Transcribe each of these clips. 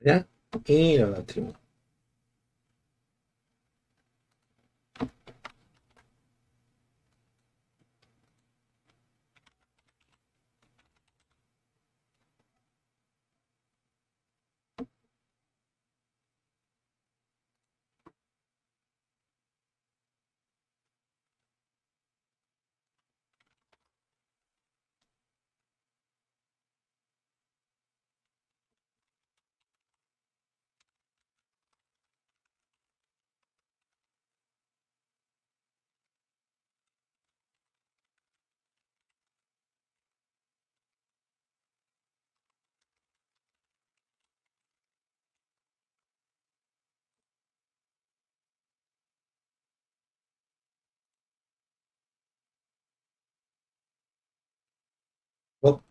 Ya, y lo último. Well,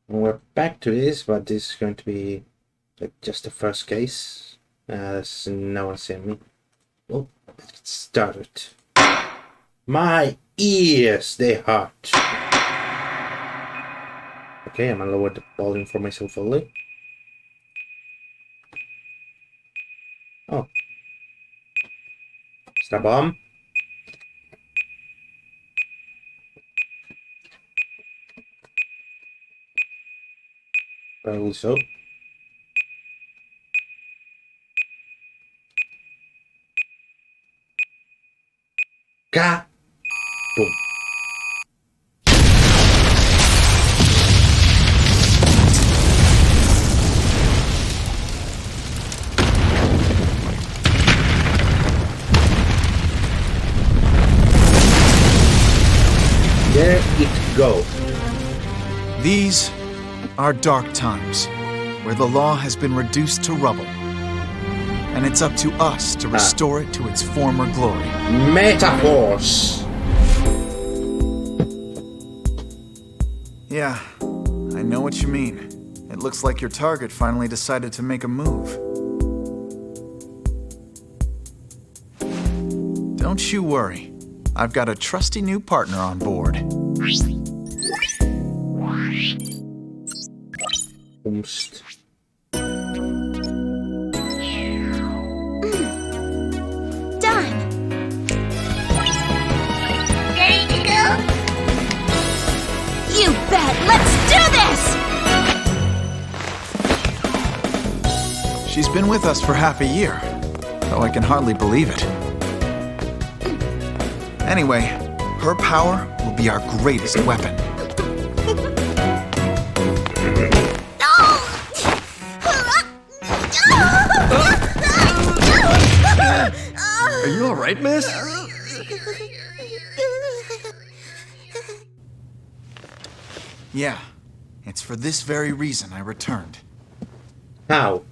we're back to this, but this is going to be like just the first case. There's no one seeing me. Well, let's get started. My ears, they hurt. Okay, I'm gonna lower the volume for myself only. Oh. Is that a bomb? Probably so. Ka! Boom. There it go. These are dark times, where the law has been reduced to rubble. And it's up to us to restore it to its former glory. Metaphors! Yeah, I know what you mean. It looks like your target finally decided to make a move. Don't you worry. I've got a trusty new partner on board. Boomst. Done. Ready to go? You bet. Let's do this. She's been with us for half a year, though I can hardly believe it. Anyway, her power will be our greatest weapon. Are you all right, miss? Yeah, it's for this very reason I returned. How?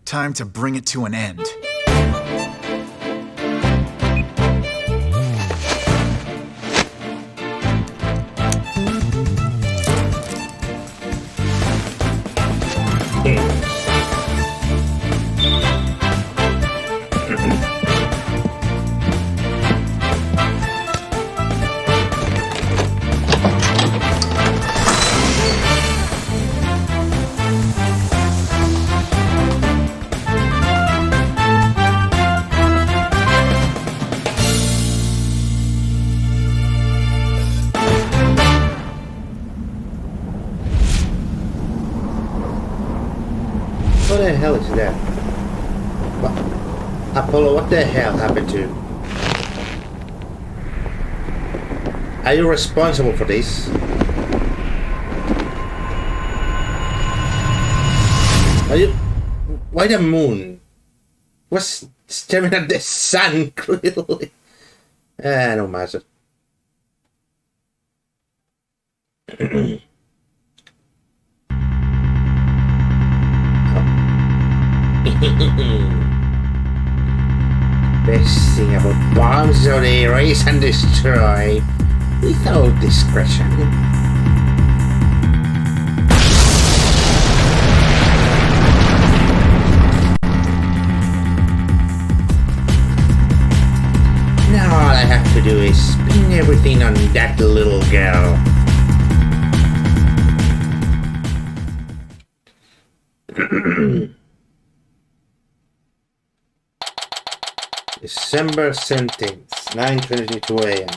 Time to bring it to an end. What the hell is that? What? Apollo, what the hell happened to you? Are you responsible for this? Are you... Why the moon? Was staring at the sun clearly. No matter. Best thing about bombs is they erase and destroy without discretion. Now all I have to do is spin everything on that little girl. December 17th, 9:22 a.m.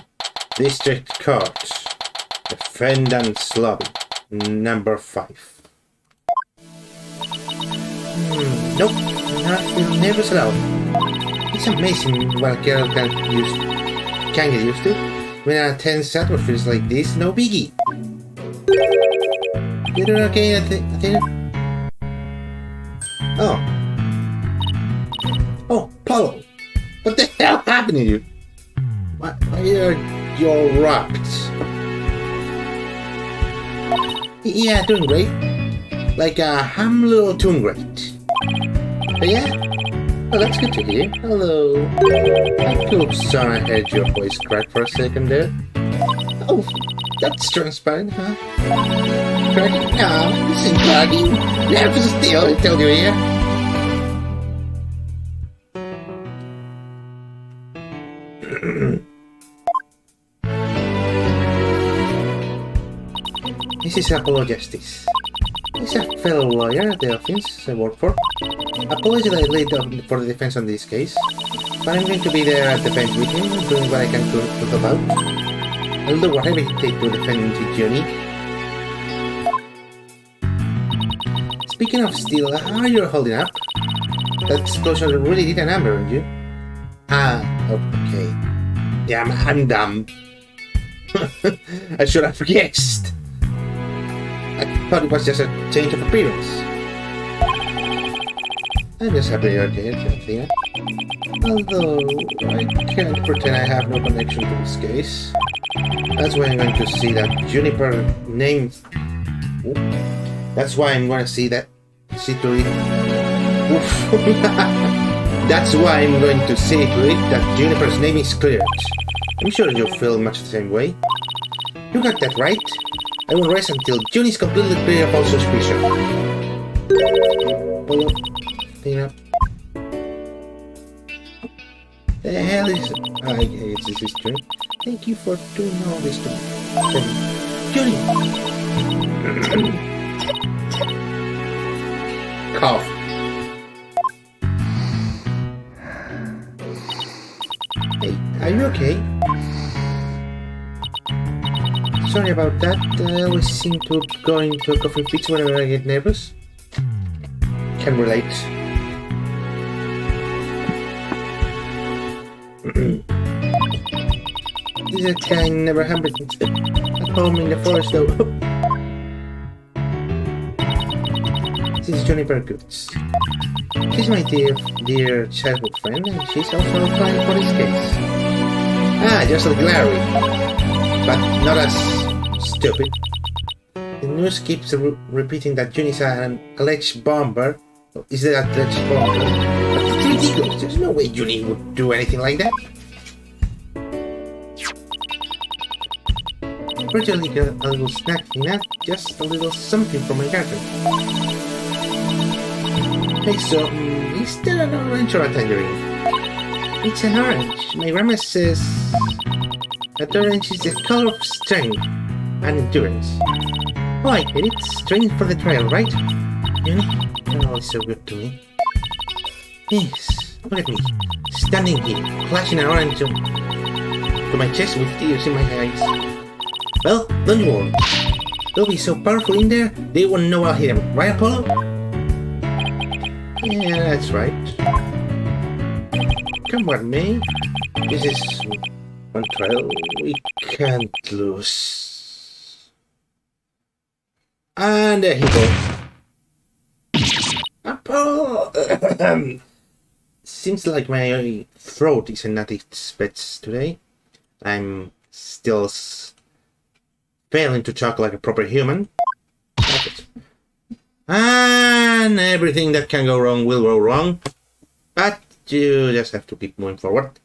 District Court. Defendant's Lobby. Number 5. Nope, Nashville never allowed. It's amazing what a girl can get used to. When a tense atmosphere is like this, no biggie. Get her okay, Athena? Oh, Paulo. What the hell happened to you? Why are you wrapped? Yeah, doing great. Like I'm a little doing great. But yeah, well, that's good to hear. Hello. I could have sworn I heard your voice crack for a second there. Oh, that's transparent, huh? Cracking? No, this is cracking. Never still, I tell you here. This is Apollo Justice. He's a fellow lawyer at the office I work for. Apologies that I laid up for the defense on this case, but I'm going to be there at the bench with him, doing what I can to help out. I'll do whatever it takes to defend Johnny. Speaking of steel, how are you holding up? That explosion really did a number on you. Ah, okay. Damn, I'm dumb. I should have guessed. I thought it was just a change of appearance. I'm just happy you're okay, Athena. Although, I can't pretend I have no connection to this case. That's why I'm going to see that Juniper name... That's why I'm going to see that... See to it... That's why I'm going to see to it that Juniper's name is cleared. I'm sure you'll feel much the same way. You got that right. I will rest until June is completely clear of all suspicion. Polo, clean up. The hell is... I guess this is true. Thank you for doing all this to me. Junie! Cough. Hey, are you okay? Sorry about that. I always seem to go into a coughing fits whenever I get nervous. Can relate. This kind never happened at home in the forest though. This is Juniper Goods. She's my dear childhood friend, and she's also applying for this case. Ah, just like Larry. But not as stupid. The news keeps repeating that June is an alleged bomber. Is that alleged bomber? But it's ridiculous. There's no way Junie would do anything like that. Virtually got a little snack, not just a little something from my garden. Hey, so, is that an orange or a tangerine? It's an orange. My grandma says that orange is the color of strength and endurance. Oh, I get it. Strength for the trail, right? Junie, you're always so good to me. Yes, look at me. Standing here, clutching an orange to my chest with tears in my eyes. Well, don't worry. They'll be so powerful in there, they won't know I'll hit them. Right, Apollo? Yeah, that's right. Come on, May. This is one trail we can't lose. And there he goes. Apollo! Seems like my throat isn't at its best today. I'm still failing to talk like a proper human. And everything that can go wrong will go wrong. But you just have to keep moving forward.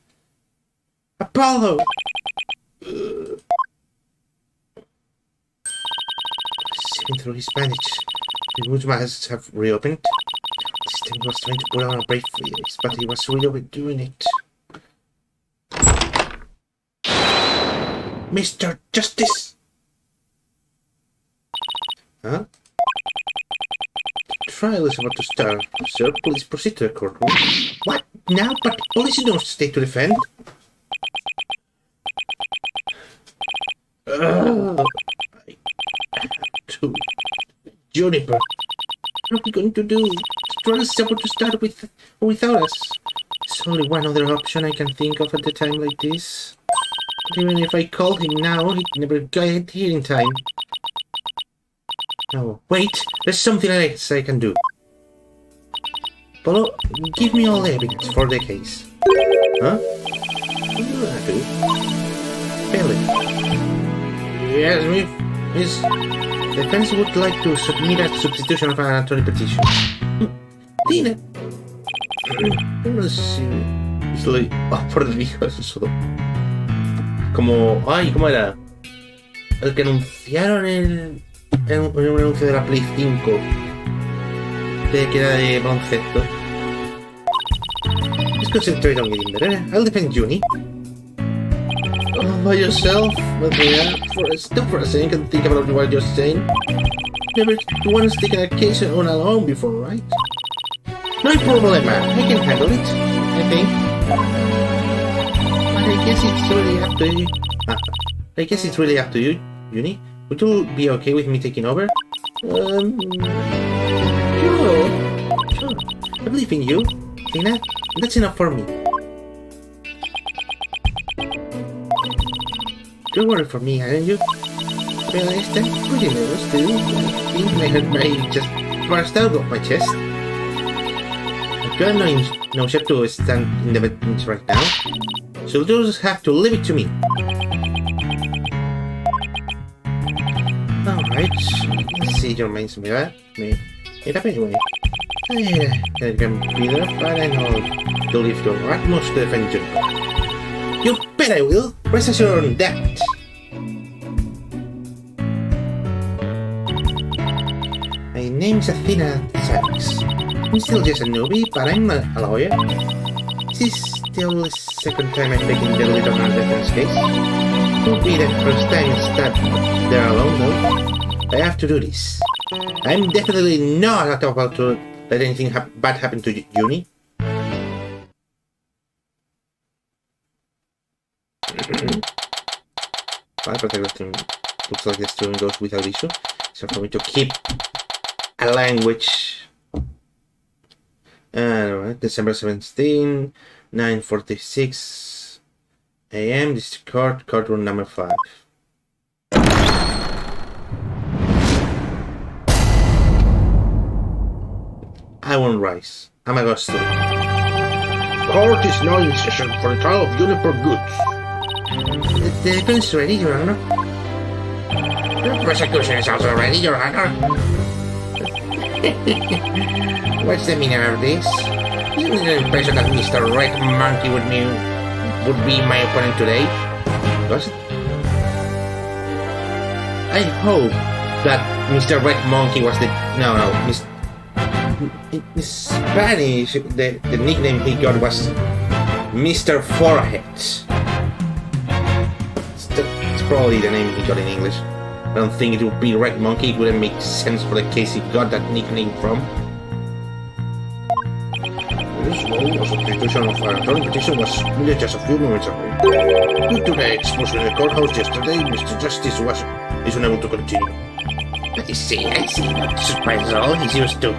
Apollo! Sitting through his bandage. His wounds must have reopened. This time he was trying to put on a brave face, but he was really overdoing it. Mr. Justice! Huh? trial is about to start. Sir, please proceed to the courtroom. What? Now? But police don't stay to defend. To Juniper. What are we going to do? The trial is about to start with or without us. There's only one other option I can think of at a time like this. But even if I call him now, he'd never get here in time. No, wait, there's something else I can do. Polo, give me all the evidence for the case. Huh? What do you have to do? Fairly. Yes, Miss. The defense would like to submit a substitution of an attorney petition. Dina. No sé. Estoy por el viejo eso. Como, ay, ¿cómo era? El que anunciaron en un anuncio de la Play 5 que era de baloncesto. Let's concentrate on getting better. I'll defend Juni. All by yourself? But yeah, stop for a second and think about what you're saying. Never once taken a case on alone before, right? No problem, man. I can handle it, I think. But I guess it's really up to you. I guess it's really up to you, Juni. Would you be okay with me taking over? Sure. I believe in you, Tina. That's enough for me. Don't worry for me, aren't you? Well, I'm pretty nervous too. I think my heart might just burst out of my chest. I've got no shape to stand in the bench right now, so you'll just have to leave it to me. Alright, let's see your mind's made up anyway. I can be there, but I know you'll leave your utmost to defend you. You bet I will! Rest assured on that! My name's Athena Sykes. I'm still just a newbie, but I'm a lawyer. This is still the second time I've taken the lead on a defense case. It won't be the first time I stand there alone, though. I have to do this. I'm definitely not about to let anything bad happen to Juni. But everything looks like the student goes without issue. So for me to keep a language. Alright, December 17, 9:46 a.m. This is courtroom number 5. I won't rise. I'm a ghost. Court is now in session for the trial of Juniper Goods. The defense is ready, Your Honor. The prosecution is also ready, Your Honor. What's the meaning of this? Isn't the impression that Mr. Red Monkey would be my opponent today? Was it? I hope that Mr. Red Monkey was the... No, in Spanish, the nickname he got was Mr. Forehead. It's probably the name he got in English. I don't think it would be Red Monkey. It wouldn't make sense for the case he got that nickname from. This role as a petition of our attorney petition was really just a few moments ago. Due to the explosion in the courthouse yesterday, Mr. Justice is unable to continue. I see. Not surprised at all. He's used to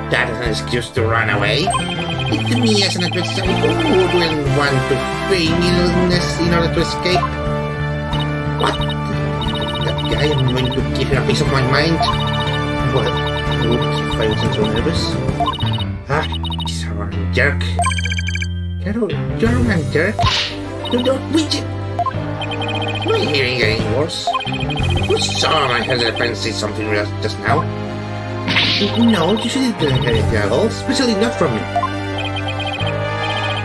that as an excuse to run away. It's me as an adversary who wouldn't want to feign illness in order to escape. What? That guy, I'm going to give him a piece of my mind. Well, oops, if I wasn't so nervous. He's a wrong jerk. You're a wrong jerk. You don't reach it. My hearing getting worse. Who saw my head defense say something just now? No, you shouldn't hear it at all, especially not from me.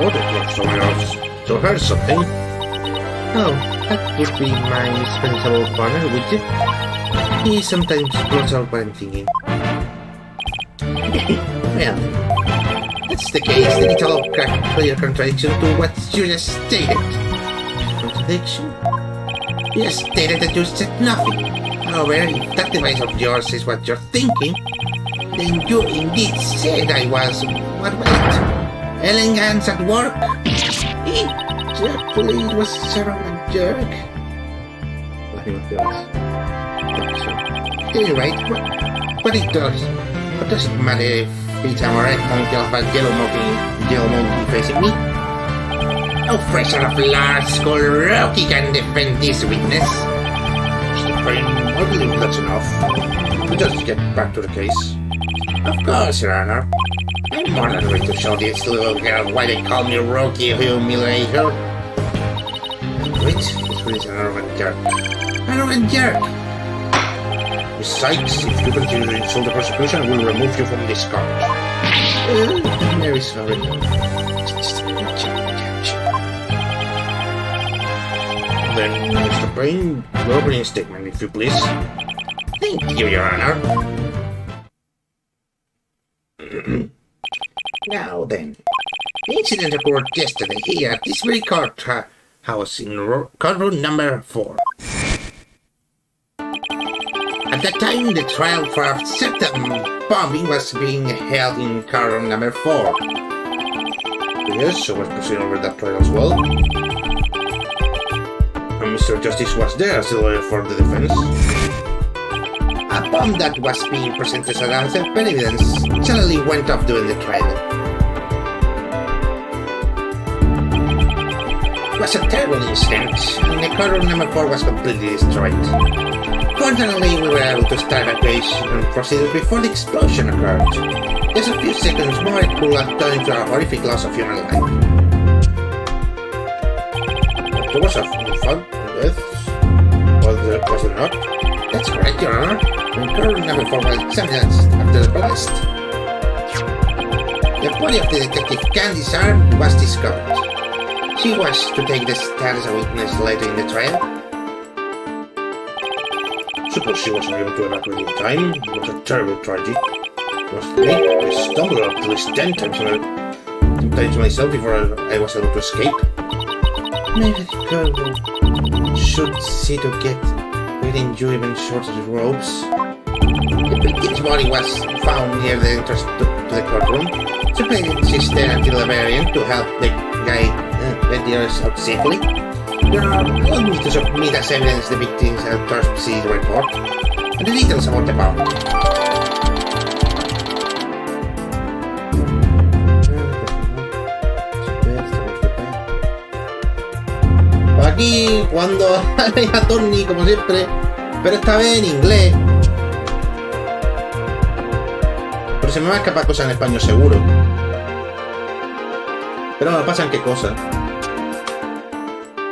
Oh, that was someone else. So heard something. Oh, that would be my indispensable partner, would you? He sometimes blows out what I'm thinking. Well, that's the case, then it's all clear contradiction to what you just stated. Contradiction? You just stated that you said nothing. However, if that device of yours is what you're thinking, Then you indeed said I was. What wait? Elegance at work? Exactly, it was Sarah and Jerk. Anyway, what it does? What does it matter if it's a red monkey of a yellow monkey facing me? No fresher of large skull Rocky can defend this witness. Mr. Payne, I believe that's enough. We just get back to the case. Of course, Your Honor. I'm more than ready to show this little girl why they call me Rocky Humiliator. Wait, this is an arrogant jerk. Arrogant jerk! Besides, if you continue to insult the prosecution, we'll remove you from this court. I'm very sorry. Then, Mr. Payne, your opening statement, if you please. Thank you, Your Honor. Now then, the incident occurred yesterday here at this very courthouse in courtroom number 4. At that time, the trial for a certain bombing was being held in courtroom number 4. Yes, I was present over that trial as well. And Mr. Justice was there as the lawyer for the defense. A bomb that was being presented as evidence suddenly went off during the trial. It was a terrible incident, and the courtroom number 4 was completely destroyed. Fortunately, we were able to start evacuation procedures before the explosion occurred. Just a few seconds more, it could have turned into a horrific loss of human life. There was a fun death, was there not? That's correct, Your Honor. And courtroom number 4 was examined after the blast. The body of the detective Candy's arm was discovered. She was to take the stand as a witness later in the trial. Suppose she wasn't able to evacuate in time. It was a terrible tragedy. It was me. I stumbled at least 10 times myself before I was able to escape. Maybe the girl should see to get within you even short of the ropes. The victim's body was found near the entrance to the courtroom. Simply she's there until the very end to help the guy get the others out safely. There are elements to submit as evidence the victim's autopsy report and the details about the bomb. Aquí jugando a Tony como siempre, pero esta vez en inglés. Pero se me va a escapar cosas en español seguro. Pero no pasan qué cosas.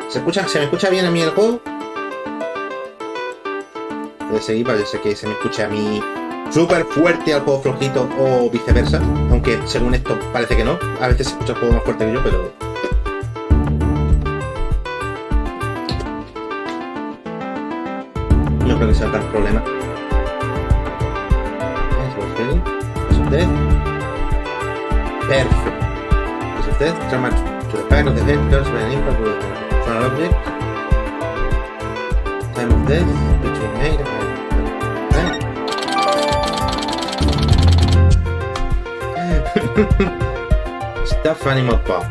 ¿Se me escucha bien a mí el juego? Debe seguir, parece que se me escucha a mí súper fuerte al juego flojito o viceversa. Aunque según esto parece que no. A veces se escucha el juego más fuerte que yo, pero... no creo que sea tan problema. Perfect. Is it dead? Trauma to the back of the head caused by an impact with a foreign object. Time of death, between made and stuffed animal bomb.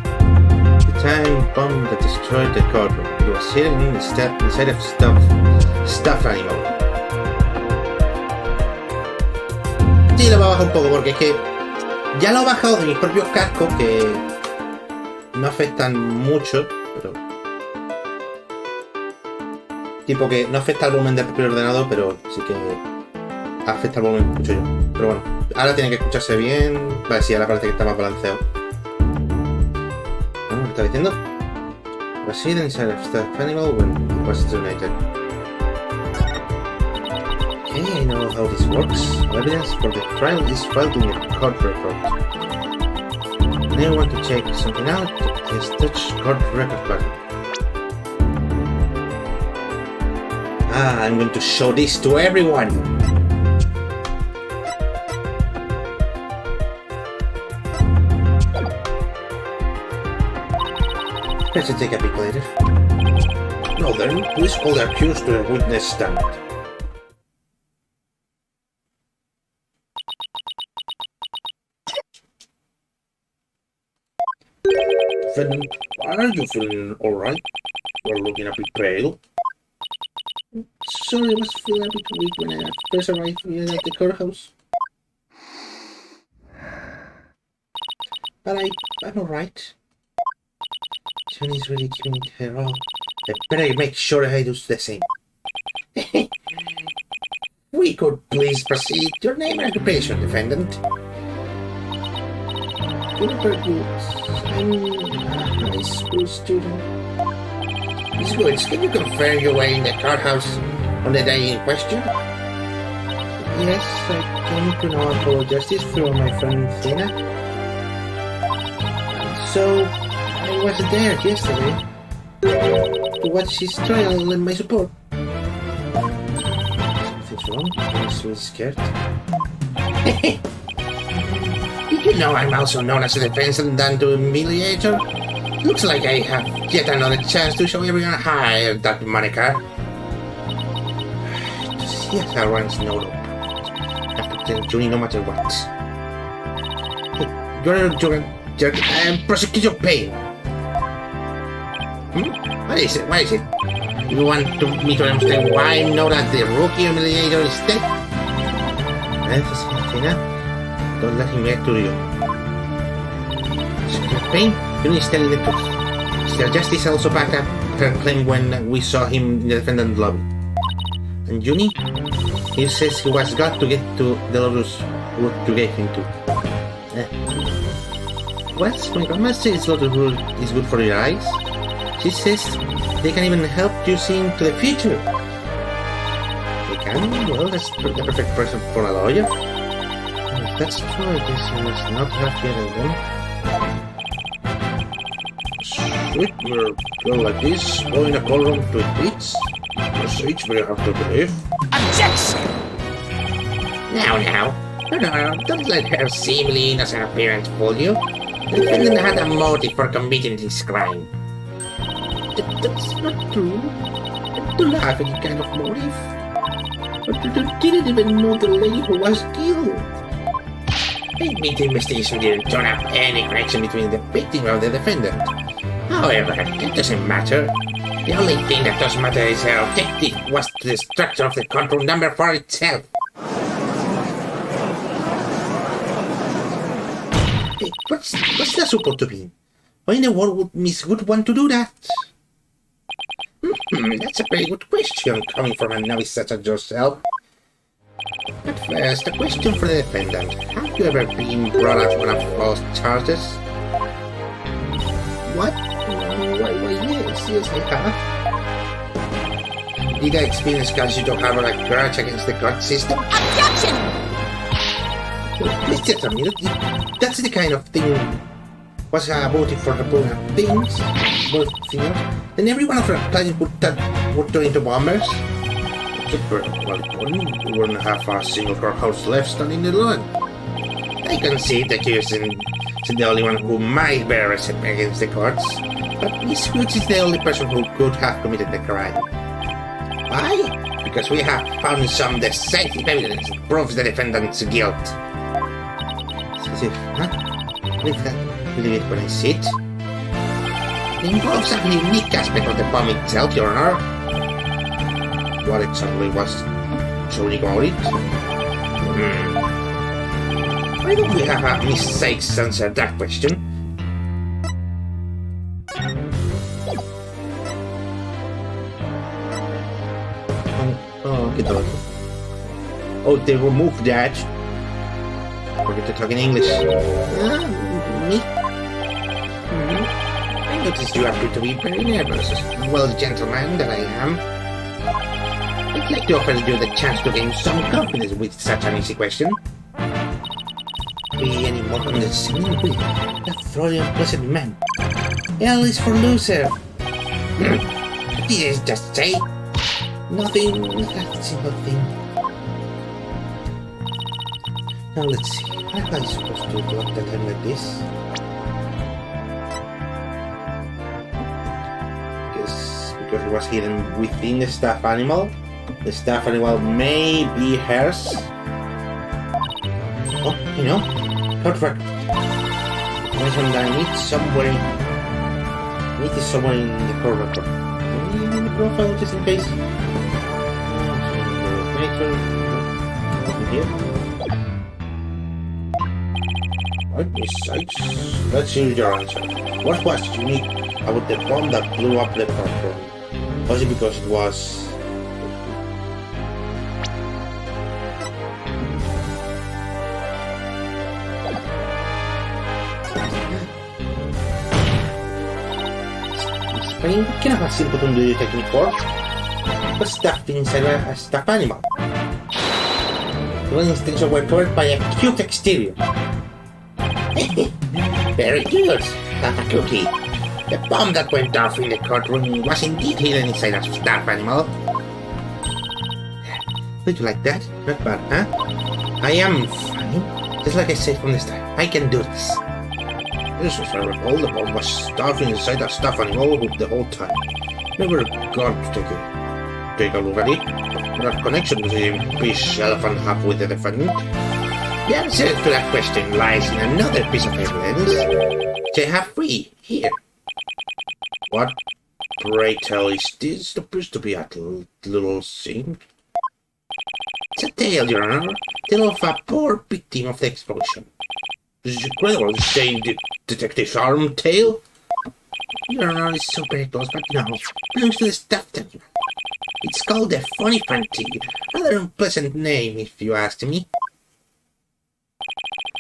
The time bomb that destroyed the courtroom. It was hidden inside of stuffed animal. Sí, lo voy a bajar un poco porque es que ya lo he bajado de mis propios cascos que no afectan mucho, pero tipo que no afecta el volumen del propio ordenador, pero sí que afecta el volumen que escucho yo. Pero bueno, ahora tiene que escucharse bien. Vale, sí, ahora parece que está más balanceado. ¿Me está diciendo? Was hidden inside of stuffed animal when it was detonated. I know how this works. Evidence for the trial is filed in the court record. And I want to check something out. Just touch court record button. I'm going to show this to everyone. Let's take a peek later. Now then, please call the accused to the witness stand. defendant, are you feeling alright? You're looking a bit pale. Sorry, I was feeling a bit weak when I first arrived at the courthouse. But I'm alright. Johnny's really giving it her all. I better make sure I do the same. We could please proceed. Your name and occupation, defendant. Good. I'm a high school student. Miss Woods, can you confirm you were in the courthouse on the day in question? Yes, I came to know for justice from my friend Tina. So, I was there yesterday to watch his trial and lend my support. Something's wrong. I'm really scared. Did you know I'm also known as a defendant and to humiliator? Looks like I have yet another chance to show everyone how I have that moniker. Just yes, I runs no rope. I have to tell Junie no matter what. Hey, you're prosecution paying. What is it? Why is it? You want me to understand why I know that the rookie humiliator is dead? Tina, don't let him get to you. Pain? You need to tell the truth. Mr. Justice also backed up her claim when we saw him in the defendant lobby. And Junie? He says he was glad to get to the Lotus route you gave him to. What? My grandma says Lotus route is good for your eyes. She says they can even help you see into the future. They can? Well, that's the perfect person for a lawyer. If that's true, I guess you must not have yet then. Sweet, we're going like this, go in a callroom to it beats. It's very hard to believe. Objection! Now, no, don't let her seemingly innocent appearance fool you. The defendant had a motive for committing this crime. That's not true. I don't have any kind of motive. But you didn't even know the lady who was killed. Maybe the investigation didn't turn up any connection between the victim and the defendant. However, it doesn't matter. The only thing that does matter is her objective was the structure of the control number for itself. Hey, what's that supposed to be? Why in the world would Miss Wood want to do that? That's a very good question coming from a novice such as yourself. But first, a question for the defendant. Have you ever been brought up on a false charges? What? Why, yes, I have. Did I experience cause you don't have a grudge against the court system? Objection! Please just a minute. That's the kind of thing was a motive for her pulling up things, both things, then every one of her clients would turn into bombers. Well, we wouldn't have a single courthouse left standing alone. I can see the accused is the only one who might bear resentment against the courts, but Miss Woods is the only person who could have committed the crime. Why? Because we have found some decisive evidence that proves the defendant's guilt. Believe it when I see it. It involves a unique aspect of the bomb itself, Your Honor. What exactly was so unique about it? Why don't we have a Miss Sykes answer that question? Oh, they removed that. Forget to talk in English. Me? I noticed you appear to be very nervous. Well, gentleman that I am, I'd like to offer you the chance to gain some confidence with such an easy question. Be any more condescending with that thoroughly unpleasant man. L is for loser. What did I just say? Nothing, that simple thing. Now let's see, how am I supposed to block the time like this? Because it was hidden within the stuffed animal. The stuffed animal may be hers. Oh, you know, perfect. Mention that I need somewhere It is somewhere in the core record. In the profile, just in case. Here. Right, besides, let's see your answer. What was unique about the bomb that blew up the platform? Was it because it was... Spain, what kind of a simple button do you take me for? What's stuffed inside a stuffed animal? The one extensions were covered by a cute exterior. Very good, Papa Cookie. The bomb that went off in the courtroom was indeed hidden inside a stuffed animal. Would you like that? Not bad, huh? I am fine. Just like I said from the start, I can do this. This was I recall, the bomb was stuffed inside a stuffed animal the whole time. Never got to take a look at it. What connection does the fish elephant have with the defendant? The answer to that question lies in another piece of evidence. They have three here. What, pray tell, is this? Appears to be a little thing. It's a tale, Your Honor. Tale of a poor victim of the explosion. This is incredible. This is the detective's arm tale. Your Honor is so very close, but no. Belongs to the stuffed animal. It's called the Funny Fancy. Rather unpleasant name, if you ask me.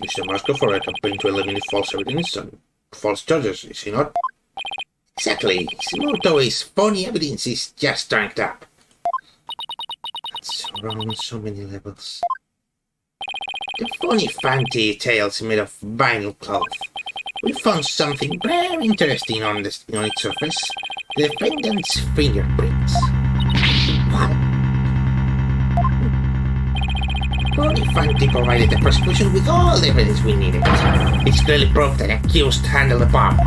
Mr. Moscow for a campaign to eliminate false evidence and false charges, is he not? Exactly. His motto is funny evidence is just ranked up. That's wrong on so many levels. The Funny Fancy tales made of vinyl cloth. We found something very interesting on its surface. The defendant's fingerprints. What? Funny Fancy provided the prosecution with all the evidence we needed. It's clearly proof that the accused handled the bomb.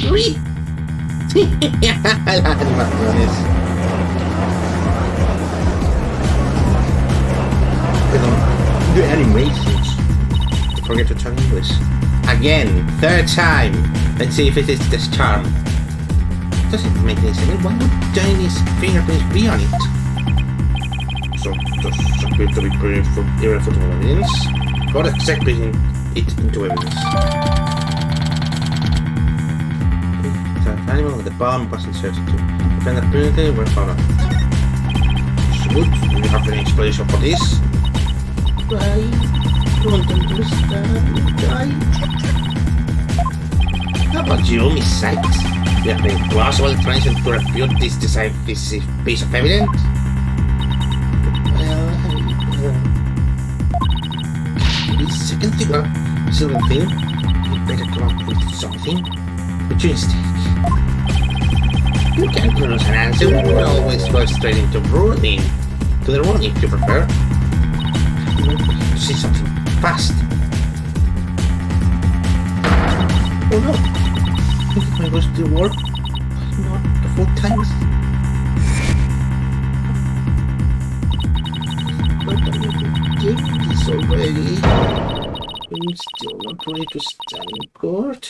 Really? The animations. Forget to turn English. Again, third time. Let's see if it is this charm. Doesn't make any sense. Why would Chinese fingerprints be on it? So, just appear to be pretty irrefutable evidence. Got accepting it into evidence. The animal with the bomb was inserted to. The fingerprints were found on it. So good. Do you have any explanation for this? I don't understand. How about you, Miss Sykes? Do you have any plausible explanation to refute this piece of evidence? Well, this second thing, silver thing, you better come up with something. But you instead, you can't produce an answer. We'll always go straight into the ruling if you prefer. To see something fast. Oh no! I think my voice did work. Not the 4 times. But I'm getting this already. I'm still not ready to stand in court.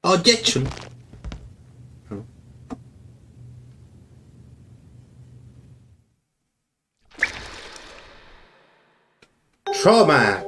Objection! Trauma!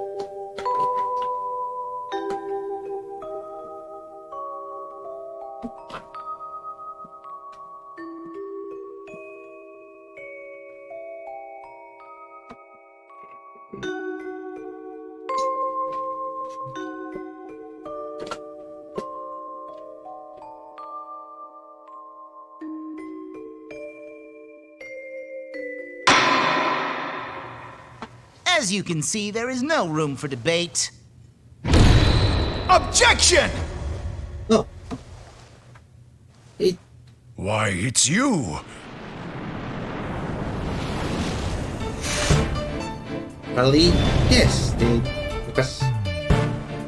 As you can see, there is no room for debate. Objection! Oh. Why, it's you. Probably, yes. Because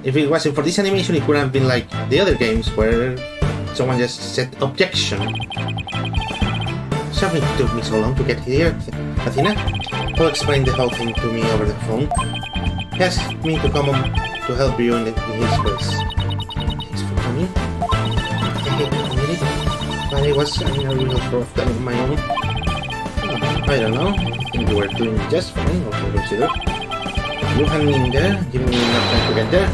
if it wasn't for this animation, it would have been like the other games where someone just said objection. Sorry it took me so long to get here, Athena. Paul explained the whole thing to me over the phone. He asked me to come to help you in his place. Thanks for coming. I admit it, but I was in a real problem of my own. I don't know. I think you were doing just fine, or consider. You hang me in there, give me enough time to get there.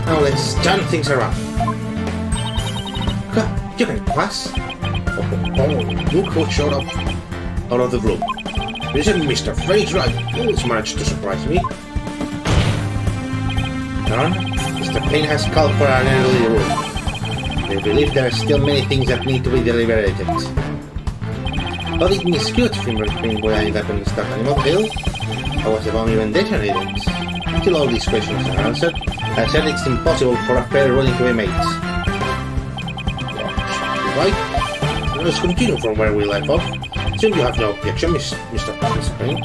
Now let's turn things around. You can pass. Oh, look who showed up out of the room. Isn't Mr. Fate right? He always managed to surprise me. John, Mr. Payne has called for an early room. They believe there are still many things that need to be deliberated. But it is good fingerprint when I got on the stuff animal hill. I was the bomb even detonated. Until all these questions are answered, I said it's impossible for a fair ruling to be made. Right? Let us continue from where we left off. Since you have no objection, Mr. Payne.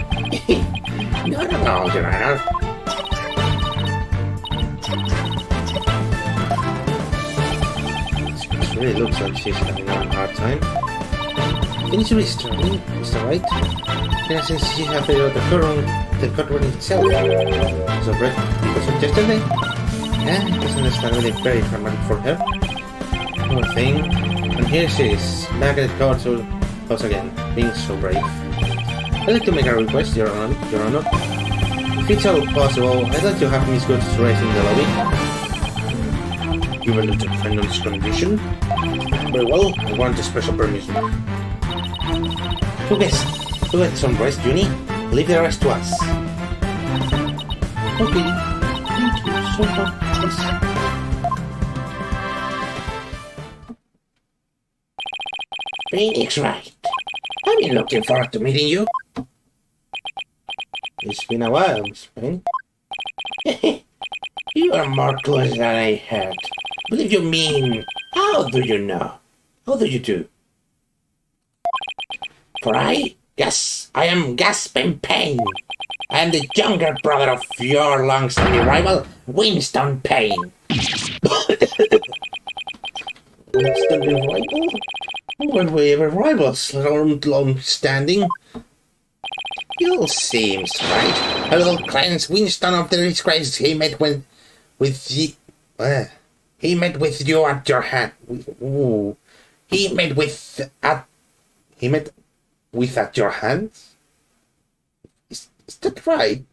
No, Your Honor. This really looks like she's having a hard time. Can you restore me, Mr. Wright? Yeah, since she has failed the courtroom itself. So, Brett, because of yesterday? Yeah, it doesn't necessarily very traumatic for her. Poor thing. And here she is, back at the courthouse again, being so brave. I'd like to make a request, Your Honor. If it's all possible, I'd like to have Miss Goods raised in the lobby. You will to defend on this condition? Very well, I want a special permission. To get some rest, Junie. Leave the rest to us. Okay. Thank you so much. Phoenix Wright. I've been looking forward to meeting you. It's been a while, Miss Payne. You are more close than I heard. Believe you mean, how do you know? How do you do? For I am Gaspin Payne. I am the younger brother of your long-standing rival, Winston Payne. Long-standing rival? When we ever rivals, long-standing? You'll see, Mr. Wright. I will cleanse Winston of the disgrace he met with you at your hand. Ooh. He met with at your hands? Is that right?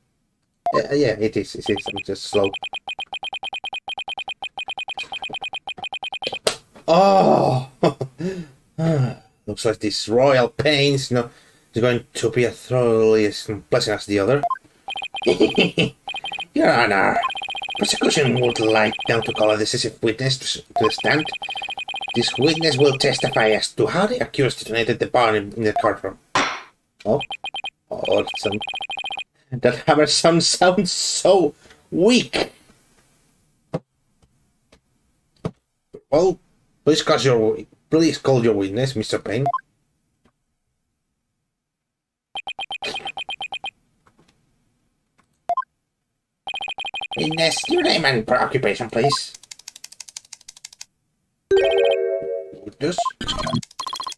Yeah, it is. I'm just slow. Oh! Looks like this royal pains is going to be as thoroughly as pleasant as the other. Your Honor, prosecution would like now to call a decisive witness to the stand. This witness will testify as to how the accused detonated the bomb in the courtroom. Oh, that hammer sounds so weak. Well, please call your witness, Mr. Payne. Witness, your name and occupation, please. Witness.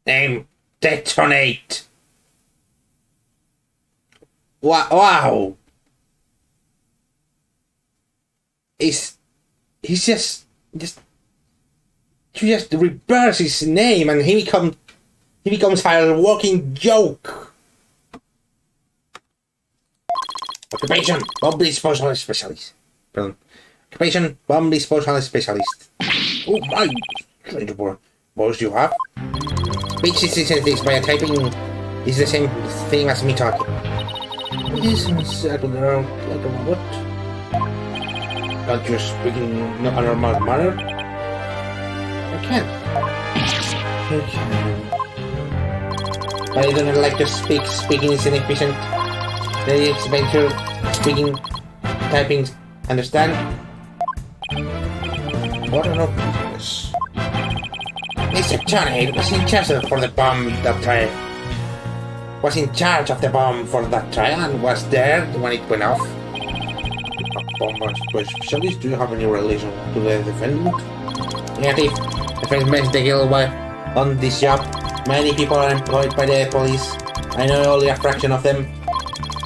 Name, detonate. Wow. He's just reverse his name and he becomes a walking joke. Occupation, bomb disposal specialist. Pardon. Occupation, bomb disposal specialist. Oh my, strange voice you have. Speech is by typing is the same thing as me talking. This is like a robot. Can't you speak in a normal manner? I can. I don't like to speak. Speaking is inefficient. Very expensive. Speaking, typing, understand? What an obvious. Mr. Johnny was in charge for the bomb that trial. Was in charge of the bomb for that trial and was there when it went off. Bomb specialist, do you have any relation to the defendant? Negative. Defense makes the guild on this job. Many people are employed by the police. I know only a fraction of them.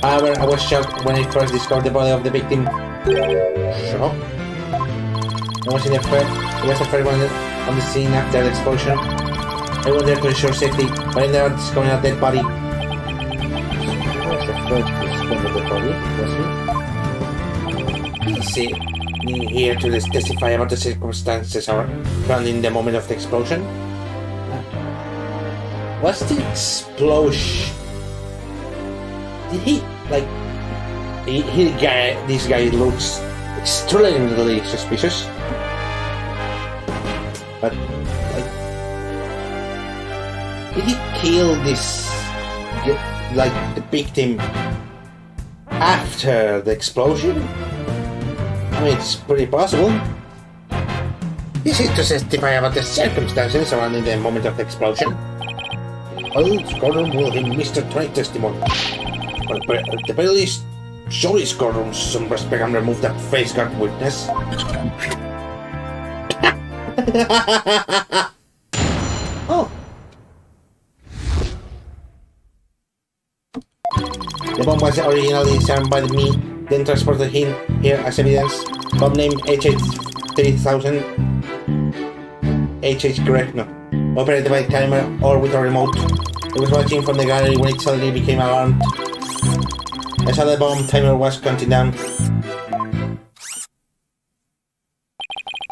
However, I was shocked when I first discovered the body of the victim. Shocked? I was the first one on the scene after the explosion. I went there to ensure safety, but I ended up discovering a dead body. I was the first to discover the body, was he? See, here to testify about the circumstances surrounding the moment of the explosion. What's the explosion? Did he, like, this guy looks extremely suspicious. But, like, did he kill this, like, the victim after the explosion? I mean, it's pretty possible. This is to testify about the circumstances surrounding the moment of the explosion. Old Gordon will give Mr. Tony's testimony. But the very least, show this Gordon some respect and remove that face guard witness. Oh. The bomb was originally designed by me, then transported him here as evidence. Bomb name HH3000. HH correct, no. Operated by timer or with a remote. I was watching from the gallery when it suddenly became alarmed. I saw the bomb timer was counting down.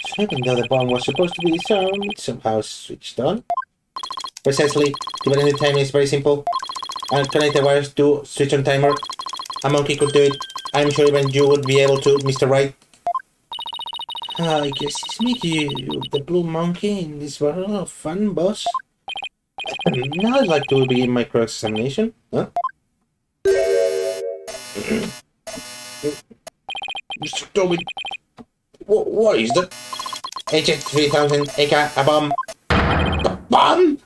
So even though the bomb was supposed to be disarmed, it somehow switched on. Precisely, dividing the timer is very simple. And connect the wires to switch on timer. A monkey could do it. I'm sure even you would be able to, Mr. Wright. I guess it's me, the blue monkey in this world of fun, boss. Now I'd like to begin my cross-examination. Huh? Mr. Toby, what is that? HX3000, aka a bomb. A bomb?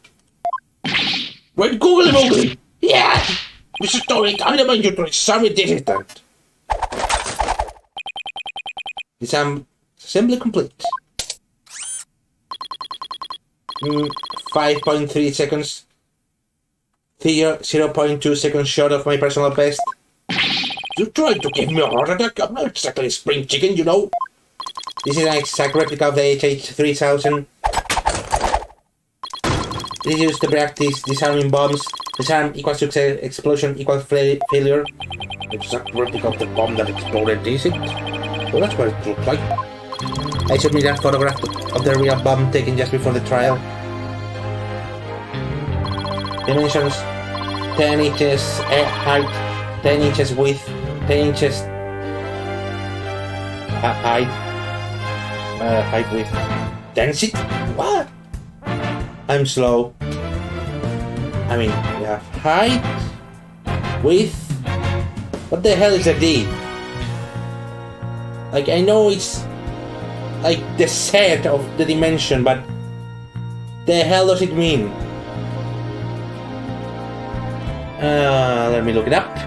Wait, Google it. Yeah! Mr. Toby, I demand you to disarm this instant. Disarm assembly complete. 5.3 seconds. Figure 0.2 seconds short of my personal best. You tried to give me a heart attack? I'm not exactly a spring chicken, you know. This is an exact replica of the HH3000. This is used to practice disarming bombs. Disarm equals success, explosion equals failure. Exact replica of the bomb that exploded, is it? Well, that's what it looks like. I submit a photograph of the real bomb taken just before the trial. Dimensions: 10 inches height, 10 inches width, 10 inches height, height width. Density? What? I'm slow. I mean, we have height, width. What the hell is a D? Like, I know it's like the set of the dimension, but the hell does it mean? Let me look it up.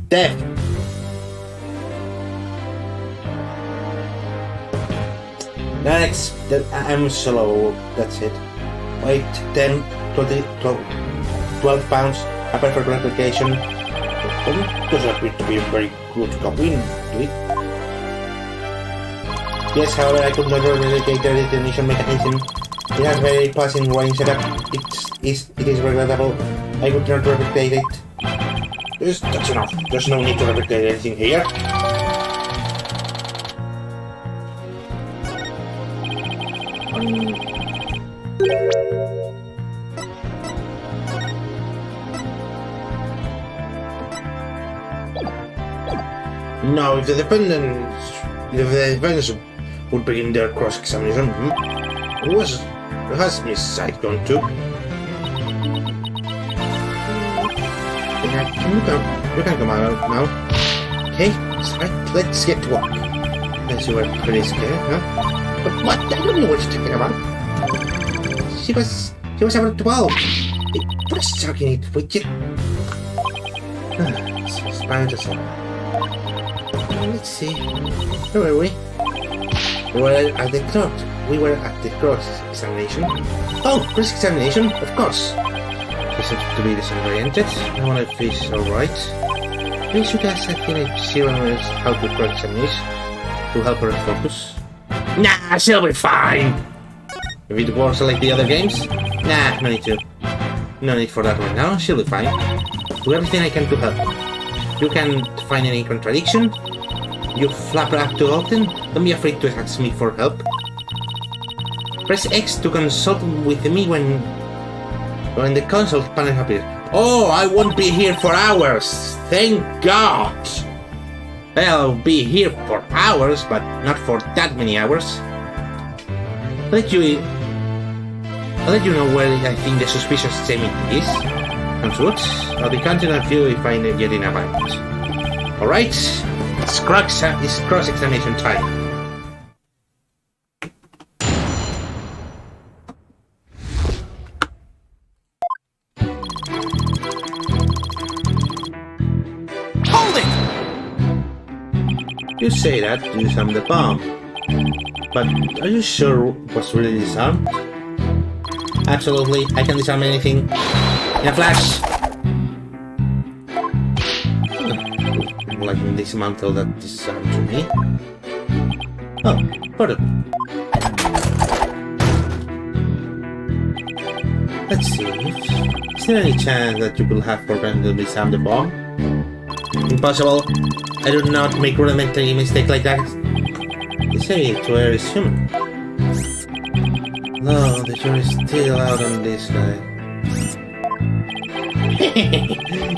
Depth. Next, I'm slow, that's it. Weight 10, 20, 12 pounds, a perfect replication. Doesn't appear to be a very good copy, do it? Yes, however, I could not replicate the detonation mechanism. It has very passing wiring setup. It is regrettable. I could not replicate it. That's enough. There's no need to replicate anything here. Now, if the defendants would begin their cross-examination, who has Miss Sight gone to? You can come out now. Okay, let's get to work. As you were pretty scared, huh? But what? I don't know what you're talking about. She was about 12. Put a sock in it, would you? It's bound to say. Let's see. Where were we? We were at the cross examination. Oh, cross examination, of course. She seems to be disoriented. I wonder if she's alright. Maybe you guys have she knows how to cross examination to help her focus. Nah, she'll be fine. If it works like the other games, nah, no need to. No need for that right now. She'll be fine. Do everything I can to help. You can find any contradiction. You flap around too often. Don't be afraid to ask me for help. Press X to consult with me when the consult panel appears. Oh, I won't be here for hours. Thank God. Well, I'll be here for hours, but not for that many hours. I'll let you know where I think the suspicious semi is. Sounds good. I'll be counting on you if I get in a bind. Alright, it's cross-examination time. Hold it! You say that to disarm the bomb. But are you sure it was really disarmed? Absolutely, I can disarm anything in a flash. Like in this mantle that disarmed to me. Oh, pardon. Let's see. Is there any chance that you could have programmed to disarm the bomb? Impossible. I do not make rudimentary mistake like that. You say to err is human. No, the jury's still out on this guy.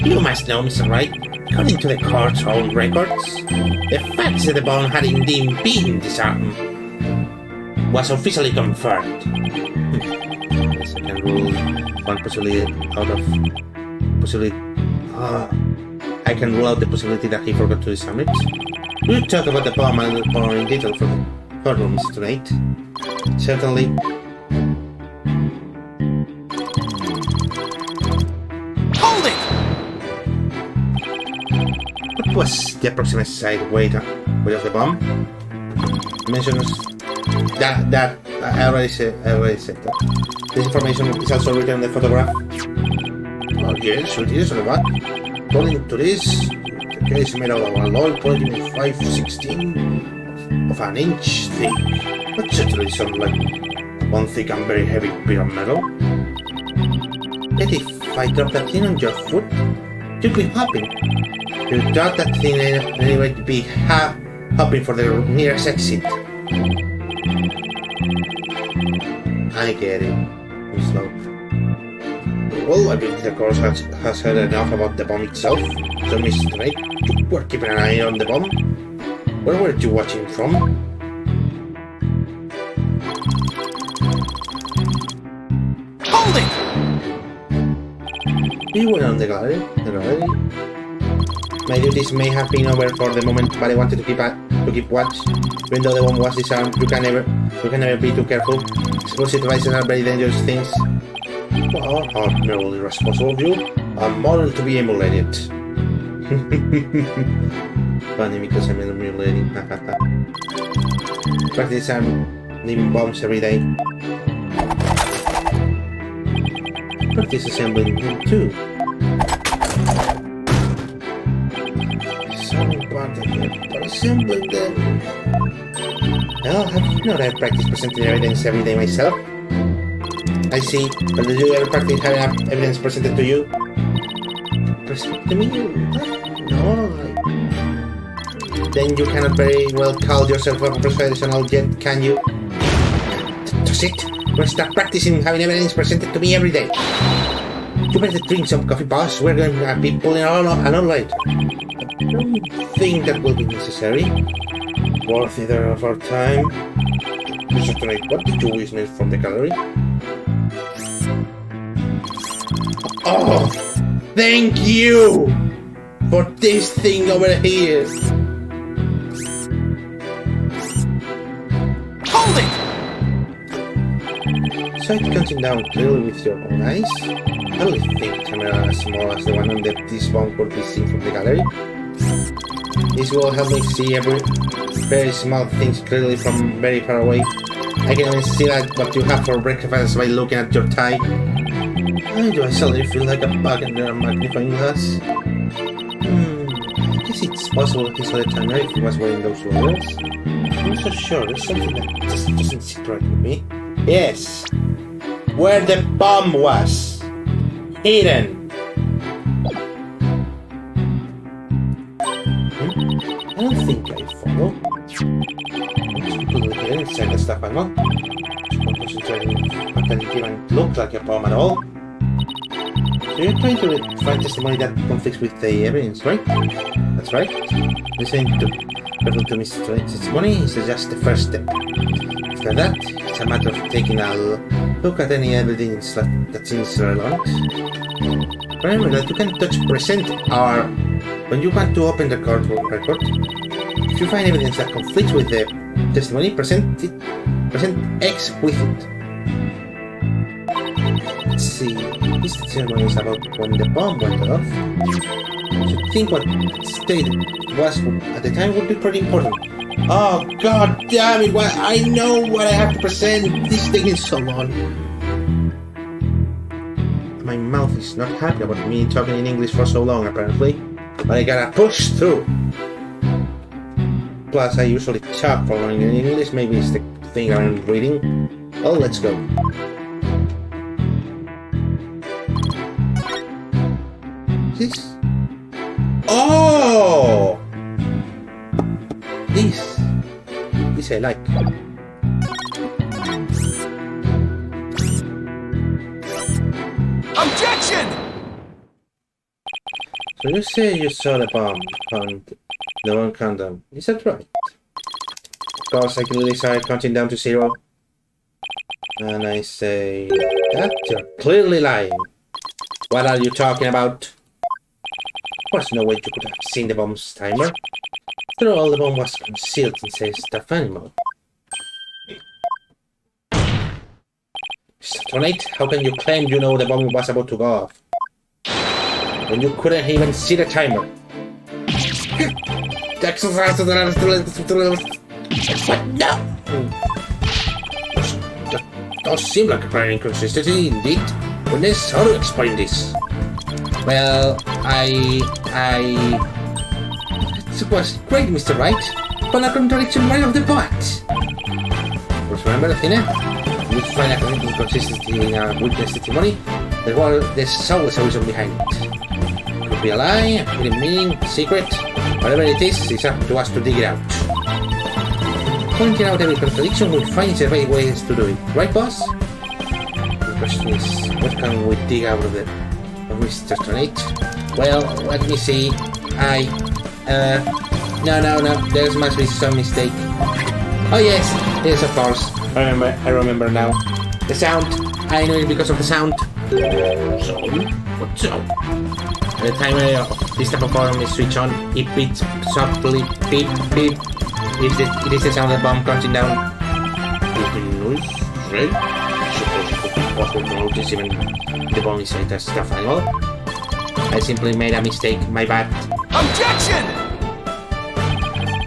You must know, Mr. Wright. According to the court's own records, the fact that the bomb had indeed been disarmed was officially confirmed. Yes, I can rule one possibility out of possibility. I can rule out the possibility that he forgot to disarm it. We'll talk about the bomb and more in detail from the courtrooms tonight. Certainly. Hold it! What was the approximate side weight of the bomb? Mentions that I already said that. This information is also written in the photograph. Oh yes, it is. What? According to this, the case is made out of alloy polyethylene 5/16 of an inch thick. That certainly sounds like one thick and very heavy bit of metal. Yet if I drop that thing on your foot, you'd be hopping. You thought that thing anyway to be hopping for the nearest exit. I get it. I'm slow. Well, I believe the course has heard enough about the bomb itself. So, Mr. Knight, you were keeping an eye on the bomb. Where were you watching from? Hold it! You were on the gallery. My duties may have been over for the moment, but I wanted to keep watch. Even though the bomb was disarmed, you can never be too careful. Explosive devices are very dangerous things. Well, admirably responsible of you. A model to be emulated. Funny because I'm emulating. Practice disarming bombs every day. Practice assembling them too. But assembling them. Well, have you not had practice presenting evidence every day myself? I see, but did you ever practice having evidence presented to you? Presented to me? No. Then you cannot very well call yourself a professional yet, can you? Does it? We'll start practicing having evidence presented to me every day. You better drink some coffee, boss. We're going to be pulling an all-night. I don't think that will be necessary. Worth either of our time. Mr. Tonight, what did you witness from the gallery? Oh, thank you for this thing over here. tried counting down clearly with your own eyes? I only think a camera as small as the one on this bomb could be seen from the gallery. This will help me see every very small things clearly from very far away. I can only see that what you have for breakfast by looking at your tie. Why do I suddenly feel like a bug under a magnifying glass? I guess it's possible he saw the timer if he was wearing those goggles. I'm not so sure, there's something that just doesn't sit right with me. Yes! Where the bomb was! Hidden! I don't think I follow. Completely hidden inside the stuff I'm not. Concentrating on that it even look like a bomb at all. So you're trying to find testimony that conflicts with the evidence, right? That's right. Listening to Mr. Train's testimony is just the first step. After that, it's a matter of taking a look at any evidence that seems relevant. Remember that you can touch present or when you want to open the court record. If you find evidence that conflicts with the testimony, present X with it. Let's see. This testimony is about when the bomb went off. I think what stated was at the time would be pretty important. Oh god damn it! I know what I have to present. This is taking so long. My mouth is not happy about me talking in English for so long, apparently. But I gotta push through. Plus, I usually talk for long in English. Maybe it's the thing I'm reading. Oh, let's go. This? Oh! This I like. Objection! So you say you saw the bomb on the one countdown. Is that right? Of course, I clearly saw it counting down to 0. And I say that you're clearly lying. What are you talking about? There's no way you could have seen the bomb's timer. After all, the bomb was concealed inside a stuffed animal. Mr. Tornate, how can you claim you know the bomb was about to go off? When you couldn't even see the timer. What? No! That does seem like a very inconsistency indeed. Goodness, how do you explain this? Well, it was great, Mr. Wright, but a contradiction right off the bat. But remember, Athena? You find a inconsistency in a witness testimony, there's always a reason behind it. It could be a lie, a hidden meaning, a secret, whatever it is, it's up to us to dig it out. Pointing out every contradiction will find the right ways to do it, right, boss? The question is, what can we dig out of Mr. Tornate? Well, let me see. No, there must be some mistake. Oh yes, of course. I remember now. The sound. I know it because of the sound. Sound? What sound? At the timer of this type of bomb is switched on, it beeps softly, beep, beep. It is the sound of the bomb counting down. Beeping noise, right? I suppose it could be possible to notice even the bomb is a stuffed animal. I simply made a mistake, my bad. Objection!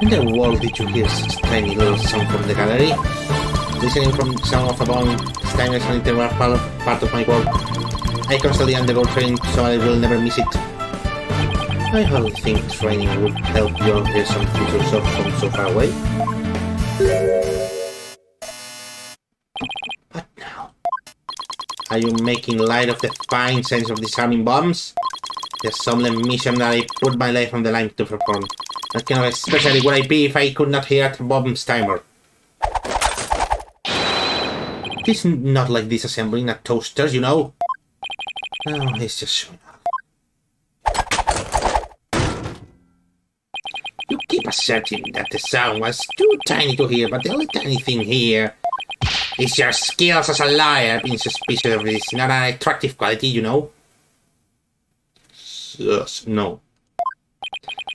In the world did you hear such a tiny little sound from the gallery? Listening from sound of a bomb is time is an integral part of my work. I constantly undergo training so I will never miss it. I hardly think training would help you hear something to yourself from so far away. What now? Are you making light of the fine sense of disarming bombs? The solemn mission that I put my life on the line to perform. What kind of especially would I be if I could not hear the bomb's timer? It is not like disassembling a toaster, you know? No, it's just showing up. You keep asserting that the sound was too tiny to hear, but the only tiny thing here is your skills as a liar. Being suspicious of this is not an attractive quality, you know? Yes, no.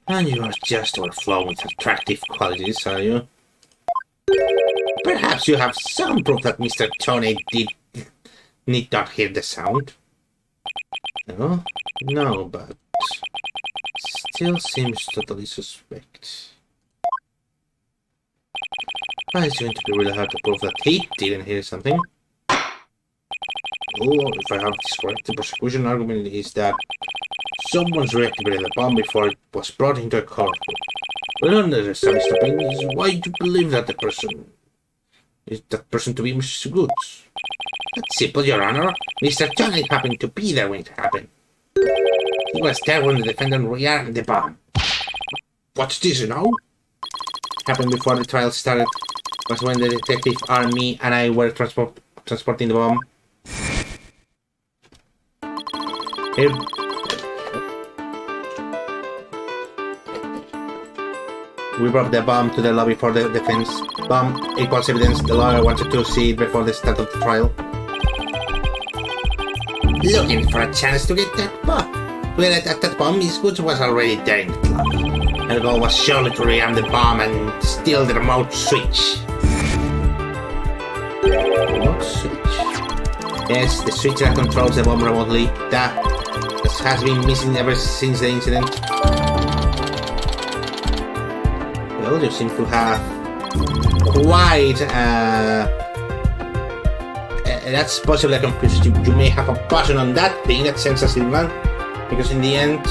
And you are just overflowing with attractive qualities, are you? Perhaps you have some proof that Mr. Tony did need not hear the sound. No? No, but... still seems totally suspect. It's going to be really hard to prove that he didn't hear something. Oh, if I have this correct, the prosecution argument is that someone's reactivated the bomb before it was brought into a court. Well, understand stopping is why you believe that the person is that person to be Mrs. Goods. That's simple, Your Honor. Mr. Johnny happened to be there when it happened. He was there when the defendant rearmed the bomb. What's this now? Happened before the trial started. Was when the detective Army and I were transporting the bomb. Here. We brought the bomb to the lobby for the defense. Bomb equals evidence. The lawyer wanted to see it before the start of the trial. Looking for a chance to get that bomb. Well, at that bomb, Miss Goods was already there in the lobby. And the goal was surely to rearm the bomb and steal the remote switch. Remote switch? Yes, the switch that controls the bomb remotely. That has been missing ever since the incident. Well, you seem to have quite that's possibly a confusion. You may have a button on that thing that sends a signal, because in the end,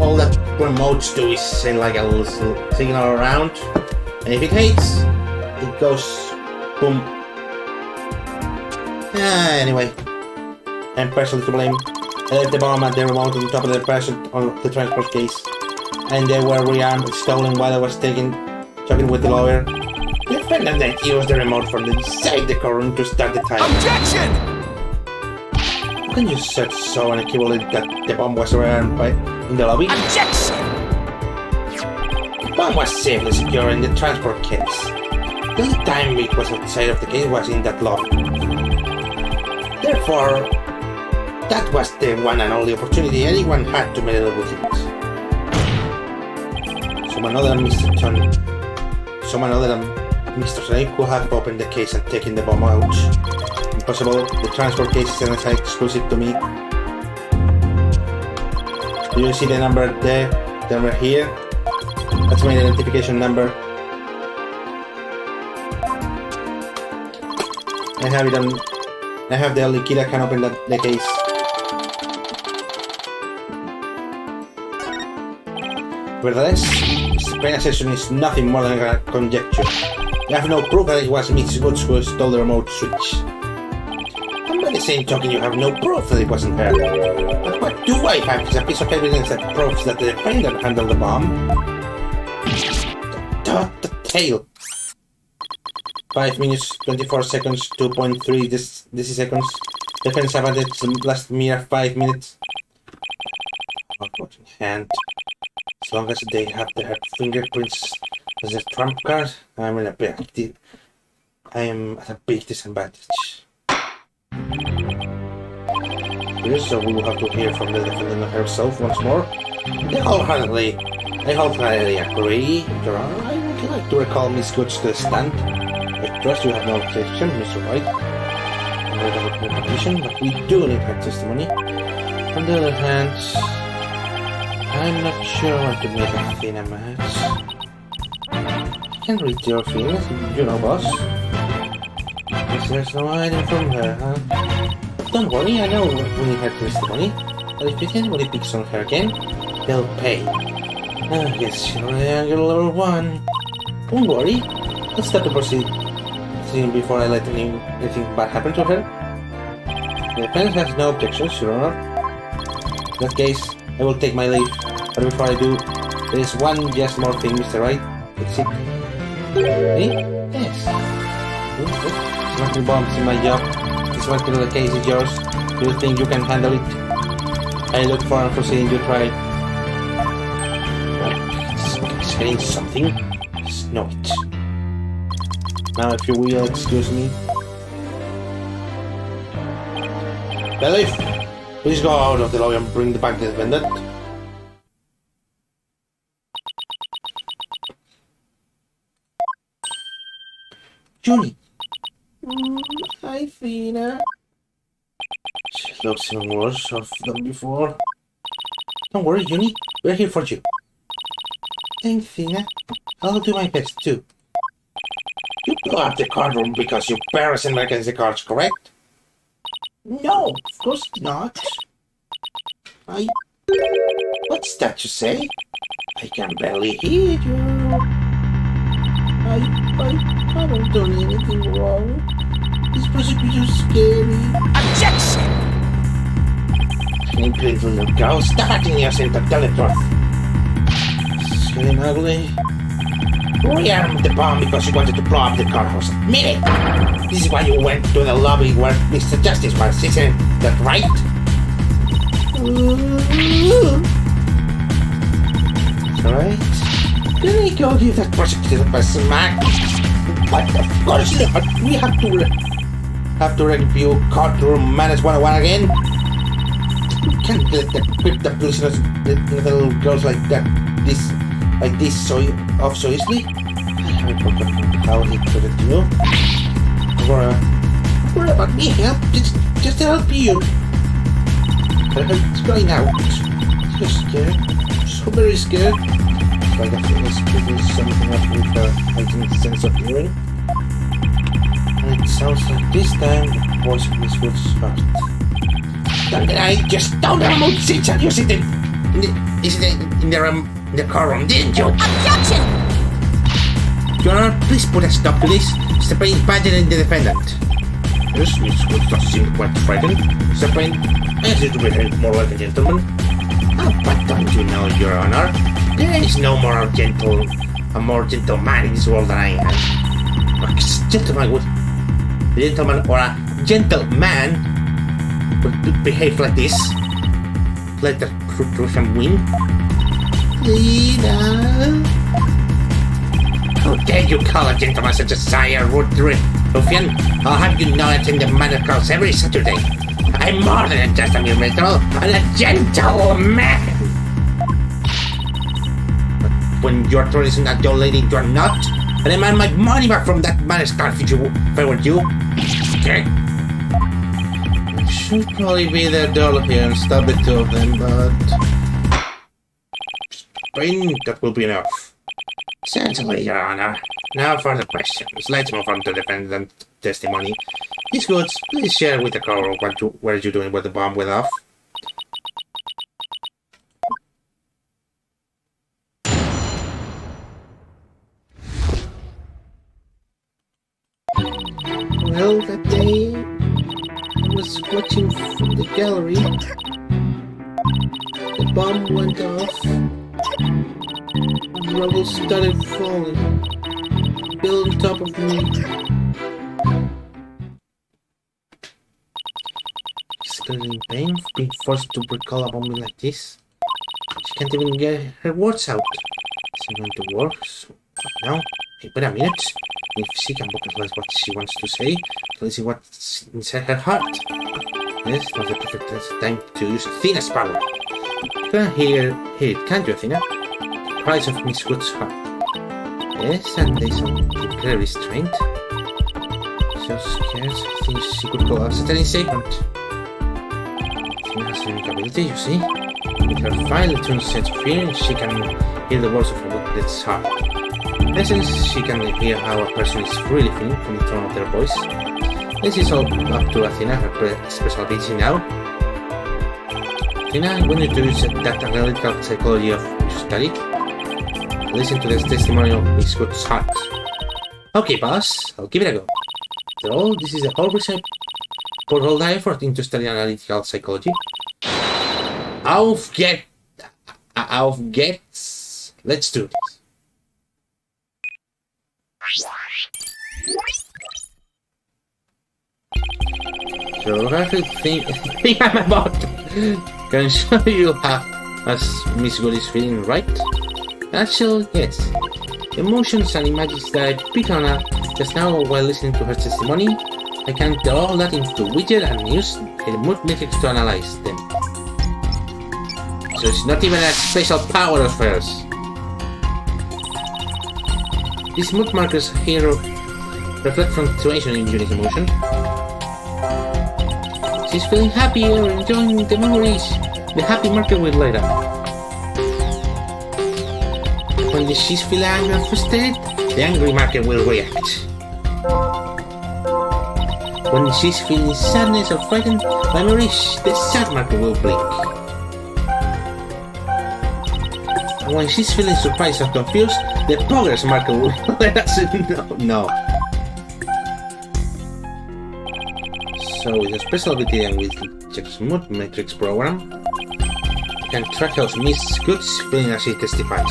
all that remotes do is send like a little signal around, and if it hates, it goes boom. Anyway, I'm personally to blame. I left the bomb at the remote on top of the person on the transport case, and they were rearmed and stolen while I was talking with the lawyer. The defendant then used the remote from inside the courtroom to start the timer. Objection! How can you say so unequivocally that the bomb was rearmed in the lobby? Objection! The bomb was safely secure in the transport case. The only time it was outside of the case was in that lobby. Therefore, that was the one and only opportunity anyone had to meddle with it. Someone other than Mr. Snake could have opened the case and taken the bomb out. Impossible, the transport case is an exclusive to me. Do you see the number there? The number here? That's my identification number. I have it on... I have the only key that can open the case. Nevertheless, this brain accession is nothing more than a conjecture. You have no proof that it was Mrs. Woods who stole the remote switch. And by the same token, you have no proof that it wasn't her. But what do I have is a piece of evidence that proves that the defendant handled the bomb. The tail. 5 minutes, 24 seconds, 2.3 this seconds. Defense have added the last mere 5 minutes. Output in hand. As long as they have their fingerprints as a trump card, I am at a big disadvantage. So we will have to hear from the defendant herself once more. I wholeheartedly agree, Your Honor. I would like to recall Miss Goods to the stand. I trust you have no objection, Mr. Wright. No competition, but we do need her testimony. On the other hand, I'm not sure what to make of Athena match. I can read your feelings, you know, boss. Guess there's no hiding from her, huh? Don't worry, I know we need her testimony. But if anybody picks on her again, they'll pay. I guess you're level 1. Don't worry, let's start the proceeding before I let anything bad happen to her. The defense has no objections, Your Honor. In that case, I will take my leave. But before I do, there is one just more thing, Mr. Wright. That's it. Me? Yes. Smoking bombs in my job. This particular case is yours. Do you think you can handle it? I look forward to seeing you try. It's saying something. Just know it. Now, if you will excuse me. Bailiff, please go out of the lobby and bring back the defendant. Julie. Hi, Fina. looks even worse off than before. Don't worry, Uni. We're here for you. Thanks, Tina. I'll do my best, too. You blew up the card room because your parents and against the cards, correct? No, of course not. What's that you say? I can barely hear you. I haven't done anything wrong. This prosecution's scary. Objection! Ain't little no cow. Stop acting innocent and tell the truth. Scary ugly. We armed the bomb because you wanted to blow up the courthouse. Admit it! This is why you went to the lobby where Mr. Justice was, isn't that right? Alright. Then I go give that prosecutor a smack. But of course not. We have to review courtroom manners 101 again. You can't let the prisoners, the little girls like this so easily. I haven't forgotten how he put it, you know. Worry about me, help. Just to help you. It's going out. So scared. So very scared. Like I feel there's something up with her heightened sense of hearing. And it sounds like this time the voice of Miss Wood's heart. Don't I just down the remote seats and you sit in the car room, didn't you? Objection! Your Honor, please put a stop to this. Mr. Payne badgering the defendant. Yes, Miss Wood does seem quite frightened. Mr. Payne, I ask you to behave more like a gentleman. Oh, but don't you know, Your Honor? There is no more gentle man in this world than I am. A gentleman or a gentleman would behave like this. Let the Russian win. Lena. How dare you call a gentleman such a sire, ruffian? I'll have you know attend the manor calls every Saturday. I'm more than just a mere mortal, I'm a gentleman. But when you're tourism that young lady, you're not. And I demand my money back from that manor scarf if I were you. Okay. I should probably be the doll here and stop the two of them, but Payne, that will be enough. Certainly, Your Honor. Now for the questions. Let's move on to defendant testimony. Miss Woods, please share with the court what were you doing when the bomb went off? Well, that day I was watching from the gallery. The bomb went off. And rubble started falling, built on top of me. She's clearly in pain, being forced to recall a bomb like this. She can't even get her words out. It's not going to work, so now, hey, wait a minute. If she can vocalize what she wants to say, let's see what's inside her heart. Yes, now's the perfect time to use Athena's power. You can hear it, can't you, Athena? Cries of Miss Wood's heart. Yes, and they sound incredibly restrained. So scared, I think she could call us a telling statement. She has a unique ability, you see. With her finely tuned sense of hearing, she can hear the words of Wood's heart. In essence, she can hear how a person is really feeling from the tone of their voice. This is all up to Athena, her special ability now. Athena, I'm going to use that analytical psychology of you studied. Listen to this testimonial of Miss Wood's heart. Okay, boss, I'll give it a go. After all, this is the whole reason for all the effort into studying analytical psychology. Auf geht's. Let's do this. So I think I'm about can show you how as Miss Wood is feeling, right? Actually, yes. The emotions and images that I picked on her just now while listening to her testimony, I can put all that into widget and use the mood metrics to analyze them. So it's not even a special power of hers. These mood markers here reflect fluctuation in Uni's emotion. she's feeling happy or enjoying the memories, the happy marker will light up. When she's feeling angry or frustrated, the angry marker will react. When she's feeling sadness or frightened, memories, the sad marker will blink. And when she's feeling surprised or confused, the progress marker will let us know. So with a special ability and with Jack's mood matrix program, you can track how Miss Good's feeling as she testifies.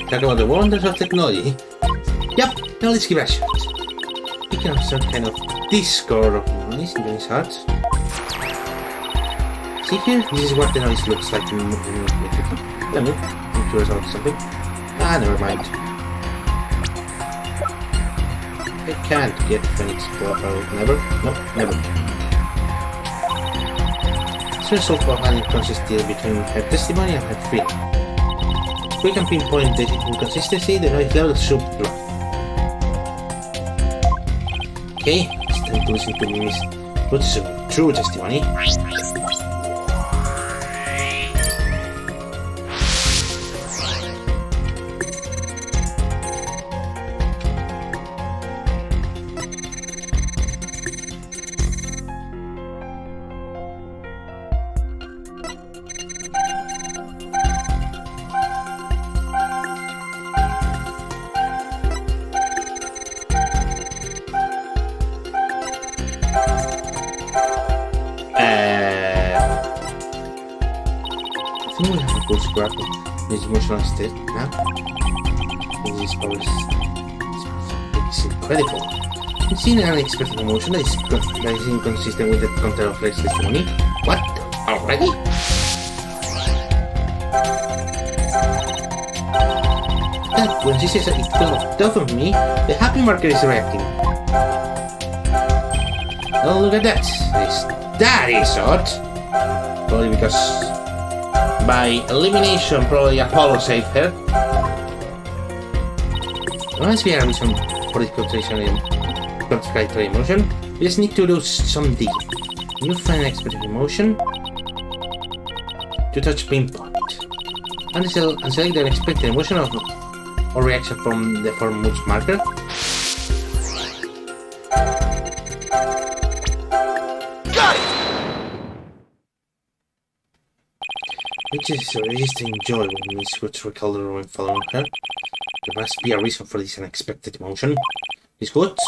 Talk about the wonders of technology. Yep, now let's give it a shot. Picking up some kind of discord of noise in his heart. See here? This is what the noise looks like in Let me. I'm curious about something. Ah, never mind. I can't get Phoenix out. Never? Nope, never. It's a result of an inconsistency between her testimony and her feeling. If we can pinpoint the inconsistency, the noise level should drop. Okay, it's time to listen to Miss Good's true testimony. I think we have a good scrap of this emotional state now. This power is incredible. I've seen an unexpected emotion that is inconsistent with the content of Lex testimony. What? Already? When she says it tough of me, the happy marker is reacting. Oh, look at that. That is odd. Probably because by elimination, probably Apollo saved her. There must be a reason for this contradictory emotion. We just need to do some digging. You find an expected emotion to touch pinpoint. And select the unexpected emotion or reaction from the form mood marker. Which is registering joy when Miss Woods recalled the room following her. There must be a reason for this unexpected emotion. Miss Woods,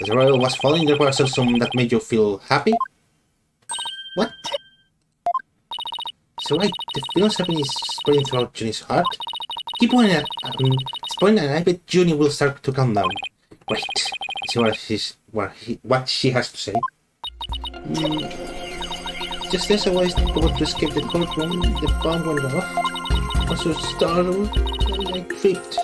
as the royal was falling, there was something that made you feel happy? What? So right, the feelings happiness is spreading throughout Junie's heart. Keep pointing at this point and I bet Junie will start to calm down. Wait, see what she has to say. Just as I was about to escape the courtroom, the bomb went off. I was so startled, and I tripped.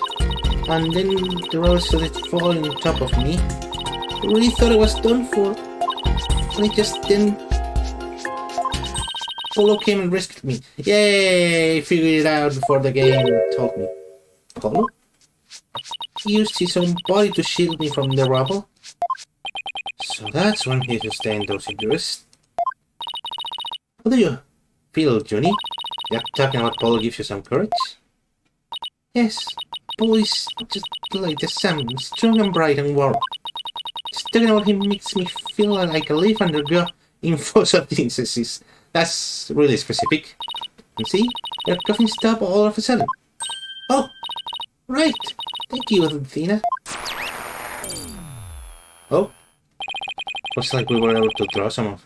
And then the roller started falling on top of me. I really thought I was done for. And I just then... Polo came and rescued me. Yay! I figured it out before the game told me. Polo? He used his own body to shield me from the rubble. So that's when he sustained those injuries. How do you feel, Junie? You're talking about Polo gives you some courage? Yes, Polo is just like the sun, strong and bright and warm. Just talking about him makes me feel like a leaf undergo in photosynthesis. That's really specific. And see, your coughing stopped all of a sudden. Oh, right. Thank you, Athena. Oh, looks like we were able to draw some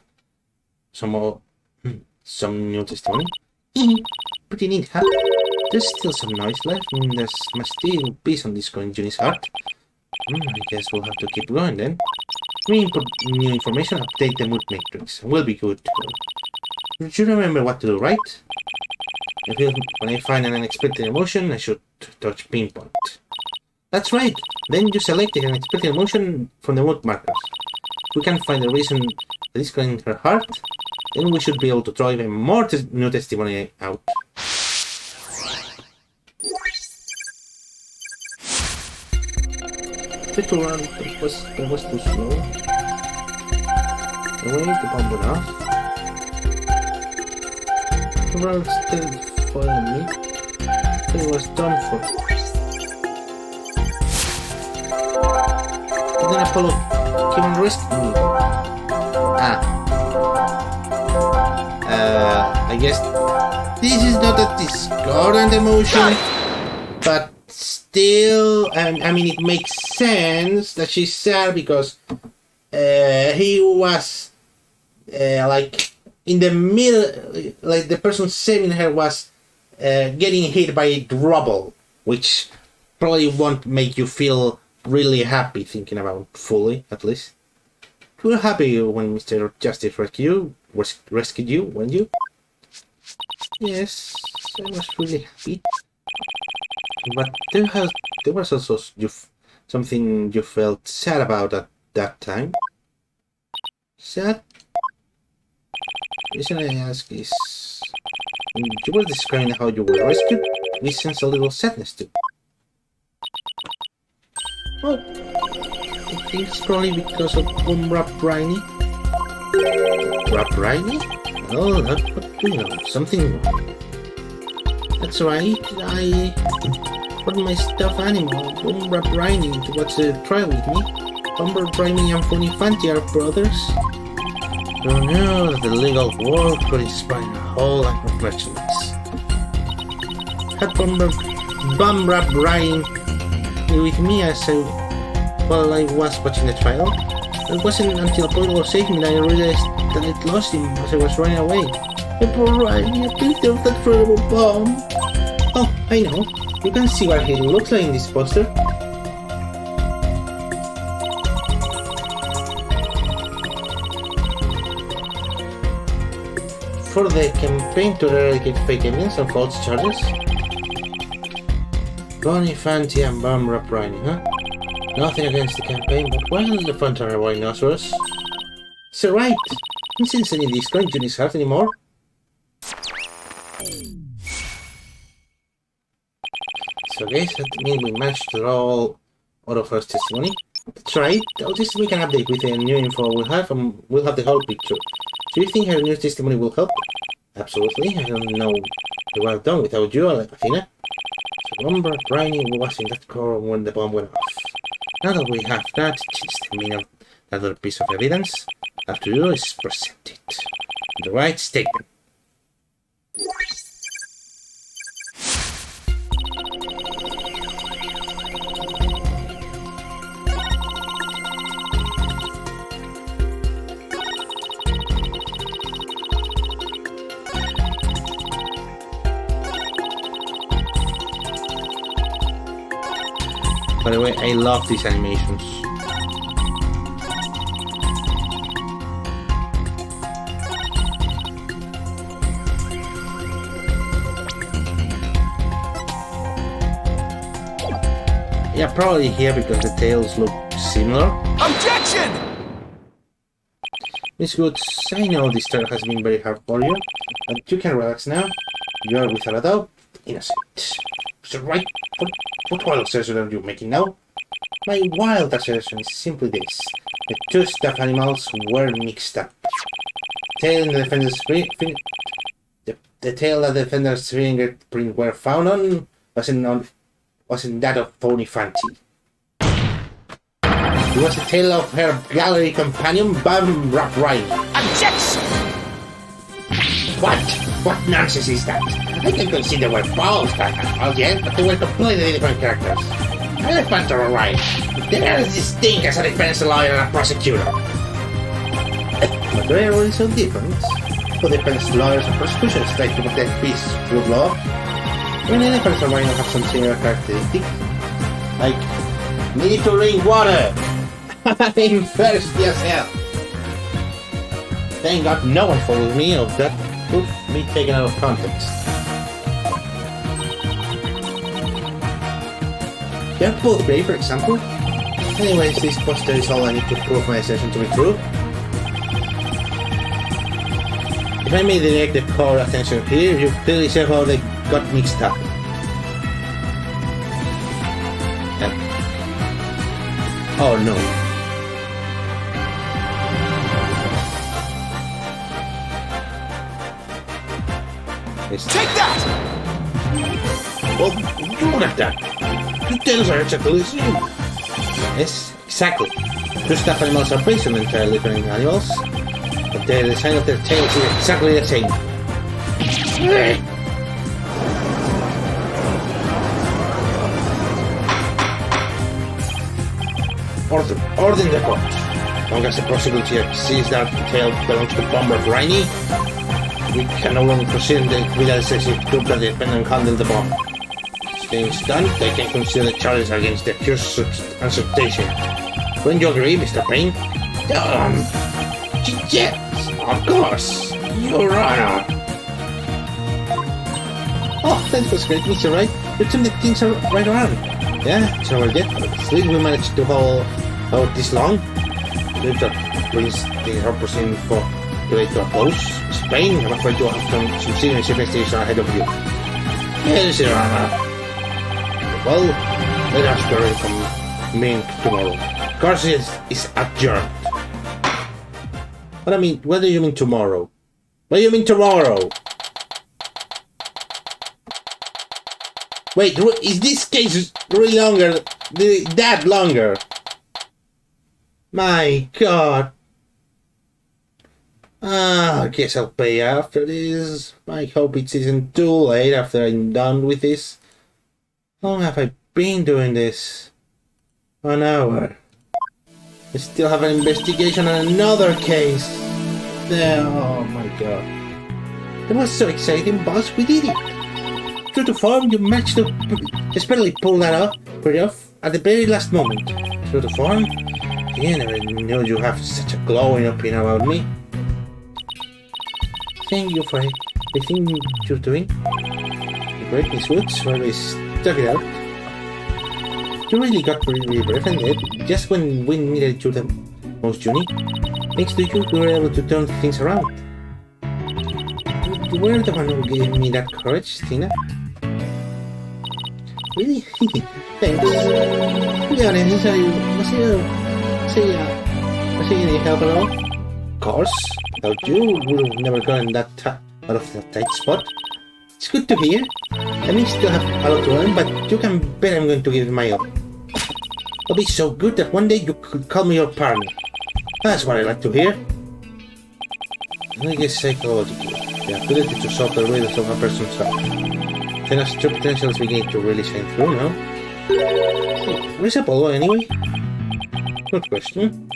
new testimony. Pretty neat, huh? There's still some noise left, and there must still be some disco in Junie's heart. I guess we'll have to keep going then. We input new information, update the mood matrix. We'll be good to go. You remember what to do, right? When I find an unexpected emotion, I should touch pinpoint. That's right! Then you select an unexpected emotion from the mood markers. If we can find the reason that is going in her heart, then we should be able to throw even more new testimony out. Tried to run, but it was too slow. Anyway, the bomb went off. The road still following me. It was done for. And then Apollo came and rescued me. I guess this is not a discordant emotion, but still, I mean, it makes sense that she's sad because he was like in the middle, like the person saving her was getting hit by rubble, which probably won't make you feel really happy thinking about fully, at least. You were happy when Mr. Justice rescued you, weren't you? Yes, I was really happy. But there was also something you felt sad about at that time. Sad? The reason I ask is, when you were describing how you were rescued, we sense a little sadness too. Oh, I think it's probably because of Rainy. Rainy? Oh, that would be something wrong. That's right, I brought my stuffed animal, Rainy, to watch the trial with me. Rainy and Funifanti are brothers. Oh no, the legal world could inspire a whole lot of merchandise. Had Rainy with me while I was watching the trial. It wasn't until Apollo saved me that I realized that I'd lost him as I was running away. Poor Riley, a picture of that terrible bomb. Oh, I know. You can see what he looks like in this poster. For the campaign to eradicate fake evidence and false charges. Bonnie, Fanti, and Bomb Rap Riley, huh? Nothing against the campaign, but why not the front on a rhinoceros? So right, since any of these current units have anymore. So guys, that means we managed to draw all of our testimony. That's right, I'll just make an update with the new info we'll have, and we'll have the whole picture. Do you think her new testimony will help? Absolutely, I don't know the well done without you, Athena. So remember, Briny was in that car when the bomb went off. Now that we have that, just the meaning of another piece of evidence, have to do is present it. The right statement. By the way, I love these animations. Yeah, probably here because the tails look similar. Objection! Miss Woods, I know this trial has been very hard for you, but you can relax now. You are without a doubt innocent. So right, what wild assertion are you making now? My wild assertion is simply this. The two stuffed animals were mixed up. Tail in the defender's the tail that the defender's fingerprint were found on wasn't that of Pony Fanti. It was the tail of her gallery companion, Bam Rap Ryan. Objection! What nonsense is that? I can consider they were both again, but they were completely different characters. Elephant or Ryan, they are as distinct as a defense lawyer and a prosecutor. But they are really so different. For defense lawyers and prosecutors try to protect peace through law. When elephants and rhinos have some similar characteristics, like need to drink water. I'm thirsty as hell. Thank God no one follows me, or that would be taken out of context. They're both great, for example. Anyways, this poster is all I need to prove my assertion to be true. If I may direct the core attention here, you clearly see how they got mixed up. Oh no. Take that! Well, look at that. The tails are exactly the same. Yes, exactly. Two stuffed animals are based on entirely different animals, but the design of their tails is exactly the same. Order in the court. Long as the possibility exists that the tail belongs to Bomber Briny, we can no longer proceed with the excessive group that depend on handle the bomb. Things done, they can consider the charges against the accused usurpation. Don't you agree, Mr. Payne? Yes, of course, Your Honor. Oh, that was great, Mr. Wright. You turned the things right around. Yeah, it's over yet. At least we managed to hold out this long. If that brings the opportunity for today to a close. Spain, I'm afraid you have some serious investigation ahead of you. Yes, Your Honor. Well, let us reconvene tomorrow. Course is adjourned. What do you mean tomorrow? What do you mean tomorrow? Wait, is this case really longer? That longer? My God. I guess I'll pay after this. I hope it isn't too late after I'm done with this. How long have I been doing this? An hour. I still have an investigation on another case. Oh my God. That was so exciting, boss. We did it. True to form, you managed to desperately pull that off at the very last moment. True to form? I never knew you have such a glowing opinion about me. Thank you for everything you're doing. The greatness woods always stuck it out. You really got really brave and dead just when we needed you the most, Junie. Thanks to you, we were able to turn things around. You were the one who gave me that courage, Tina. Really? Thanks. To be honest, was he any help at all? Of course. Without you, we would have never gotten out of that tight spot. It's good to hear. I may still have a lot to learn, but you can bet I'm going to give it my all. I'll be so good that one day you could call me your partner. That's what I like to hear. I guess psychologically, the ability to solve the riddles of a person's heart. Then as true potential is beginning to really shine through now. Hey, where's Apollo anyway? Good question.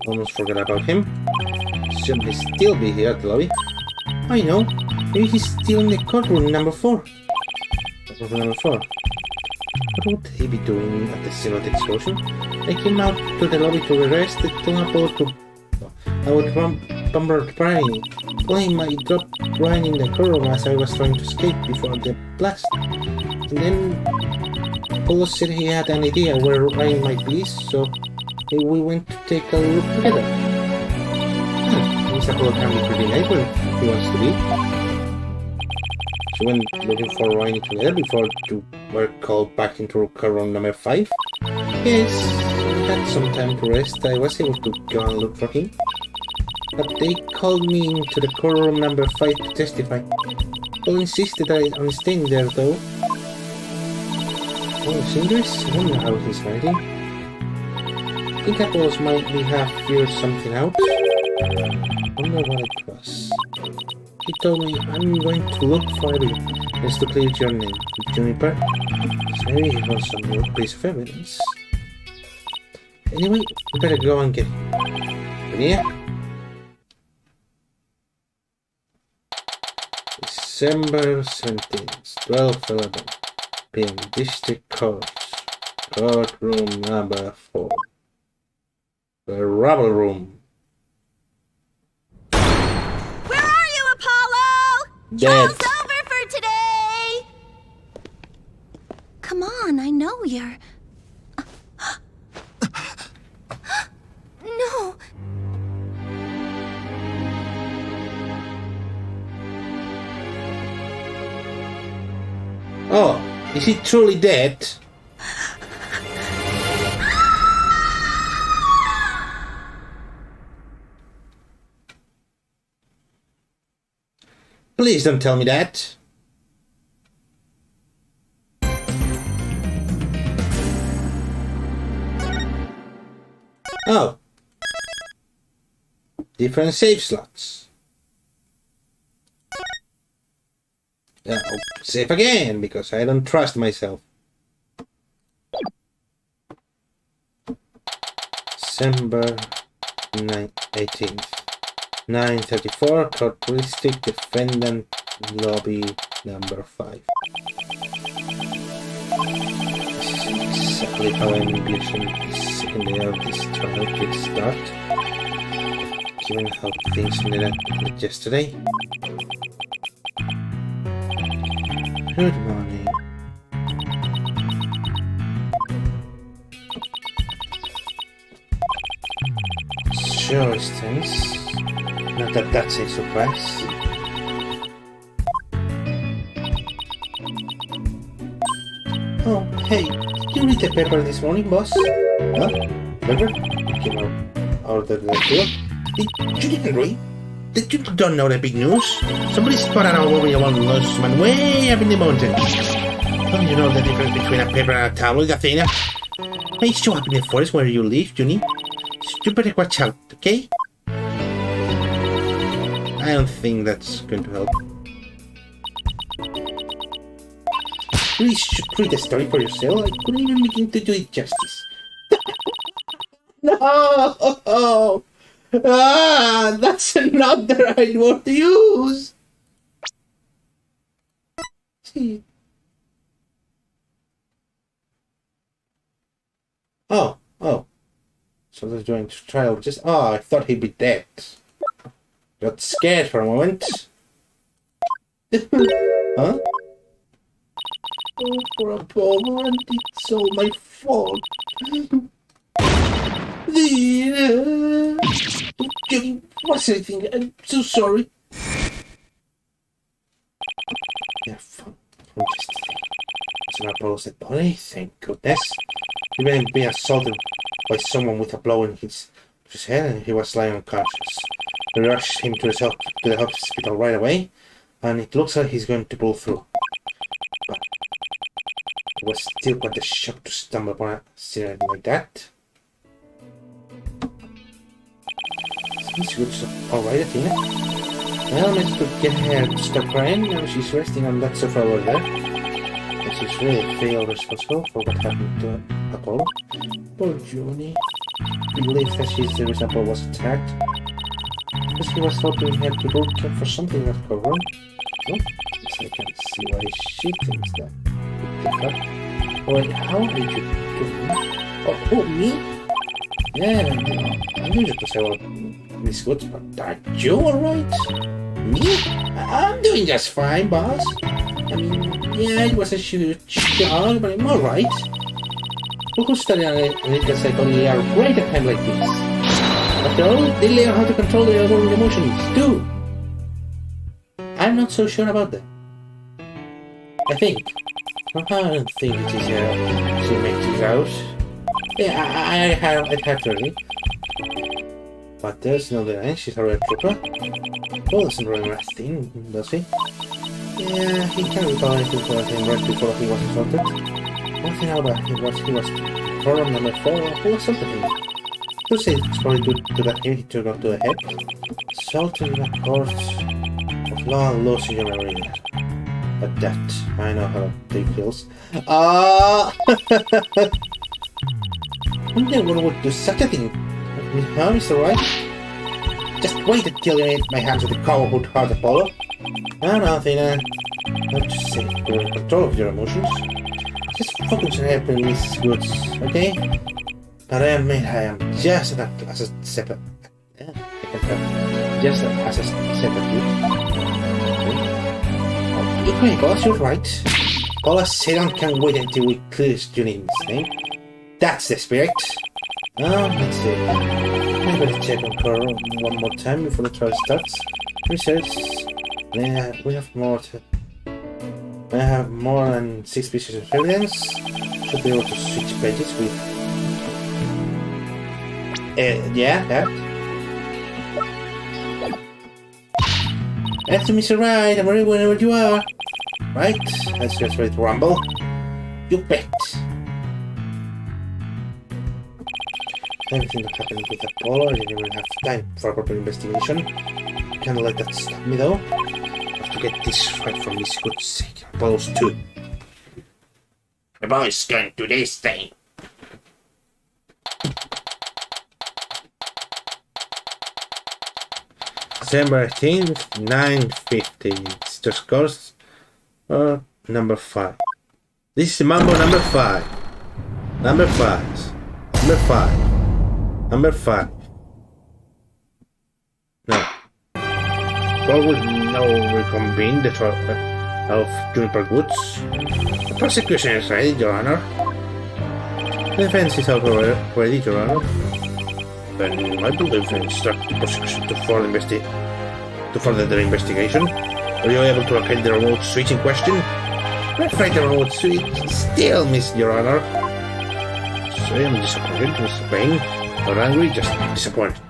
Almost forgot about him. Should he still be here at the lobby? I know. Maybe he's still in the courtroom number 4. Courtroom number 4. What would he be doing at the scene of the explosion? I came out to the lobby to arrest the Apollo to... I would Bomber Briny. Well, he might drop Brian in the courtroom as I was trying to escape before the blast. And then Apollo said he had an idea where Ryan might be, so we went to take a look together. This Apollo can be pretty late when he wants to be. So we went looking for Ryan together before you were called back into courtroom number 5. Yes, we had some time to rest. I was able to go and look for him. But they called me into the courtroom number 5 to testify. Paul insisted on staying there though. Oh, Cinders? I wonder how he's hiding. I think Apples might have figured something out. I wonder what it was. He told me I'm going to look for evidence to clear your name. Juniper? So maybe he wants some more piece of evidence. Anyway, we better go and get him. But yeah. December 17th, 12:11 p.m. District Court, courtroom number 4, the rubble room. Where are you, Apollo? Dead. Trial's over for today. Come on, I know you're... No. Oh, is he truly dead? Please don't tell me that. Oh. Different save slots. I'll save again because I don't trust myself. December 18th. 9:34. Characteristic defendant lobby number 5. This is exactly how I'm envisioning the second day of this trial could start. Given how things ended up yesterday. Good morning. Sure, Destinies. Not that that's a surprise. Oh, hey, did you read the paper this morning, boss? Huh? Paper? Came out of the field. You didn't read? That you don't know the big news? Somebody spotted our movie about lost man way up in the mountains. Don't you know the difference between a paper and a tablet, Athena? I used to up in the forest where you live, Junie. You better watch out, okay? I don't think that's going to help. You should read the story for yourself. I couldn't even begin to do it justice. No! That's not the right word to use. See. Oh. So they're doing trial. Just I thought he'd be dead. Got scared for a moment. Huh? Oh, for a moment, it's all my fault. What's anything? I'm so sorry. Yeah, from yesterday. It's not Apollo's dead body, thank goodness. He may be assaulted by someone with a blow in his head and he was lying unconscious. We rushed him to the hospital right away, and it looks like he's going to pull through. But it was still quite a shock to stumble upon a scenario like that. Seems good. Alright, Athena. Well, let's get her to stop crying. Now she's resting on that sofa over there. And she's really feel responsible for what happened to Apollo. Poor Junie. He believes that she's the reason Apollo was attacked. Because he was hoping he had to go for something at her room. No? I can't see why she thinks that. Wait, how did you do that? Oh, me? Yeah, I knew you could say, well, Miss Woods, but are you alright? Me? I'm doing just fine, boss. I mean, yeah, it was a huge shock, but I'm alright. People who study analytical psychology are great at times like this. After all, they learn how to control their own emotions, too. I'm not so sure about that. I think. I don't think it is she makes it out. Yeah, I'd have to agree. But there's no denying she's a red trooper. Paul doesn't remember a thing, does he? Yeah, he can't recall anything for him right before he was assaulted. Nothing about him he was forum number 4 who assaulted him. To say it's probably due to that he took off to the head. Assaulted in a court of law and losing your memory. But that, I know how they feels. Wonder what would do such a thing. Huh, Mr. White? Just wait until you get my hands on the coward heart Apollo. No, Athena. Not just say you're in control of your emotions. Just focus on helping Miss Woods, okay? But I admit I am just as a separate. Just as a separate dude. Okay, boss, you're right. Paula Sedan can't wait until we clear Junie's name. That's the spirit. Let's see. I better check on her one more time before the trial starts. Research. Yeah, we have more than 6 pieces of evidence. Should be able to switch pages with. Yeah, that. That's Mr. Right, I'm ready whenever you are. Right, let's just ready to rumble. You bet. Everything that happened with Apollo, I didn't even have time for a proper investigation. Can't let that stop me though. I have to get this right for Miss Good's sake. Apollo's 2. The boys can do this thing. December 18th, 9:50. It's just course number 5. This is Mambo number 5. Number 5. Number 5. Number 5. No. What would now reconvene the trial of Juniper Woods? The prosecution is ready, Your Honor. The defense is also ready, Your Honor. Then I believe we instruct the prosecution to further their investigation. Were you able to locate the remote switch in question? I'm afraid the remote switch is still missed, Your Honor. So I am disappointed, Mr. Payne. Not angry, just disappointed.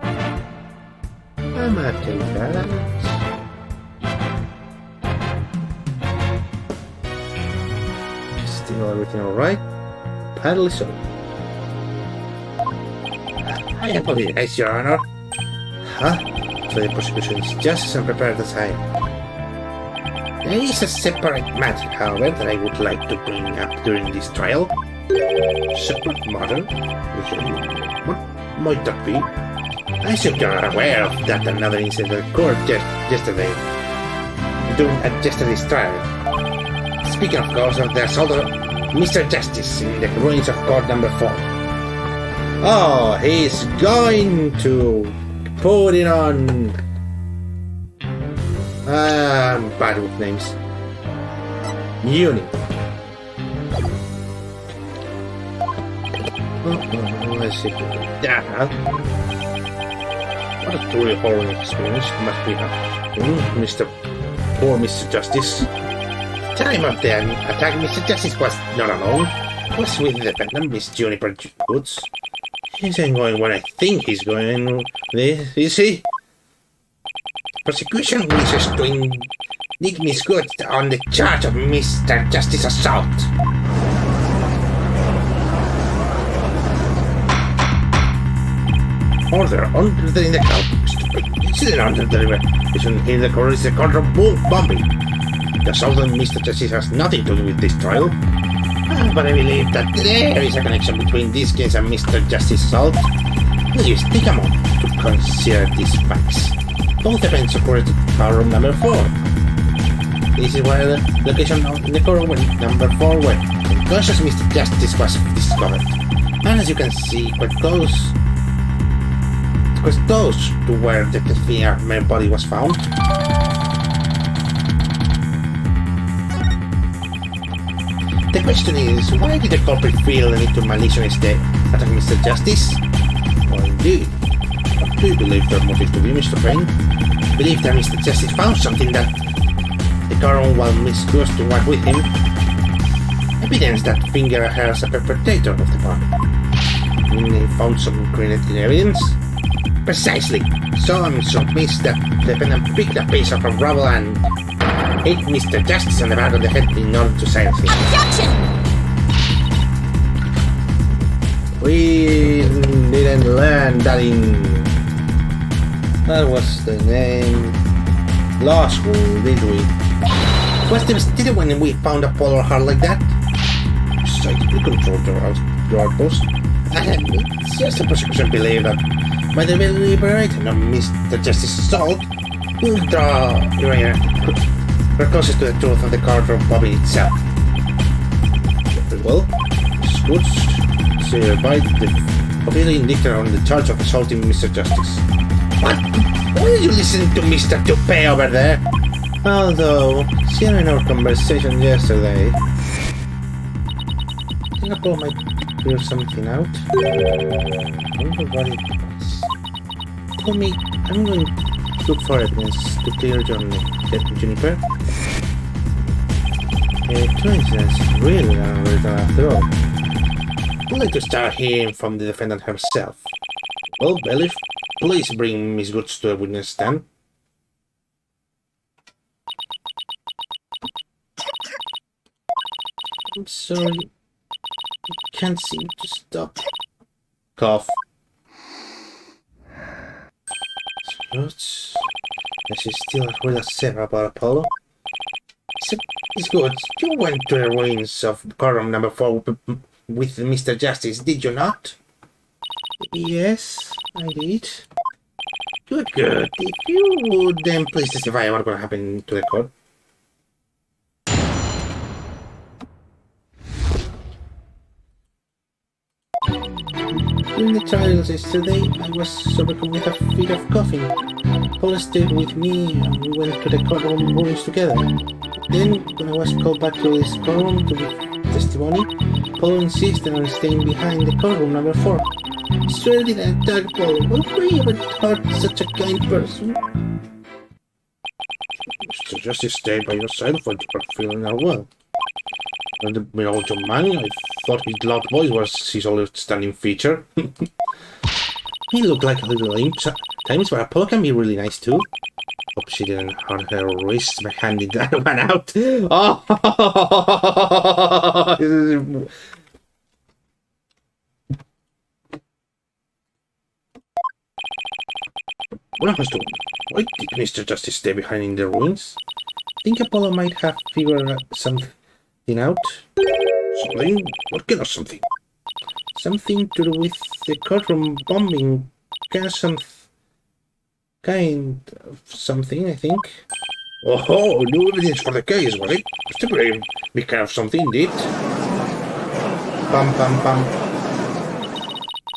I'm gonna take that. Still everything alright? Apparently so. I apologize, Your Honor. Huh? So the prosecution is just as unprepared as I am. There is a separate matter, however, that I would like to bring up during this trial. Separate matter? What might that be? I assume you are aware of that another incident occurred yesterday during yesterday's trial. Speaking, of course, of the assault of Mr. Justice in the ruins of court number 4. Oh, he's going to put it on. I'm bad with names. Uni. Let's see. Yeah. What a truly horrible experience must be having, poor Mr. Justice. At the time of the attack, Mr. Justice was not alone. He was with the defendant, Miss Juniper Woods. He isn't going when I think he's going. Is he? Prosecution wishes to indict Miss Good on the charge of Mr. Justice assault. Order under the incident under the revelation in the court is the court of bombing. The assault on Mr. Justice has nothing to do with this trial. But I believe that there is a connection between this case and Mr. Justice's assault. Please take a moment to consider these facts. Both events occurred at car room number 4. This is where the location of the car room number 4 where unconscious Mr. Justice was discovered. And as you can see, quite close to where the female body was found. The question is, why did the culprit feel the need to maliciously attack Mr. Justice? Well, indeed. What do you believe their motive to be, Mr. Payne? Believe that Mr. Justice found something that the car on while Miss Goes to work with him? Evidence that finger her as a perpetrator of the crime. He found some incriminating evidence? Precisely. So I'm surprised that the defendant picked a piece of rubble and hit Mr. Justice on the back of the head in order to silence him. Objection! We didn't learn that in... That was the name... Law school, did we? It was devastated when we found a polar heart like that. Besides, we controlled your outpost. And it's just a prosecution believe that by the deliberating of Mr. Justice's assault, we'll draw we're closest to the truth of the card of Bobby itself. Very well. It's good. So hereby the officially indicted on the charge of assaulting Mr. Justice. What? Why did you listen to Mr. Toupee over there? Although, seeing our conversation yesterday, I think Apollo might figure something out. I wonder what it was. Tell me, I'm going to look for evidence to clear Juniper. Coincidence, really unreal after all. I'd like to start hearing from the defendant herself. Well, Bailiff, please bring Miss Goods to a witness stand. I'm sorry. I can't seem to stop Cough. It's still as well as said about Apollo. It's good. You went to the ruins of column number 4 with Mr. Justice, did you not? Yes, I did. Good, good. If you would then please testify what's going to happen to the court. During the trials yesterday, I was overcome with a fit of coughing. Paul stayed with me and we went to the courtroom rooms together. Then, when I was called back to this courtroom to give testimony, Paul insisted on staying behind the courtroom number 4. I swear did I attack Paul. Would we ever hurt such a kind person? Mr. Justice stayed by your side when you were feeling unwell. And the middle man, I thought his loud voice was his only standing feature. He looked like a little imp times, but Apollo can be really nice too. Hope she didn't hurt her wrist by handing that one out. Oh! What was doing? Why did Mr. Justice stay behind in the ruins? I think Apollo might have figured something out. Something? What kind of something? Something to do with the courtroom bombing. Kind of something, I think. Oh, new evidence for the case, was it? Must have been big kind of something, indeed. Bum bum bum.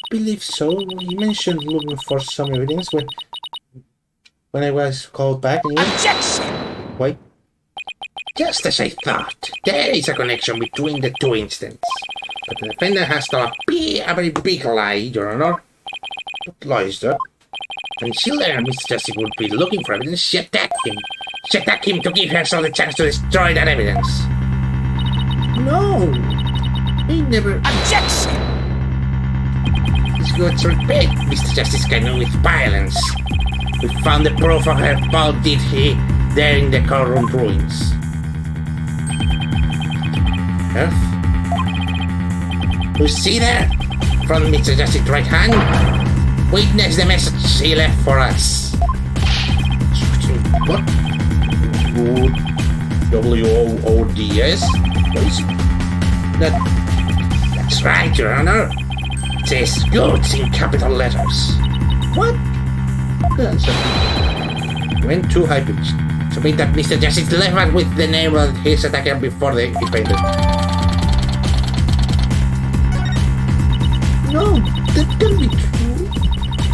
Believe so. You mentioned looking for some evidence when I was called back. Objection! Wait. Just as I thought, there is a connection between the two incidents. But the defendant has told a very big lie, Your Honor. What lie is that? When she learned Mr. Justice would be looking for evidence, she attacked him. She attacked him to give herself the chance to destroy that evidence. No! I never... Objection! It's good to repeat, Mr. Justice cannot with violence. We found the proof of her foul deed there in the courtroom ruins. Earth? You see there? From Mr. Justice's right hand? Witness the message he left for us. What? W-O-O-D-S? What is that? That's right, Your Honor. It says goods in capital letters. What? That's went too high pitched. To mean that Mr. Justice left us with the name of his attacker before he painted. No, that can't be true.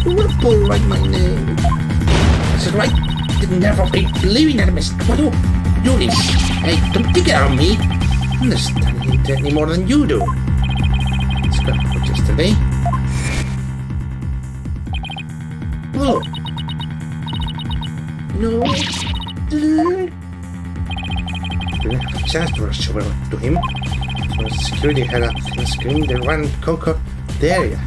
You will Paul write my name. That's right. Didn't never be believing that mistake. What do you do this? Hey, don't take it out of me. I understand it any more than you do. It's got for yesterday. Oh. No. Didn't have a chance to rush over to him. So security had a thin screen, they ran Coco the area.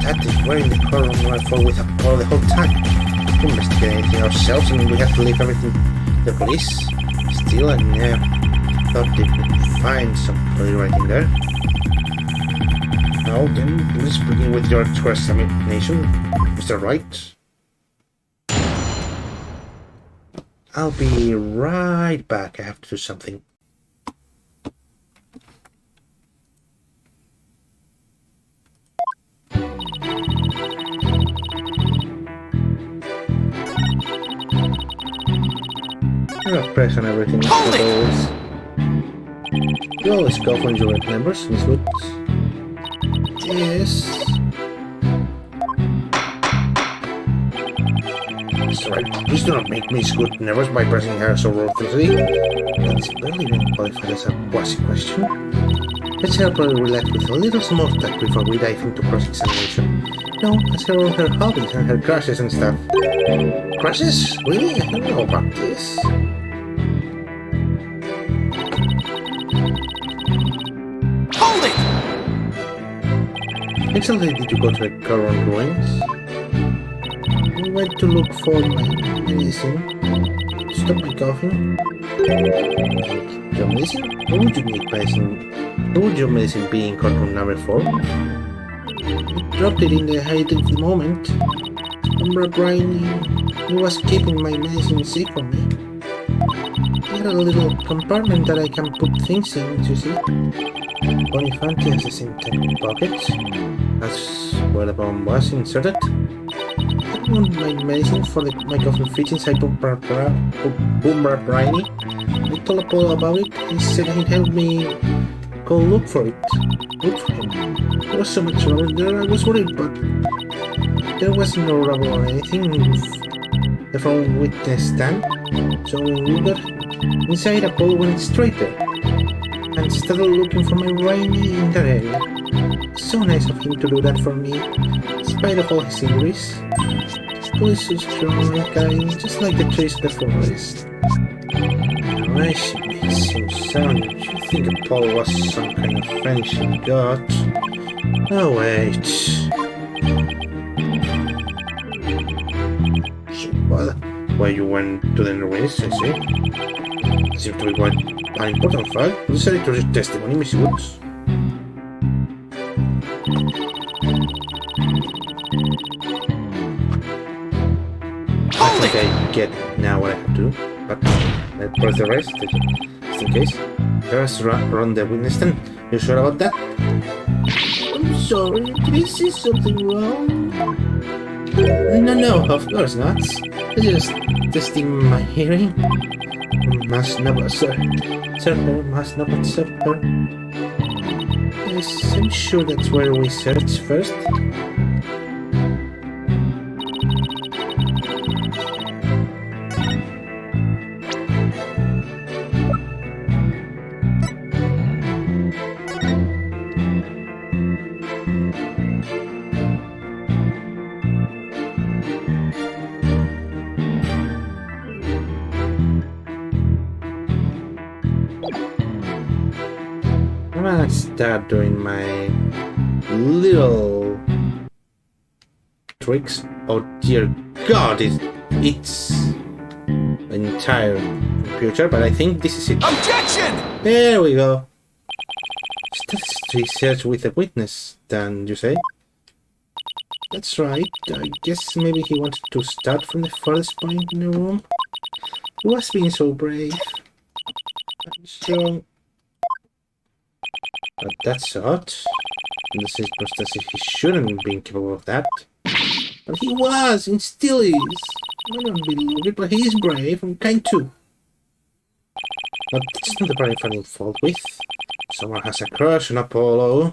That is we're in the courtroom right for with Apollo the whole time. We investigated anything ourselves and we had to leave everything to the police. Still, I never thought they could find some bloody writing there. Now then, let's begin with your examination, Mr. Wright. I'll be right back. I have to do something. I'm not press on everything. Hold it! You always go when you write numbers, Miss Woods. Yes. Mr. Wright, please do not make Miss Good nervous by pressing her so ruthlessly. That's barely even qualified as a quasi-question. Let's help her relax with a little small talk before we dive into cross-examination. No, ask her all her hobbies and her crushes and stuff. Crushes? Really? I don't know about this. Hold it! Exactly did you go to the current ruins? I went to look for my medicine. Stop my coughing. Your medicine? Why would you need medicine Would your medicine be in control number 4? I dropped it in the height of the moment. Umbra Briny, he was keeping my medicine safe for me. I got a little compartment that I can put things in, you see. Bonifanti has the same type of pocket. That's where the bomb was inserted. I don't want my medicine for my coffin fit inside Umbra Briny. I told Apollo about it. He said he'd help me go look for it. Look for him. There was so much rubber there, I was worried, but there was no rubber or anything. The phone witness stand. So when we got inside, Apollo went straight there and started looking for my Rainy in that area. So nice of him to do that for me, in spite of all his injuries. Apollo is so strong and kind, just like the trees of the forest. I should make some sound. You think Apollo was some kind of friend she got? Oh wait. So why you went to the ruins, I see? Seems to be quite an important fact. You decided to read testimony, Miss Woods. I think I get now what I have to do, but I'll press the rest, just in case. First, run the witness stand. You sure about that? I'm sorry, did I see something wrong? No, of course not. I just testing my hearing. Must not observe her, must not observe her. Yes, I'm sure that's where we search first. I'm gonna start doing my little tricks. Oh dear God, it's an entire computer, but I think this is it. Objection! There we go. Status research with a witness, then you say? That's right. I guess maybe he wanted to start from the furthest point in the room. He was being so brave. So... But that's odd. In the circumstances, he shouldn't have been capable of that. But he was, and still is. I don't believe it, but he is brave and kind too. But it's not the part I'm finding fault with. Someone has a crush on Apollo.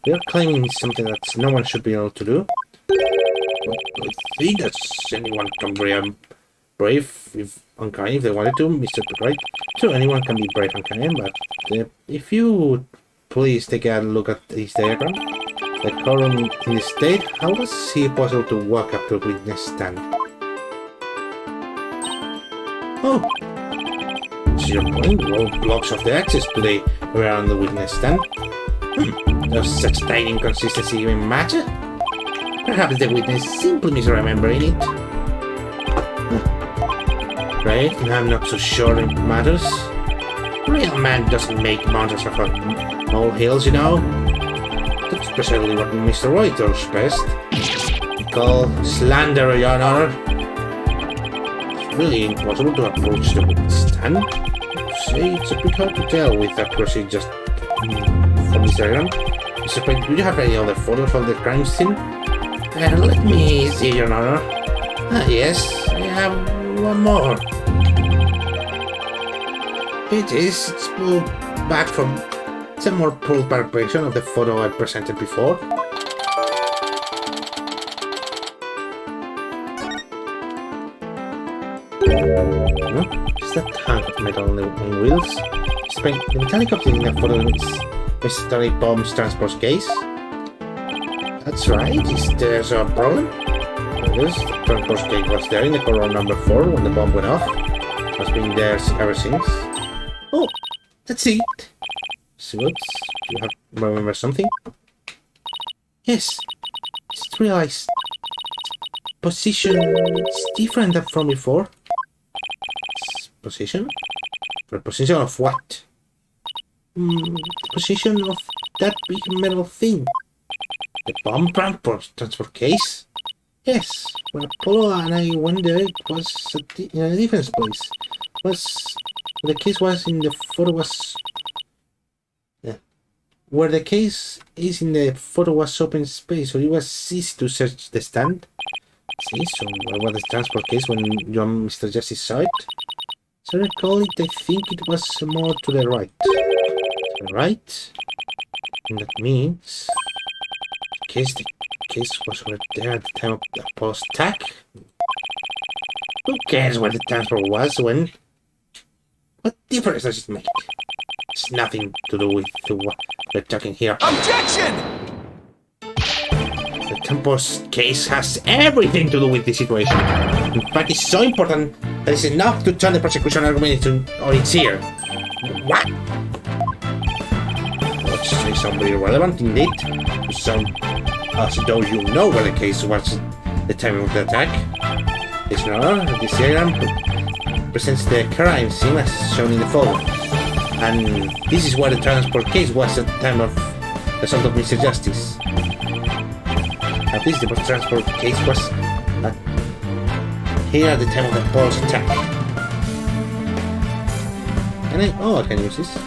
They're claiming something that no one should be able to do. I think that anyone can be brave, if unkind, if they wanted to, Mr. Right? Sure, anyone can be brave and kind, but if you would please take a look at this diagram. The column in the state, how was he possible to walk up to a witness stand? Oh! See your point, roadblocks of the access today were on the witness stand. Does such tiny inconsistency even matter? Perhaps the witness simply misremembering it. Right, I'm not so sure it matters. Real man doesn't make mountains of molehills, you know. That's precisely what Mr. Reuter's best. We call slander, Your Honor. It's really impossible to approach the witness stand. Say it's a bit hard to tell with accuracy just from this diagram. Mr. Payne, do you have any other photos of the crime scene? Let me see, Your Honor. Yes, I have one more. It's pulled back from some more pulled back version of the photo I presented before. No, it's that hunk of metal on wheels. The metallic object in the photo is Mr. Bomb's transport case. That's right, is there a problem? Yes, the transport case was there in the corridor number 4 when the bomb went off. It has been there ever since. Oh, that's it. So, do you remember something? Yes, just realized. Position, it's different than from before. Position? For position of what? position of that big metal thing. The bomb transport case? Yes, when Apollo and I went there, it was in a different place. The case was in the photo was... Yeah. Where the case is in the photo was open space, so it was easy to search the stand. See, so where was the transport case when you and Mr. Justice saw it? So I recall it, I think it was more to the right. To the right? And that means... the case was right there at the time of the post-attack? Who cares where the transport was when... What difference does it make? It's nothing to do with what we're talking here. Objection! The transport case has everything to do with the situation. In fact, it's so important that it's enough to turn the prosecution argument on its ear. What? Let's say somebody irrelevant indeed. You sound as though you know where the case was at the time of the attack. Listener, this diagram presents the crime scene as shown in the photo. And this is where the transport case was at the time of the assault of Mr. Justice. At least the transport case was here at the time of the Paul's attack. Can I? Oh, I can use this.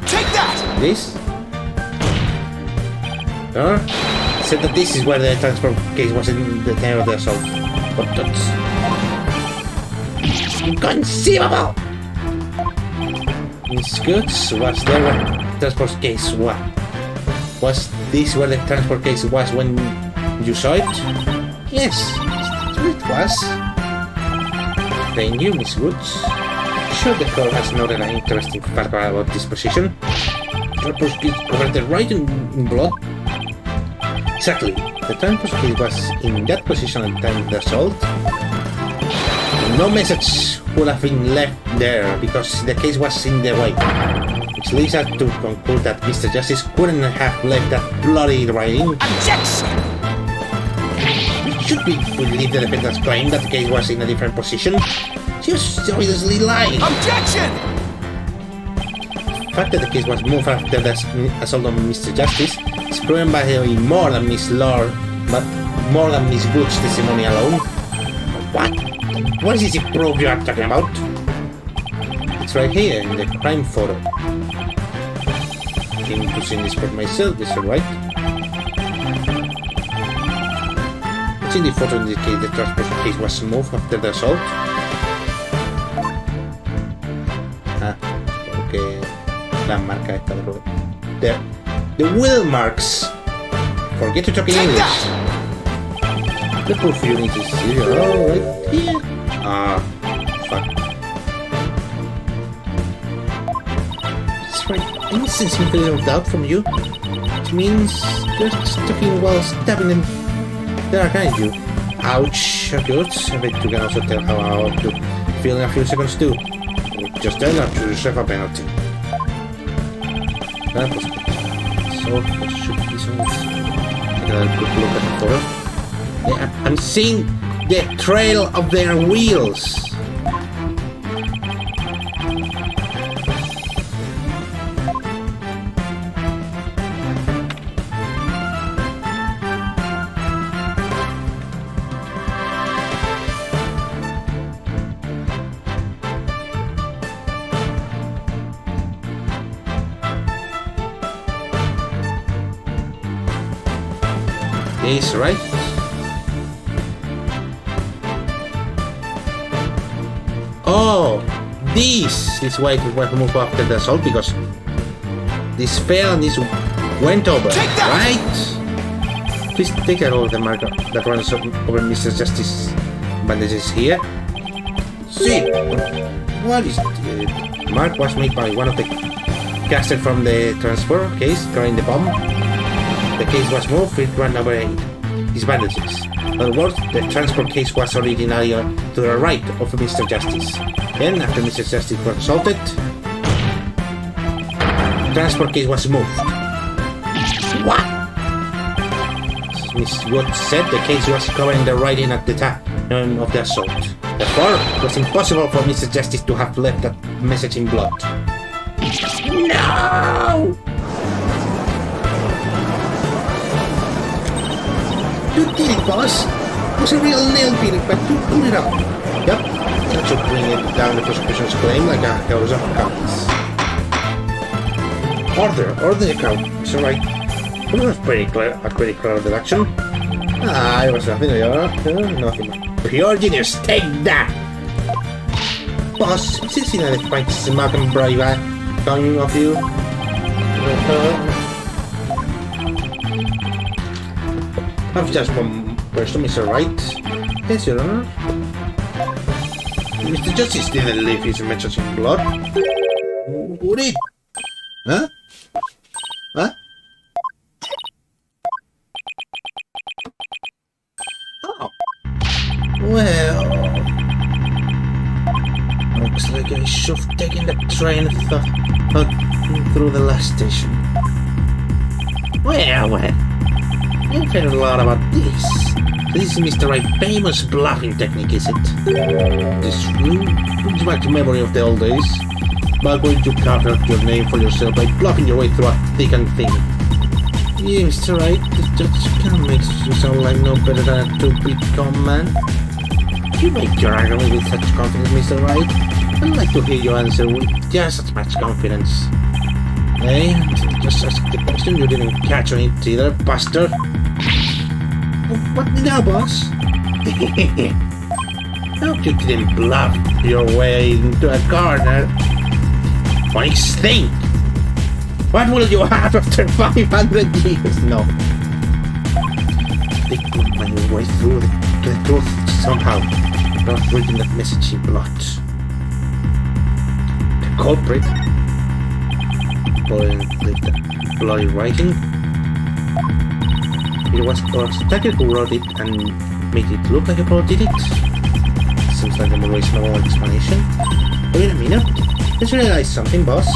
Take that! This? It said that this is where the transport case was in the time of the assault. But that's inconceivable! Miss Goods was there when the transport case was. Was this where the transport case was when you saw it? Yes, it was. Thank you, Miss Woods. Sure, the court has noted an interesting fact about this position. Transport case covered the right in blood. Exactly. The transport case was in that position at the time of the assault. No message would have been left there because the case was in the way. Which leads us to conclude that Mr. Justice couldn't have left that bloody writing. Objection! Should we believe the defendant's claim that the case was in a different position? She was obviously lying. Objection! The fact that the case was moved after the assault on Mr. Justice is proven by more than Miss Lord, but more than Miss Wood's testimony alone. What? What is this proof you are talking about? It's right here in the crime photo. I came to see this for myself, is that right? What's in the photo indicate the transport case was moved after the assault? Ah, okay. La marca esta de there. The wheel marks! Forget to talk in English. The proof unit is here, right here. Ah, fuck. That's right. Any sensing feeling of doubt from you? Which means you're talking while stabbing them. There, can't you? Ouch, good. I bet you can also tell how you feel in a few seconds too. Just then, not to yourself a penalty. That was good. So, what should be some take a quick look at the photo. Yeah, I'm seeing the trail of their wheels. This, right? Oh, this is why it was moved after the assault, because this fell and this went over, right? Please take a look at the mark that runs over Mr. Justice's bandages here. See, what is it? Mark was made by one of the casters from the transport case carrying the bomb. The case was moved, it ran over his bandages. In other words, the transport case was originally to the right of Mr. Justice. Then, after Mr. Justice was assaulted, the transport case was moved. What? Miss Wood said the case was covering the writing at the time of the assault. Therefore, it was impossible for Mr. Justice to have left that message in blood. No! You did it, boss! It was a real nail beating, but you pulled it off. Yep, that should bring it down the prosecution's claim like a house of cards. Order the crowd. It's alright. It was pretty clear, a pretty clear deduction. Ah, it was nothing, nothing. Pure genius, take that! Boss, since you know the fight smack and brave tongue of you. I've just one question, Mr. Right. Yes, Your Honor. Mr. Justice didn't leave his message in blood. Would it? Huh? Huh? Oh. Well. Looks like I should have taken the train through the last station. Well. I've heard a lot about this. This is Mr. Wright's famous bluffing technique, is it? This brings back to memory of the old days. Back when you carved out your name for yourself by bluffing your way through a thick and thin. Yeah, Mr. Wright, the judge can't make you sound like no better than a two-bit con man. You make your argument with such confidence, Mr. Wright. I'd like to hear you answer with just as much confidence. Hey, just ask the question you didn't catch on it either, bastard. What now, boss? Hope you didn't bluff your way into a corner. Nice thing! What will you have after 500 years? No. Take my way through the truth somehow, not reading that message in blood. The culprit, with the bloody writing. It was our attacker who wrote it and made it look like a pro did it. Seems like a more reasonable explanation. Wait a minute. Just realized something, boss.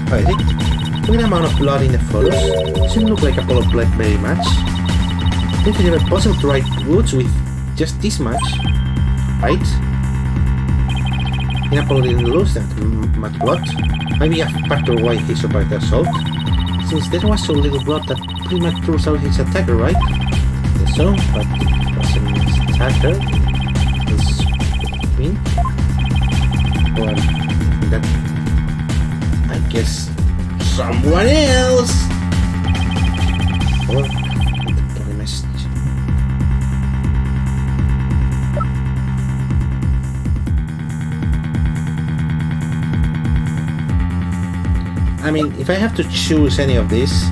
What is it? Look at the amount of blood in the photos. Doesn't look like a pool of blood very much. If it ever possible to write words with just this much, right? In Apollo didn't lose that much blood. Maybe a factor why he survived the assault. Since there was so little blood that pretty much proves out his attacker, right? Yes, so, but it wasn't his attacker. It's me. Well, that I guess someone else. Or the bloody message. I mean, if I have to choose any of these,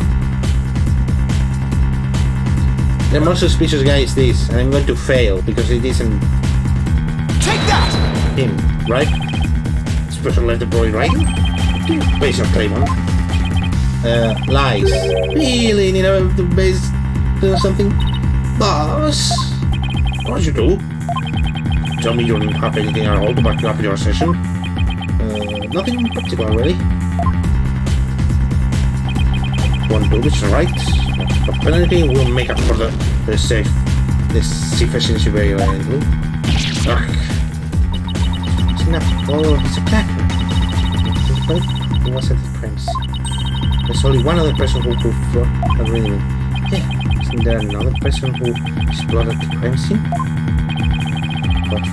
the most suspicious guy is this, and I'm going to fail because it isn't. Take that! Him, right? Special letter boy, right? Base of Claymon. Lies. Really need to base do something? Boss? What you do? Tell me you don't have anything at all to back up your session. Nothing in particular, really. Won't do this, right? The penalty will make up for the safe efficiency very lightly. Ugh. It's enough. Oh, it's a packer. He was at the crime scene. There's only one other person who could fraud a really. Yeah, isn't there another person who exploded at the crime scene? What?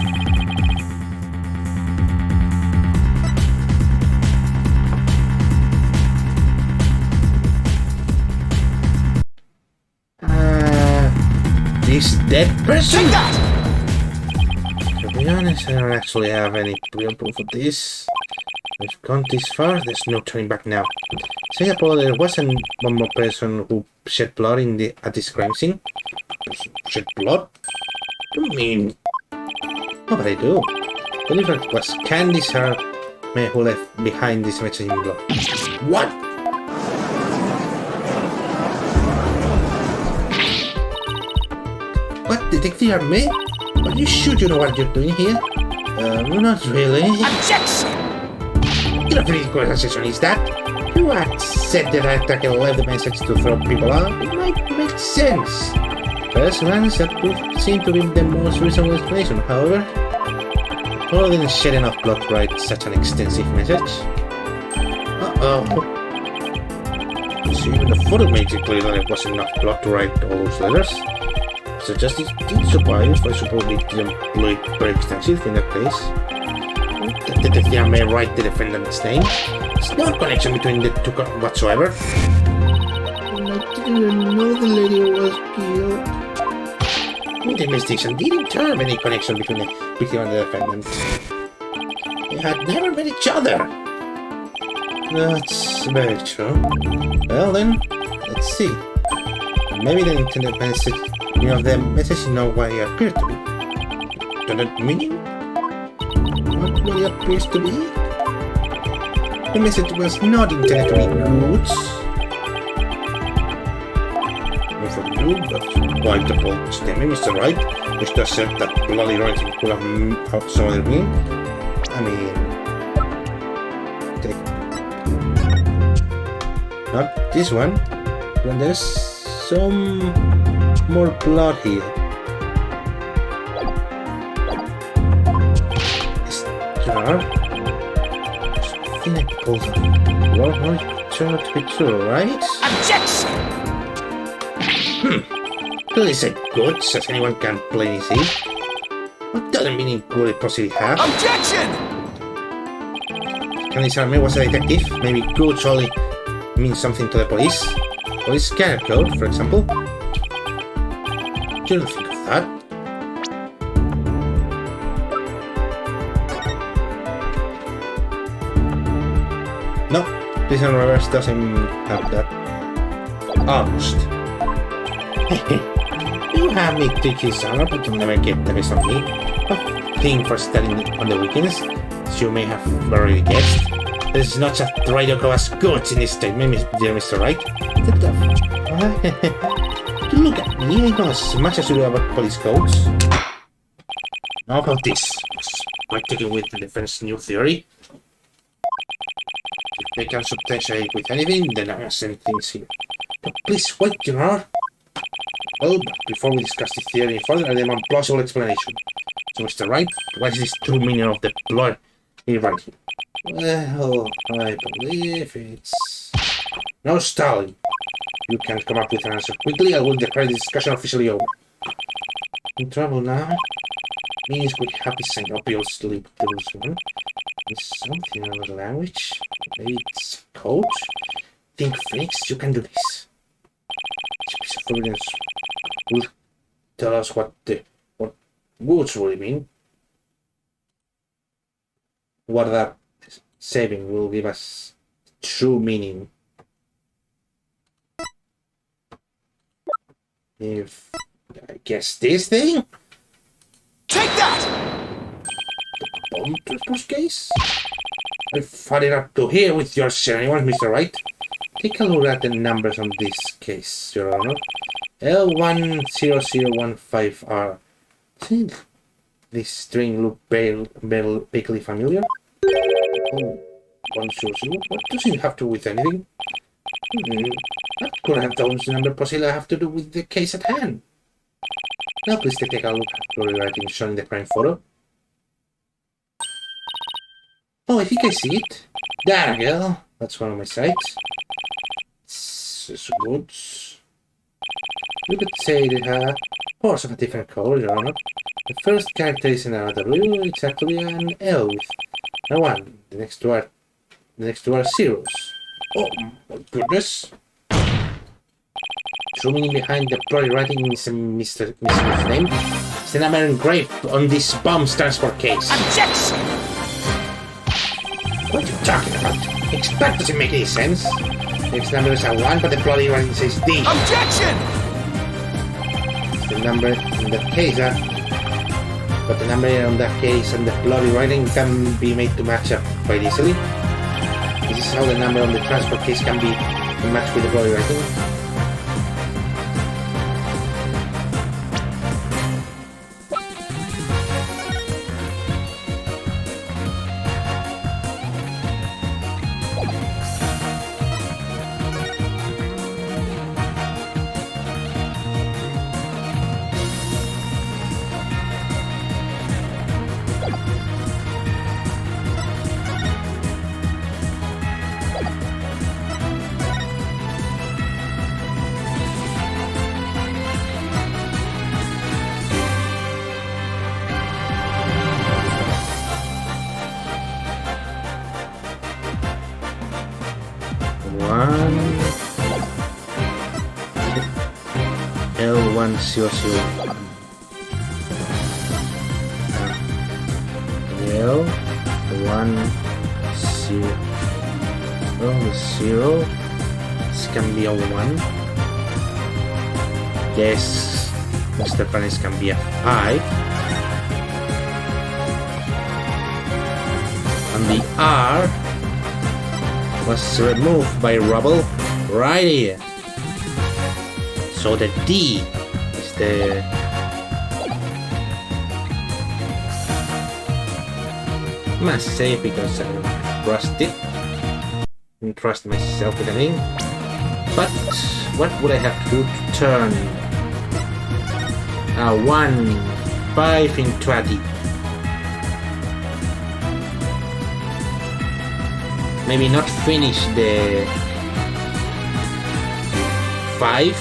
This dead person? Take that! To be honest, I don't actually have any real proof of this. We've gone this far, there's no turning back now. Singapore, there wasn't one more person who shed blood at this crime scene. Shed blood? What do you mean? Oh, but I do. I believe it was Candy's her man who left behind this message in blood. What? What, Detective Arme? Are you sure you know what you're doing here? Not really. Objection! You're a pretty good assassin, is that? You had said that I left the message to throw people out. It might make sense. first glance, that would seem to be the most reasonable explanation. However, Paul didn't shed enough blood to write such an extensive message. Uh-oh. So even the photo makes it clear that there wasn't enough blood to write all those letters. So justice did survive, I suppose they didn't blow it very extensive in that case. The detective may write the defendant's name. There's no connection between the two whatsoever. I didn't know the lady was killed. The investigation didn't determine any connection between the victim and the defendant. They had never met each other. That's very true. Well then, let's see. Maybe the intended message, the message in no way appeared to be. Intended meaning? What way appears to be? The message was not intended to be goods. Not for you, but quite the bold statement, Mr. Wright, which to assert that bloody writing could have some other meaning. I mean, not this one, but there's some more blood here. Is there? Something I pulled up. Well, it turned out to be true, right? Objection! Clearly said goods, as anyone can plainly see. What doesn't mean good it possibly have? Objection! Can this army was a detective? Maybe goods only means something to the police? Police scanner code, for example? You don't think of that. No, Prison Reverse doesn't have that. Almost. You have me tricky summer, but you never get the best of me. A thing for studying on the weekends, as you may have already guessed. There's not a trader as goods in this statement, dear Mr. Wright. You look at me, I know as much as you do about police codes. How about this? Quite taken with the defense new theory. If they can substantiate with anything, then I send things here. But please wait, Your Honor. Well, before we discuss the theory further, I demand a plausible explanation. So, Mr. Wright, what is this true meaning of the blood here right here? Well, I believe it's... No stalling. You can't come up with an answer quickly, I will declare the discussion officially over. In trouble now? Means we have to sign obviously the rules one. Is something in another language? Maybe it's code? Think Phoenix, you can do this. This piece of evidence will tell us what words really mean. What that saving will give us true meaning. If I guess this thing? Take that! The bomb transport case? I've had it up to here with your ceremony, Mr. Wright. Take a look at the numbers on this case, Your Honor. L10015R. See, this string look vaguely familiar? Oh, 100. What does it have to do with anything? What could have those number possibly have to do with the case at hand? Now please take a look at the writing shown in the crime photo. Oh, I think I see it. There we go. That's one of my sites. It's good. You could say they have horse of a different color, Your Honor. The first character is an W, it's actually an L with a 1. The next two are zeros. Oh my goodness. True meaning behind the bloody writing is Mr. Smith's name. It's the number engraved on this bomb's transport case. Objection! What are you talking about? Expect doesn't make any sense. Next number is a 1, but the bloody writing says D. Objection! It's the number in that case, but the number on that case and the bloody writing can be made to match up quite easily. This is how the number on the transport case can be matched with the bloody writing. 1 L1001 L10 this can be a 1. Yes, Mr. Panis can be a 5. And the R was removed by rubble right here. So the D is the must say because I don't trust it. I don't trust myself with anything. But what would I have to do to turn 1 5 into a D? Maybe not finish the 5.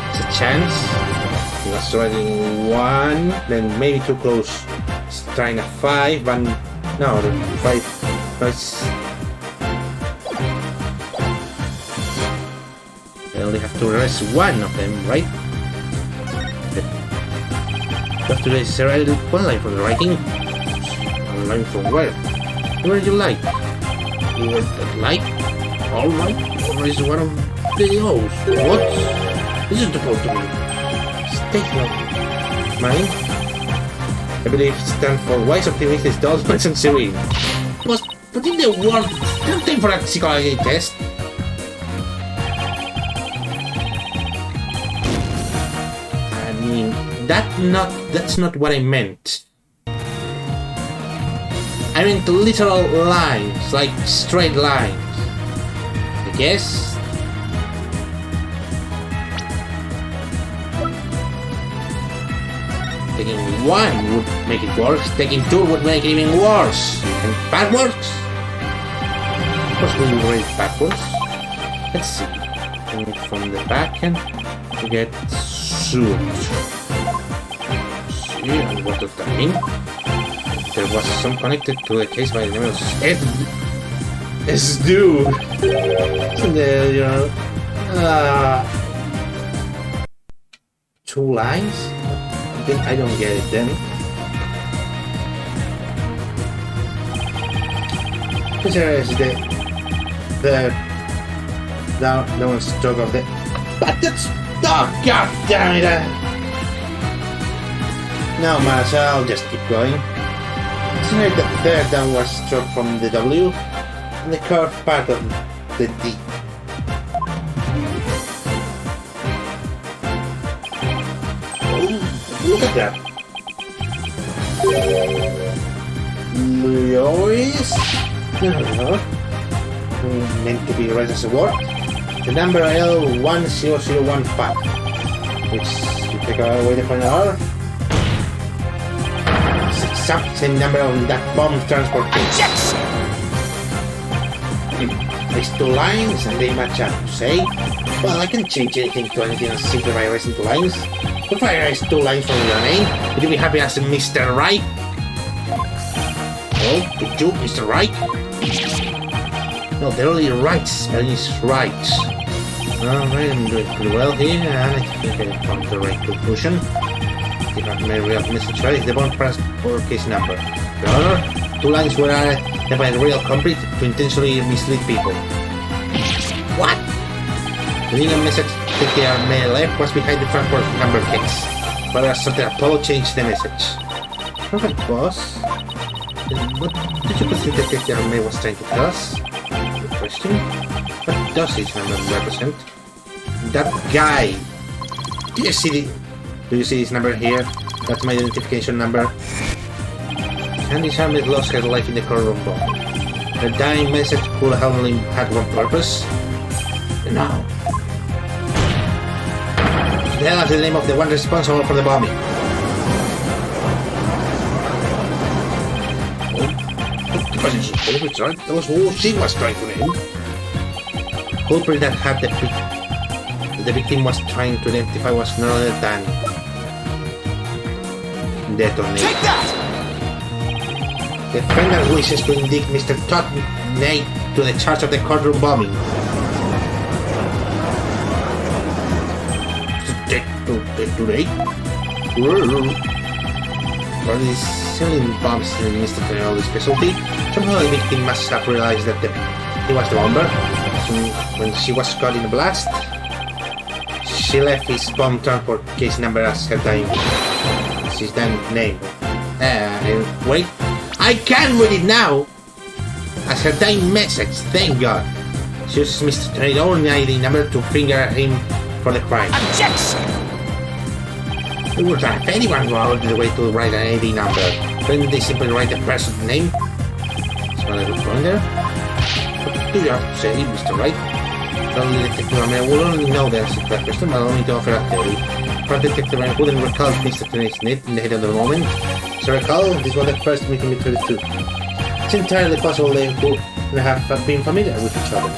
It's a chance. He was trying 1, then maybe too close. He's trying a 5, and no, the 5 was. I only have to erase 1 of them, right? You have to erase 1 line from the writing. 1 line from where? Where do you like? You would like? Alright, erase 1 of the O's. What? This is supposed to be. Statement. Mine? I believe it stands for wise optimistic dolphins and serene. Was put in the word. Don't think for a psychology test. I mean, that's not what I meant. I meant literal lines, like straight lines. I guess. Taking 1 would make it worse, taking 2 would make it even worse. And backwards? Of course we will read backwards. Let's see. And from the back end, we get suit. See, and what does that mean? There was some connected to a case by the name of S-Dude. You know, 2 lines? I don't get it then. There is the one stroke of the. But that's oh god damn it! No matter, I'll just keep going. It's like the third downward stroke from the W and the curved part of the D. Look at that. Lois? No. Meant to be read as a word. The number L10015. Which you take away the final R. It's the exact same number on that bomb transport case. There's 2 lines and they match up. Say, well, I can change anything to anything simply by erasing 2 lines. If I erase 2 lines from your name, would you be happy as Mr. Right? Oh, did you, Mr. Right? No, they're only right spelling is right. Alright, I'm doing pretty well here, and I think I found the right conclusion. If I may real message right, the bond press or case number. The other 2 lines were added by the real complete to intentionally mislead people. What? The legal message that they are made left was behind the transport number case. But as Santa Apollo changed the message. Perfect, boss. What did you consider that the army was trying to tell us? Good question. What does each number represent? That guy! Do you see this number here? That's my identification number. Candy Charmed lost her life in the car room bomb. The dying message could have only had one purpose. No. The hell is the name of the one responsible for the bombing? Right? That was who she was trying to name. Culprit that had the victim was trying to identify was none other than Detonate. Take that! The defendant wishes to indict Mr. Todd Nate to the charge of the courtroom bombing. today. For these selling bombs in Mr. Trinidad's specialty, somehow the victim must have realized that he was the bomber. So when she was caught in a blast, she left his bomb transport case number as her dying. His damn name. Wait, I can read it now! As her dying message, thank God. She uses Mr. Trinidad's ID number to finger him for the crime. Objection! It would have anyone go out of the way to write an ID number. Couldn't they simply write the person's name? It's not a good point there. What do you have to say, Mr. Wright? Probably Detective Romero will only know the answer to that question, but only to offer a theory. But Detective Romero wouldn't recall Mr. Trinidad's name in the head of the moment. So recall, this was the first meeting between the two. It's entirely possible they could have been familiar with each other.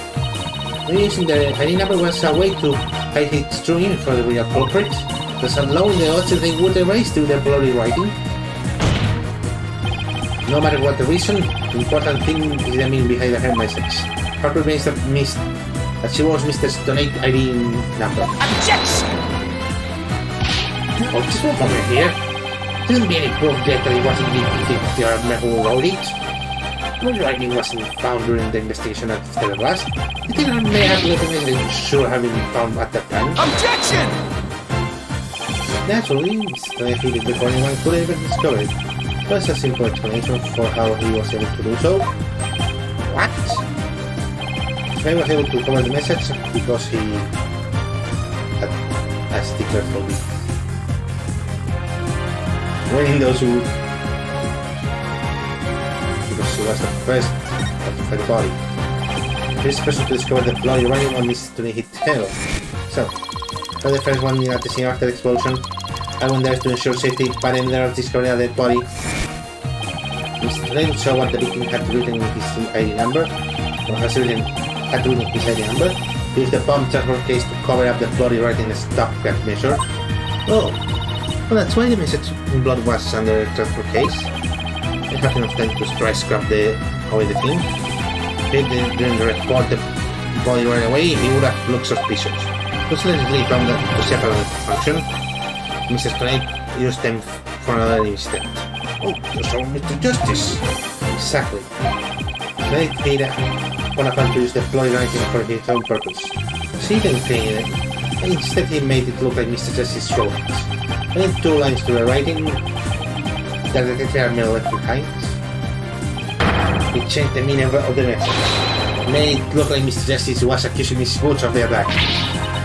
Using the ID number was a way to hide its true name for the real culprit, thus allowing the odds that they would erase through their bloody writing. No matter what the reason, the important thing is the meaning behind her message. Harper means that she was Mr. Stonate ID number. Objection! Oh, just one moment here. Didn't be any proof yet that it wasn't the member who wrote it. The writing wasn't found during the investigation after the blast. The killer may have left it and should have been found at that time. Objection! Naturally, Mr. did before anyone could ever discover it. There's a simple explanation for how he was able to do so. What? He was able to cover the message because he had a sticker for it. Winning those who... because she was the first to find the body. This person to discover the bloody writing on Mr. hit tail. So, for the first one at the scene after the explosion, I went there to ensure safety, but in there discovered a dead body. Mr. Trinidad saw what the victim had written in his ID number, or had written his ID number, used the bomb transport case to cover up the bloody writing as a stopgap measure. Oh, well, that's why the message in blood was under the transport case. I had enough time to try scrap away the thing. If during the report the body right away, he would have looked suspicious. Let's leave from that to separate the function. Mr. Trinidad used them for another incident. Oh, that's all Mr. Justice. Exactly. Trinidad made one attempt to use the bloody writing for his own purpose. See the thing, instead he made it look like Mr. Justice wrote it. Adding 2 lines to the writing that the detective had left behind. He changed the meaning of the message. Made it look like Mr. Justice was accusing Miss Woods of the attack.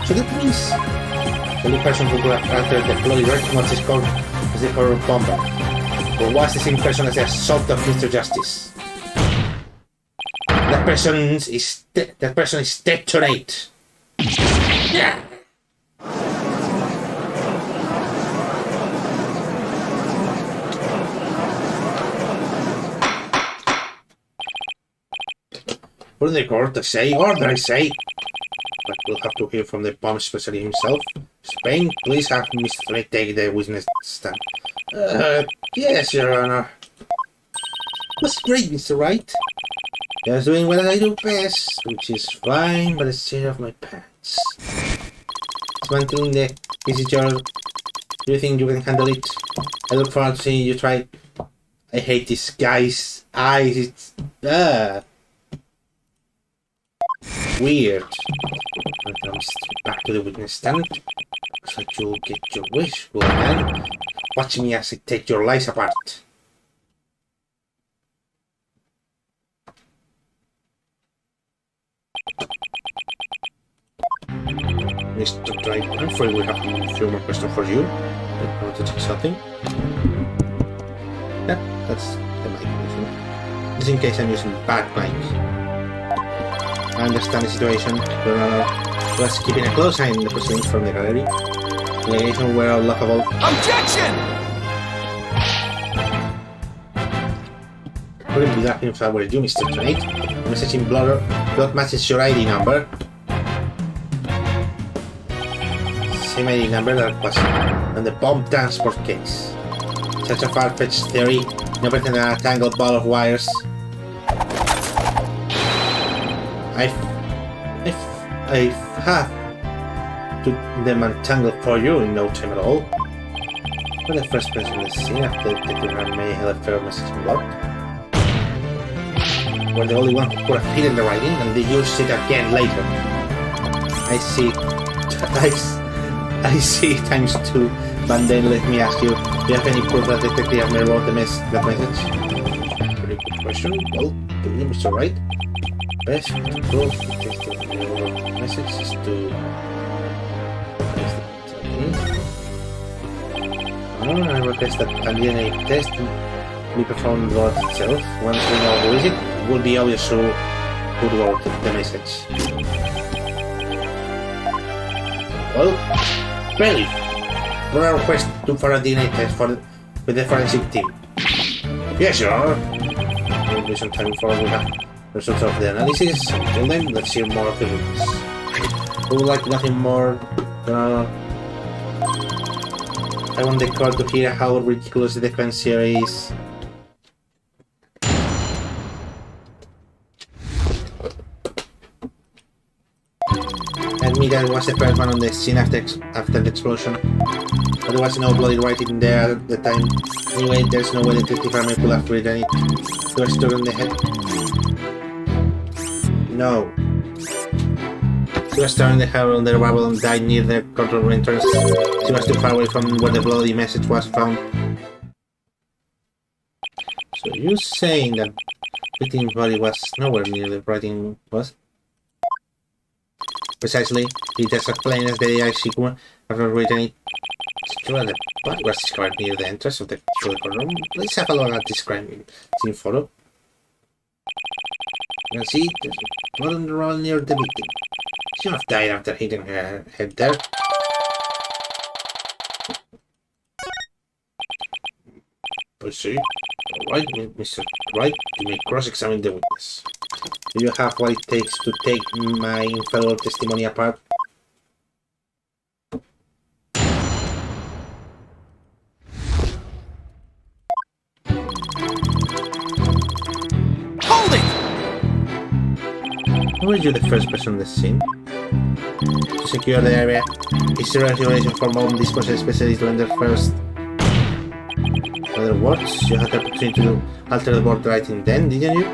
So that means the only person who could have altered the bloody writing was the horror bomber. Or was the same person as the assault of Mr. Justice. That person is dead tonight. Yeah. What did the court say? Order, I say. But we'll have to hear from the bomb specialist himself. Spain, please have Mr. Trinidad take the witness stand. Yes, Your Honor. That's great, Mr. Wright. Just doing what I do best, which is fine by the seat of my pants. Dismantling the visitor. Do you think you can handle it? I look forward to seeing you try. I hate this guy's eyes. It's weird. When it comes back to the witness stand, so you'll get your wish, good man. Watch me as I take your lies apart. Mr. Trinidad, I'm afraid we have a few more questions for you. I want to check something. Yeah, that's the mic. Just in case I'm using bad mic. I understand the situation. Your was keeping a close eye on the proceedings from the gallery. The allegations were unlawful. Objection! I wouldn't be laughing if I were you, Mr. Trinidad. The message in blood matches your ID number. Same ID number that was on the bomb transport case. Such a far-fetched theory, no better than a tangled ball of wires. I have to them untangled for you in no time at all. You're the first person to see after Detective May had left her message blocked. We're the only one who could have hidden the writing, and they used it again later. I see times two, but then let me ask you, do you have any proof that Detective May wrote that message? Pretty good question. Well, do you, Mr. Wright? Best proof Detective May wrote the message is to... I request that a DNA test be performed on the board itself. Once we know who is it, it will be obvious who wrote the message. Well, ready for a request for a DNA test with the forensic team. Yes, you are. It will be some time before we have results of the analysis. Until then, let's hear more of the witness. We would like nothing more than I want the court to hear how ridiculous the defense here is. Admit that I was the first one on the scene after the explosion. But there was no bloody writing there at the time. Anyway, there's no way the detective army could have written it. You were struck on the head. No. She was turned the hair on the rubble and died near the control room entrance. She was too far away from where the bloody message was found. So you're saying that victim's body was nowhere near the writing was? Precisely, it is as plain as the day she could have not written it. It's true that the body was discovered near the entrance of the room. Let's have a look at this crime scene photo. You can see there's blood on the rubble near the victim. She must have died after hitting her head there. I see. Alright, Mr. Wright, you may cross-examine the witness. Do you have what it takes to take my infallible testimony apart? Hold it! Were you the first person on the scene? To secure the area, is the regulation for bomb disposal specialist to enter first? In other words, you had the opportunity to alter the board writing then, didn't you?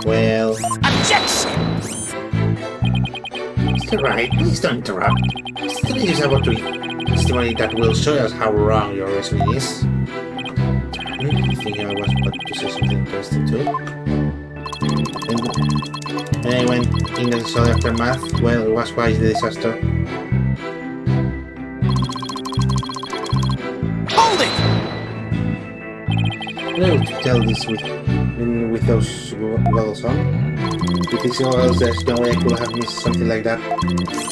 Well... Objection! Mr. Wright, please don't interrupt. Mr. Lee is about to give testimony that will show us how wrong your reasoning is. I think I was about to say something interesting too. And I went in the solid aftermath. Well, it was quite the disaster. Hold it! I'm able to tell this with those goggles on. With these goggles, there's no way I could have missed something like that.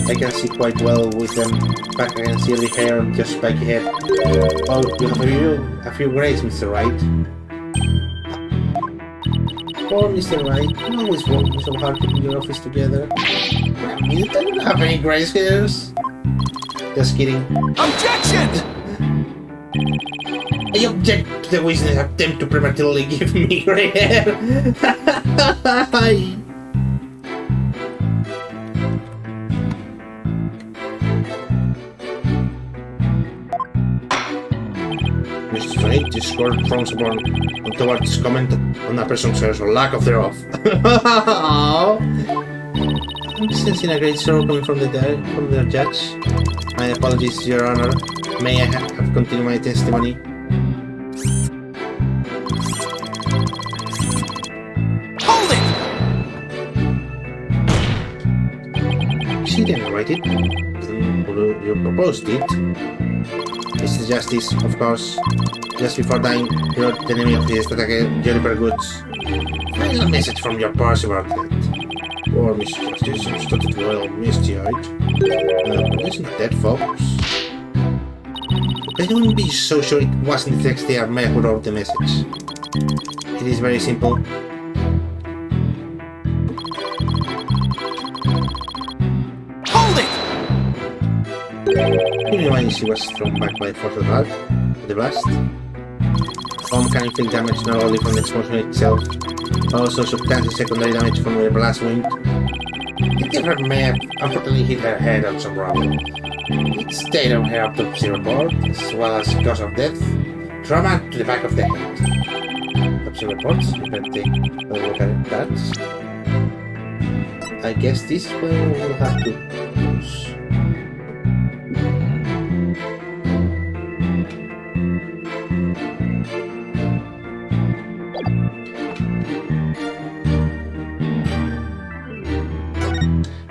I can see quite well with them. In fact, I can see every hair on your spiky head. Oh, you have a few grays, Mr. Wright. Poor Mr. Wright, you always working so hard to put your office together. You don't have any gray hairs. Just kidding. Objection! I object to the witness attempt to prematurely give me gray hair. Mr. Wright, this court frowns upon towards comment on a presumption or lack of thereof. I'm sensing a great sorrow coming from the judge. My apologies, Your Honor. May I have continued my testimony? Hold it! She didn't write it. You proposed it. Mr. Justice, of course. Just before dying, you wrote the name of his Jennifer Goods. Final message from your purse about that. Poor Mr. Justice, I'm started well misty-eyed. It's not that, folks. I don't be so sure it wasn't the text they who wrote the message. It is very simple. Hold it! You know when she was thrown back by force of the blast? Bomb can inflict damage not only from the explosion itself, but also substantial secondary damage from the blast wind. I think her map unfortunately hit her head on some rubble. It stayed on her autopsy report, as well as cause of death, trauma to the back of the head. Autopsy reports, you can take a look at that. I guess this way we'll have to use.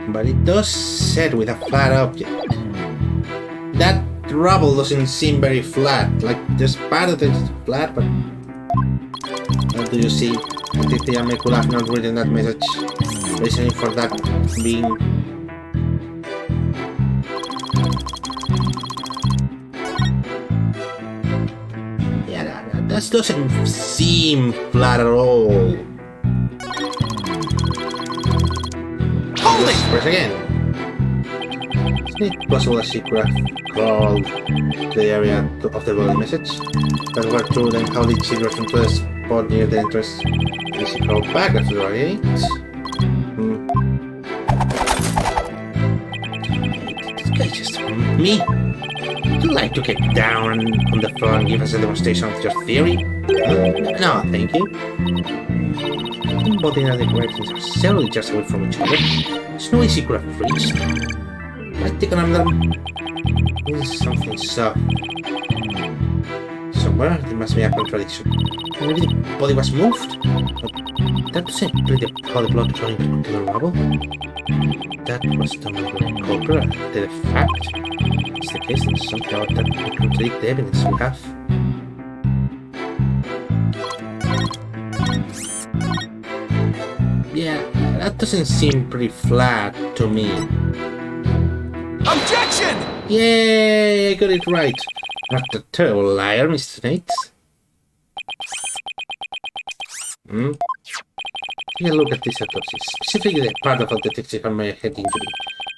But it does set with a flat object. That rubble doesn't seem very flat. Like, there's part of it is flat, but... What do you see? I think the Ame could have not written that message. Reasoning for that being... Yeah, that doesn't seem flat at all. Hold it! Press again. Isn't it possible that she could have crawled to the area of the body message? That were true, then how did she return to the spot near the entrance? Did she crawl back after writing it? This guy just me? Would you like to get down on the floor and give us a demonstration of your theory? No, thank you. Both in the writings are several just away from each other. There's no way she could have reached. I take another. This is something so. Somewhere there must be a contradiction. Maybe the body was moved, but that doesn't include how the blood flowing into the rubble. That was done by the culprit after the fact. It's the case, and somehow that would contradict the evidence we have. Yeah, that doesn't seem pretty flat to me. Objection! Yay, I got it right. Not a terrible liar, Mr. Nates. Take a look at this autopsy, specifically the part of the detective on my head injury.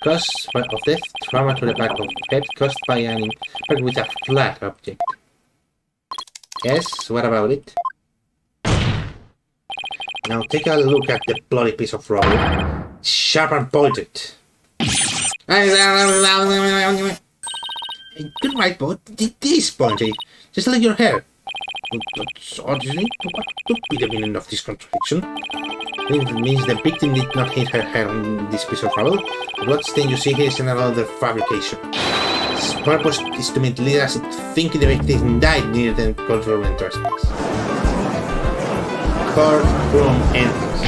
Cause of death, trauma to the back of the head caused by an impact with a flat object. Yes, what about it? Now take a look at the bloody piece of rubble. Sharp and pointed. Good right, but it is pointy. Just like your hair. But obviously, what could be the meaning of this contradiction? It means the victim did not hit her head on this piece of rubble. The blood stain you see here is another fabrication. Its purpose is to mislead us into thinking the victim died near the courtroom entrance. Courtroom entrance.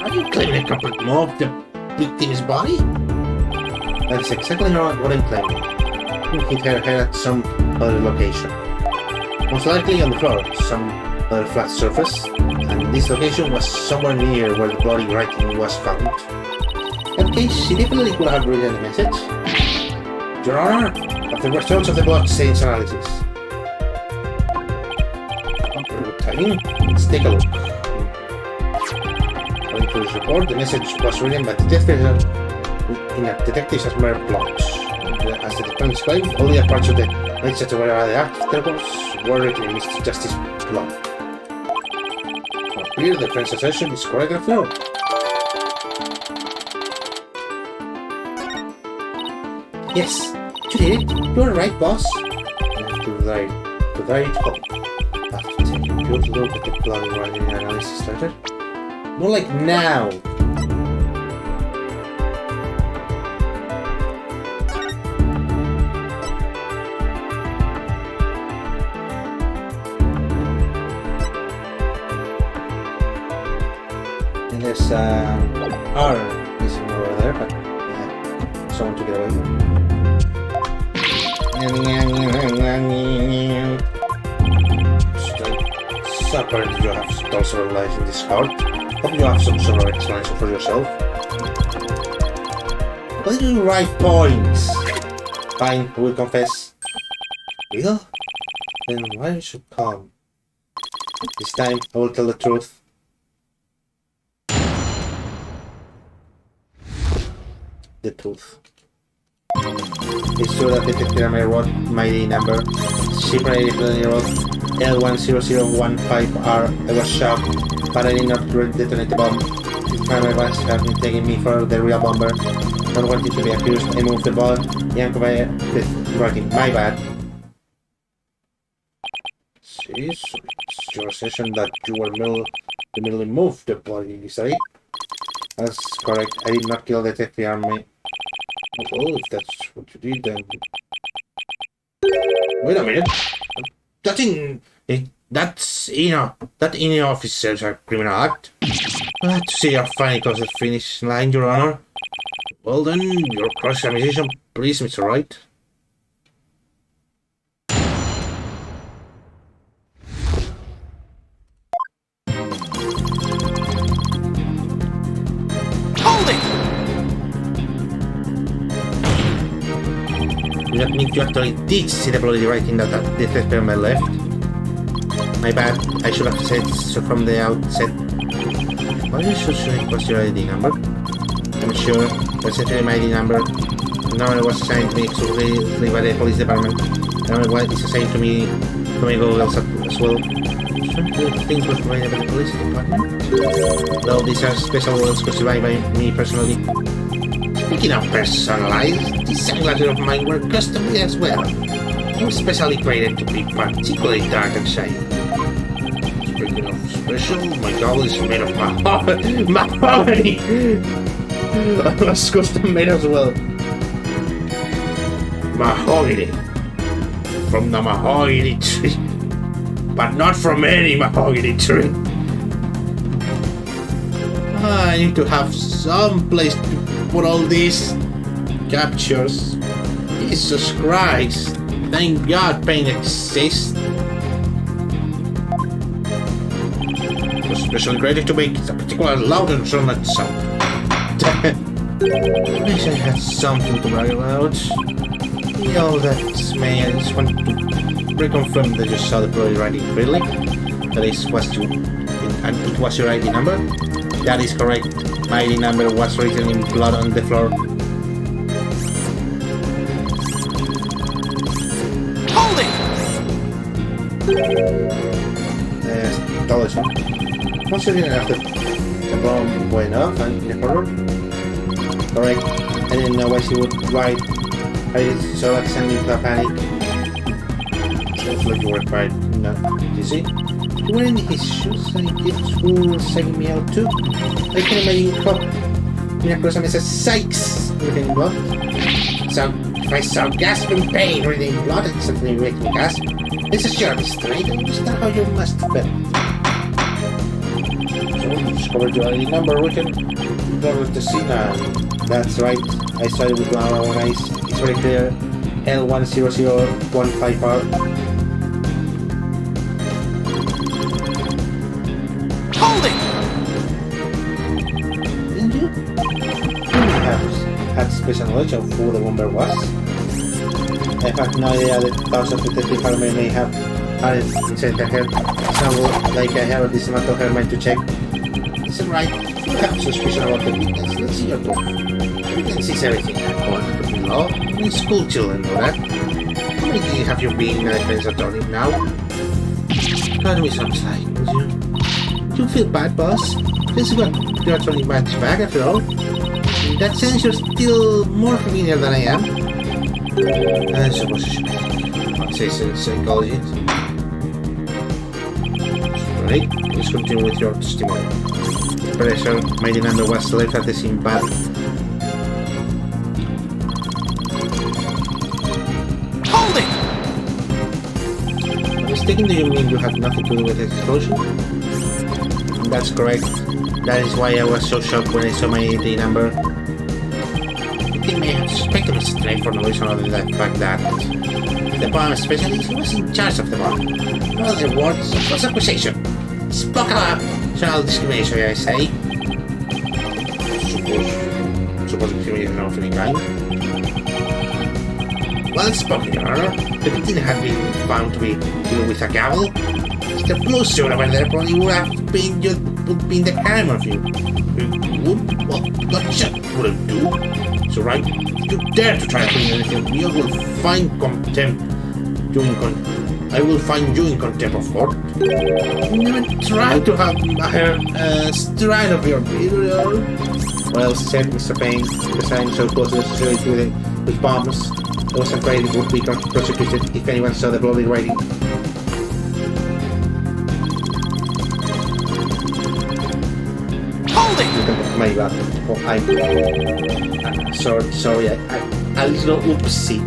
Are you claiming a complete move of the victim's body? That is exactly not what I'm claiming. You hit her head at some other location. Most likely on the floor, some other flat surface, and this location was somewhere near where the bloody writing was found. In that case, she definitely could have written a message. Your Honor, of the results of the blood stains analysis. Good timing. Let's take a look. According to this report, the message was written by the detective in a detective's mere blocks. As the defense claimed, only a part of the message that were the afterwards were written in Mr. Justice's blood. Here, the defense assertion is correct after all. Yes, you did it. You were right, boss. To write it home. After taking a good look at the bloody writing analysis letter. More like now. And there's R missing over there, but yeah, someone took it away. Supper, did you have stole several lives in this card? Hope you have some sort of explanation for yourself. Why do you write points? Fine, I will confess. Will? Then why you should come? This time I will tell the truth. The truth. It's true that Detective Ame wrote my number. She paraded the road. L10015R. I was shocked, but I did not detonate the bomb. This time my boss had been taking me for the real bomber. Not wanting to be accused, I moved the ball. Yanked by writing. My bad. See, so it's your session that you were merely moved the body, you say? That's correct. I did not kill the Detective Army. Well, if that's what you did, then... Wait a minute. That in officers are criminal act. To see your finally crossed the finish line, Your Honor. Well then, your cross-examination, please, Mr. Wright. Hold it! That means you actually did see the bloody writing that the theft on my left. My bad. I should have said so from the outset. Why are you so sure it was your ID number? I'm sure. That's actually my ID number. The number was assigned to me exclusively by the police department. The number is assigned to me girls as well. Things were provided by the police department. Though these are special ones customized by me personally. Speaking of personalized, these sunglasses of mine were custom as well. I'm specially created to be particularly dark and shiny. Speaking of special, my goggle is made of mahogany. That was custom made as well. Mahogany. From the mahogany tree. But not from any mahogany tree. I need to have some place to put all these captures. Jesus Christ. Thank God pain exists. It was especially created to make a particular loud and resonant sound. I wish I had something to brag about. You know, that's me. I just want to reconfirm that you saw the bloody writing clearly. That is what you... And it was your ID number? That is correct. My ID number was written in blood on the floor. Hold it! Told you. Once you didn't after the bomb went off and in the corner? Correct. I didn't know why she would write. I did so like sending to a panic. Sounds like you were quite not dizzy. Wearing his shoes and gifts were saving me out too. I can imagine Cop in a person says Sykes written in blood. So if I saw gasp in pain written in blood, it certainly made me gasp. This is your straight and understand how you must bet. So you discovered your ID number written in blood with the scene. That's right. I saw it with my own eyes. It's very clear. L10015R. Hold it! Didn't you? Perhaps had special knowledge of who the bomber was. I have no idea that thousands of detective army may have had it inside her head. Sounds like I have a dismantled her mind to check. Is it right? You have suspicion about the witness. Let's see your book. Evidence is everything according to the law. Only school children know that. How many have you been in a defense attorney now? Cut me some slack, would you? You feel bad, boss? This is what your attorney match back after all. In that sense, you're still more familiar than I am. I suppose you should say psychology. Right, let's continue with your testimony. Pressure, my number was left at the scene bad. Hold it! Mistaken, do you mean you had nothing to do with the explosion? That's correct. That is why I was so shocked when I saw my ID number. I think I may have suspected Mr. Trey for no reason other than the fact that the bomb specialist was in charge of the bomb. In other words, it was accusation. Spoke about child discrimination, I say. Suppose discrimination of any kind. Well spoken, Your Honor. The victim had been found to be killed with a gavel. The blue suit over there probably would have been the crime of you. Well, gotcha wouldn't do. So right, if you dare to try to bring anything, we will find contempt. You in I will find you in contempt of court. Never try to have a stride of your video. Well said, Mr. Payne, because I am so close to the situation with bombs. I was afraid it would be prosecuted if anyone saw the bloody writing. Hold it! My bad. Oh, I'm sorry. A little oopsie.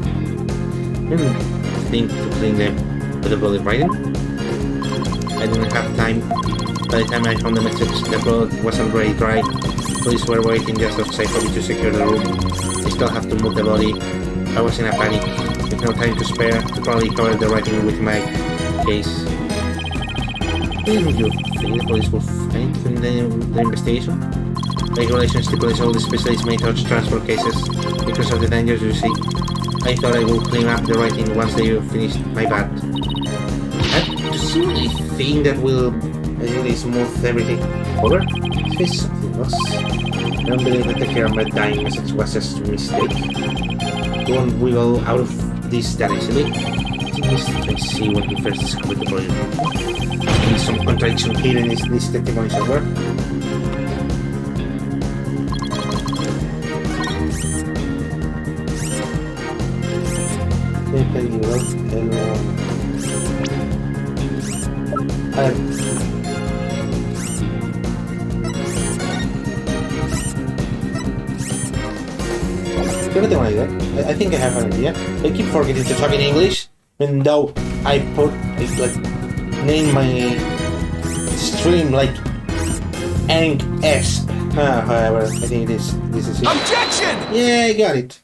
Think to clean them with the bloody writing. I didn't have time. By the time I found the message, the blood was already dry. Police were waiting just outside for me to secure the room. I still have to move the body. I was in a panic, with no time to spare. I probably covered the writing with my case. Didn't you think the police will find in the investigation? Regulations stipulate all the specialist may touch transport cases because of the dangers you see. I thought I would clean up the writing once they finished my bad. Do you really think that will really smooth everything over? Say something else. I don't believe that the care of my dying message was just a mistake. You won't wiggle out of this that easily. At least I see when he first discovered the project. There is some contradiction here in this testimony somewhere. I think I have an idea. I keep forgetting to talk in English, even though I put name my stream like ENG. However, I think this is it. Objection! Yeah, I got it.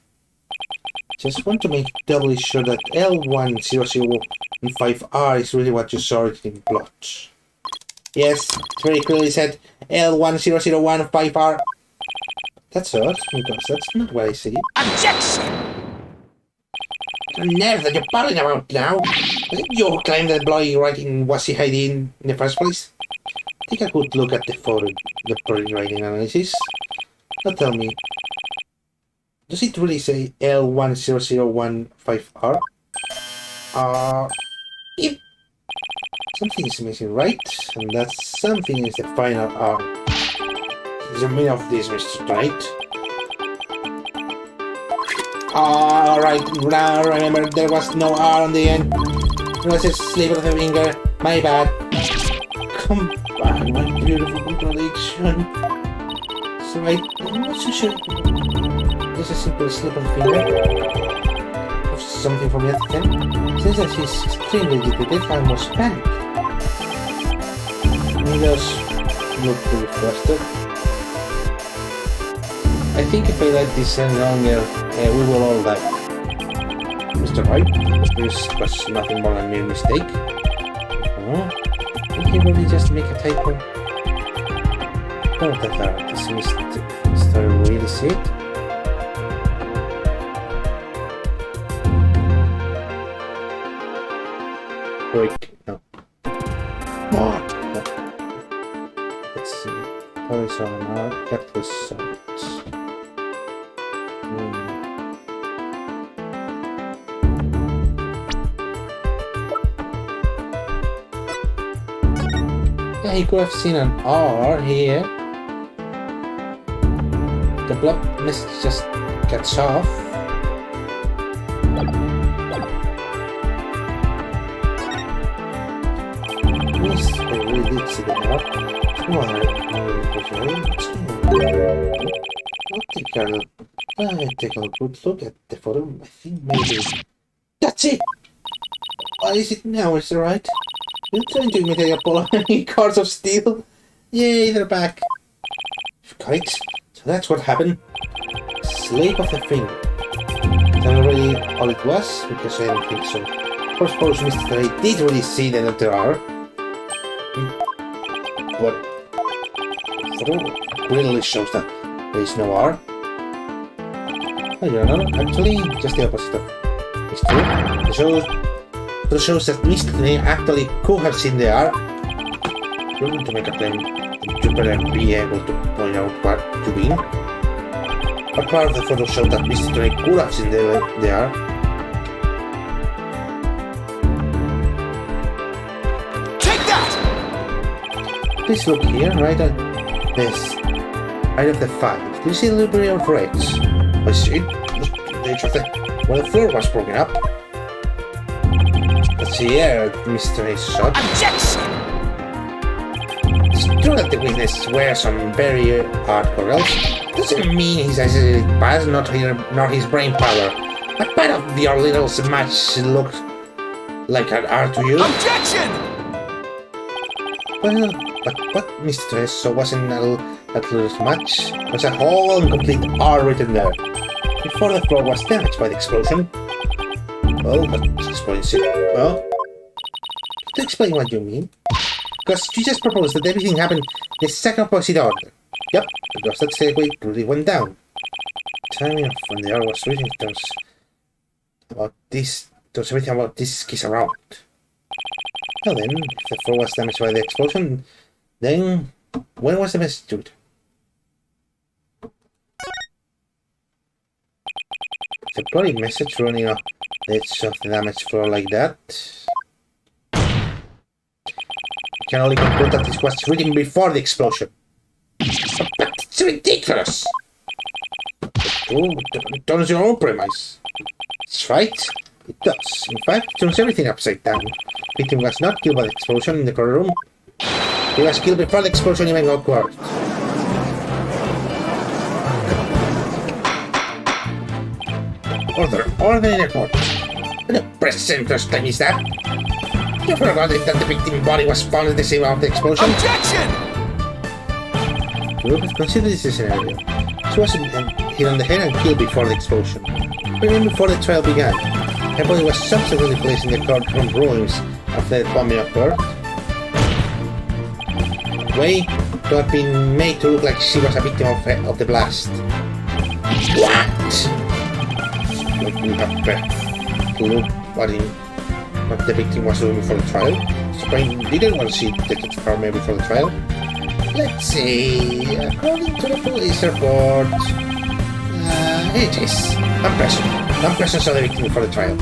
Just want to make doubly sure that L1005R is really what you saw it in plot. Yes, it very clearly said L10015R. That's odd, because that's not what I see. Objection! The nerve that you're battling about now. You claim that bloody writing was he hiding in the first place? Take a good look at the photo, the bloody writing analysis. Now tell me, does it really say L10015R? If something is missing, right? And that something is the final R. Is the meaning of this, Mr. Knight? Alright, now remember there was no R on the end. It was a slip of the finger. My bad. Come back, my beautiful contradiction. So I'm not so sure. Just a simple slip of the finger. Of something from yesterday. Since that she's extremely detective, I must panic. He does look pretty flustered. I think if I let this end longer, we will all die. Mr. Wright, this was nothing more than a mere mistake. Did he really just make a typo? Oh, that this Mr. really see it? Wait, no. What? No. Let's see. Horizontal, that was salt. Yeah, you could have seen an R here. The blob message just gets off. Yes, I really did see the R. I'll take a good look at the photo. I think maybe that's it. What is it now? Is it right? You're trying to imitate Apollo in cards of steel? Yay, they're back. Right, so that's what happened. Slip of the finger. Is that really all it was? Because I don't think so. Of course, Mr. I did really see that there are. But the photo clearly shows that there is no R. Oh, you know, actually, just the opposite of it's true. It shows that Mr. actually could have seen the R. You're going to make a claim that you better be able to point out what you mean. What part of the photo showed that Mr. could have seen the R? Please look here, right on this. Right of the 5. Do you see the library of reds? I see it. The edge of the floor was broken up. Let's see here, Mr. Shot. Objection! It's true that the witness wears some very hard corals. Doesn't mean his eyes bad, nor his brain power. But part of your little match looked like an art to you. Objection! Well, but what Mr. So wasn't that little match? Was a whole and complete R written there. Before the floor was damaged by the explosion. Well, that explains it. Well, to explain what you mean. Because you just proposed that everything happened in the second opposite order. Yep, because that's the way it really went down. Timing of when the hour was reading turns everything about this kiss around. Well then, if the floor was damaged by the explosion, then when was the message due? The bloody message running off the edge of the damaged floor like that. I can only conclude that this was written before the explosion. But it's ridiculous! It turns your own premise. That's right, it does. In fact, it turns everything upside down. Victim was not killed by the explosion in the corner room. He was killed before the explosion even occurred. Order in the court. What a presenter's time is that? You forgot that the victim's body was found at the scene of the explosion? Objection! Look, consider this scenario. She was hit on the head and killed before the explosion. Even before the trial began, her body was subsequently placed in the courtroom ruins after the bombing occurred. Way to have been made to look like she was a victim of the blast. What? Like we have to look what the victim was doing before the trial. Spain didn't want to see Detective Carme before the trial. Let's see, according to the police report, it is one person saw the victim before the trial,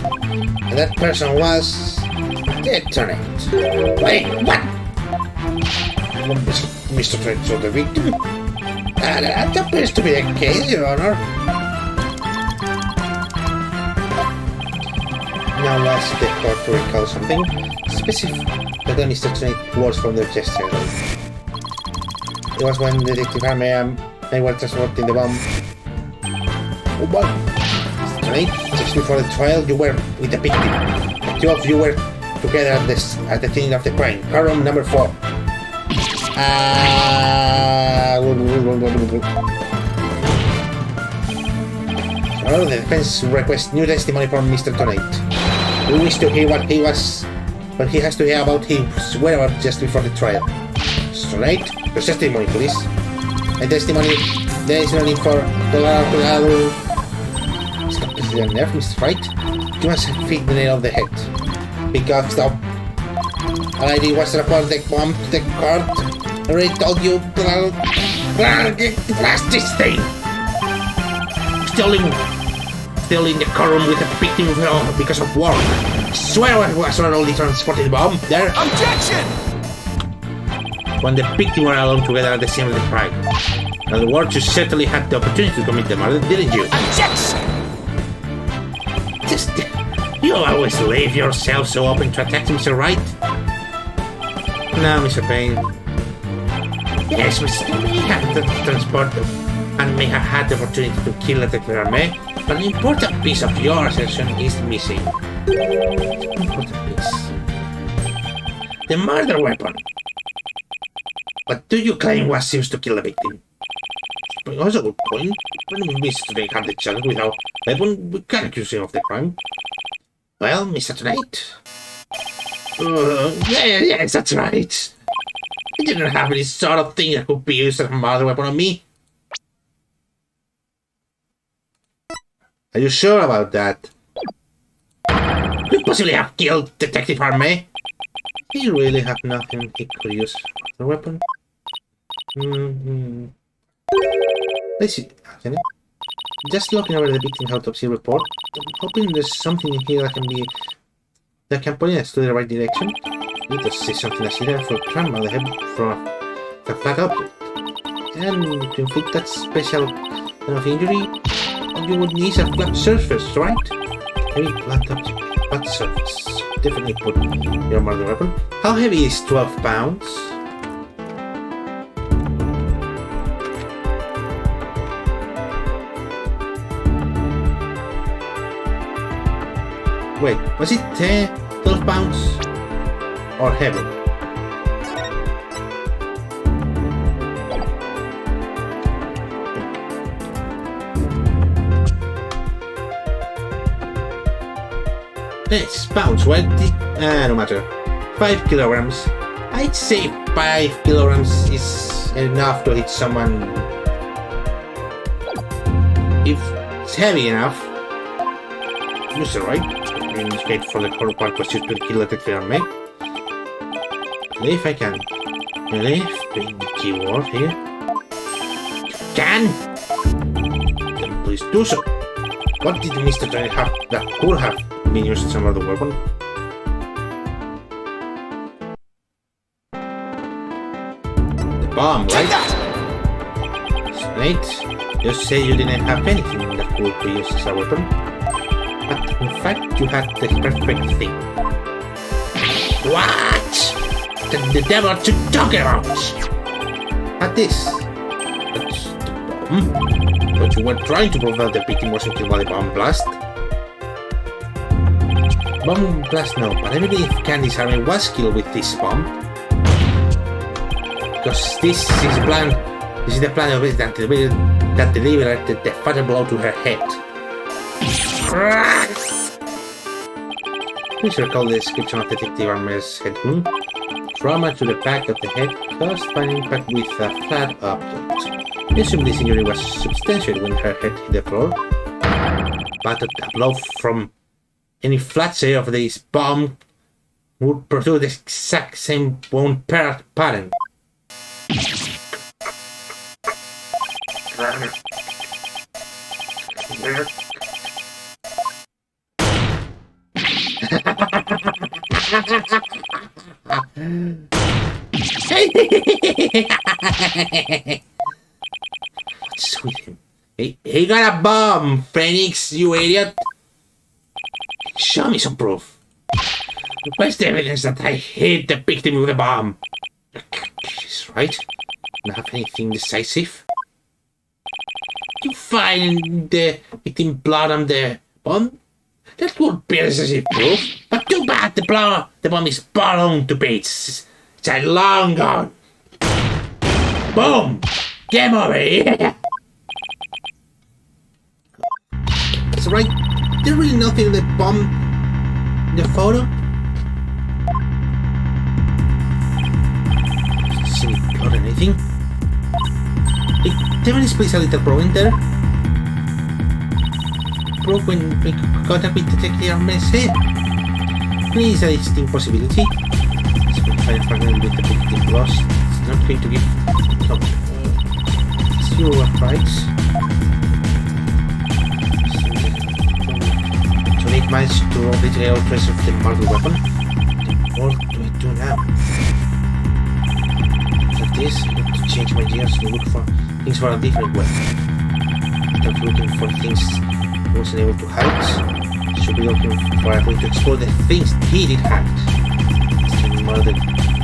and that person was Detonate. Wait, what? Mr. Trent saw the victim? That appears to be the case, Your Honor. Now ask the court to recall something specific that Mr. Trent was from the yesterday. It was when Detective Harme and I were transporting the bomb. Oh, what? Tonight, just before the trial, you were with the victim. The two of you were together at the scene of the crime. Car room number 4. So the defense requests new testimony from Mr. Tonate. We wish to hear what he has to hear about his whereabouts just before the trial. Tonate, your testimony, please. And testimony, there is no need for Colorado. Stop this nerve, Mr. Wright. You must feed the nail of the head. Because the lady was to report the bomb to the court. I already told you to blast this thing. Still in the car room with a victim because of war. I swear I was not only transporting the bomb there. Objection! When the victim were alone together at the scene of the crime. In other words, you certainly had the opportunity to commit the murder, didn't you? Objection! You always leave yourself so open to attack Mr. Wright. No, Mr. Payne. Yes, Mr. May have the transport and may have had the opportunity to kill the Arme, but an important piece of your assertion is missing. Important piece. The murder weapon. What do you claim was used to kill the victim? But also a good point. When Mr. Tonate had the challenge without weapon, we can't accuse him of the crime. Well, Mr. Tonate. Yes, that's right. I didn't have any sort of thing that could be used as a murder weapon on me. Are you sure about that? Could possibly have killed Detective Arme? He really have nothing he could use as a weapon. Let's see, just looking over the victim autopsy report, I'm hoping there's something in here that can point us to the right direction. Let us see something I see there for trauma on the head from a flat object. And to inflict that special kind of injury, you would need a flat surface, right? Heavy flat object, flat surface. Definitely put your murder weapon. How heavy is 12 pounds? Wait, was it 12 pounds? Or heavy? It's pounds, right? No matter. 5 kilograms. I'd say 5 kilograms is enough to hit someone. If it's heavy enough. Mr. Right? In this case, for the core part was used to kill the army. If I can. If being the keyword here. Can! Then please do so. What did Mr. Tony have that could have been used as some other weapon? The bomb, right? Right? You say you didn't have anything that could be used as a weapon. But in fact, you had the perfect thing. What? The devil to talk about? At this. That's the bomb. But you were trying to prevent the victim wasn't killed by the bomb blast. Bomb blast, no, but I believe Candy's army was killed with this bomb. Because this is the plan. This is the plan of it that delivered the fatal blow to her head. Please recall the description of Detective Armer's head wound. Trauma to the back of the head caused by an impact with a flat object. I assume this injury was substantial when her head hit the floor. But a blow from any flat area of this bomb would produce the exact same wound pattern. What's with him? He got a bomb, Phoenix, you idiot! Show me some proof. Where's the evidence that I hit the victim with a bomb? She's right. Don't have anything decisive. You find the victim blood on the bomb? That would be decisive proof. But too bad the bomb is blown to bits. It's long gone. Boom! Game over here! That's right. There's really nothing in the bomb in the photo. See blood or anything. Hey, Demonis plays a little pro in there. Pro when make contact with Detective Armer's head. Please, a distinct possibility. It's going to find a fragment with the victim lost. It's not going to give. No. It's you are right. 8 miles to obliterate all trace of the murder weapon. What do I do now? For this, I have to change my gears and look for things for a different way. Instead of looking for things he wasn't able to hide, I should be looking for a way to explore the things he did hide. He murdered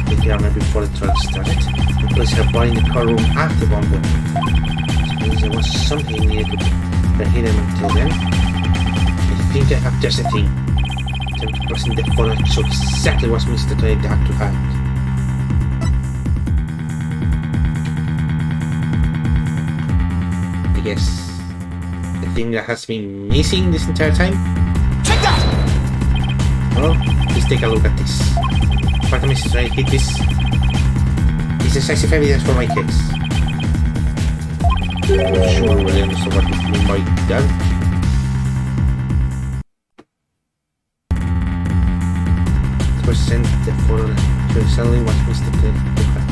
the armor before the trial started, and placed her body in the car room after the bomb went off. This means there was something he needed to hit him until then. I think I have just a thing. Time to present the photo to show exactly what Mr. Tony had to hide. I guess the thing that has been missing this entire time. Check that! Well, please take a look at this. The fact that Mr. Tony hit this is decisive evidence for my case. I'm not sure I really understand what you mean by that. Present the photo to exactly what Mr. Tony had.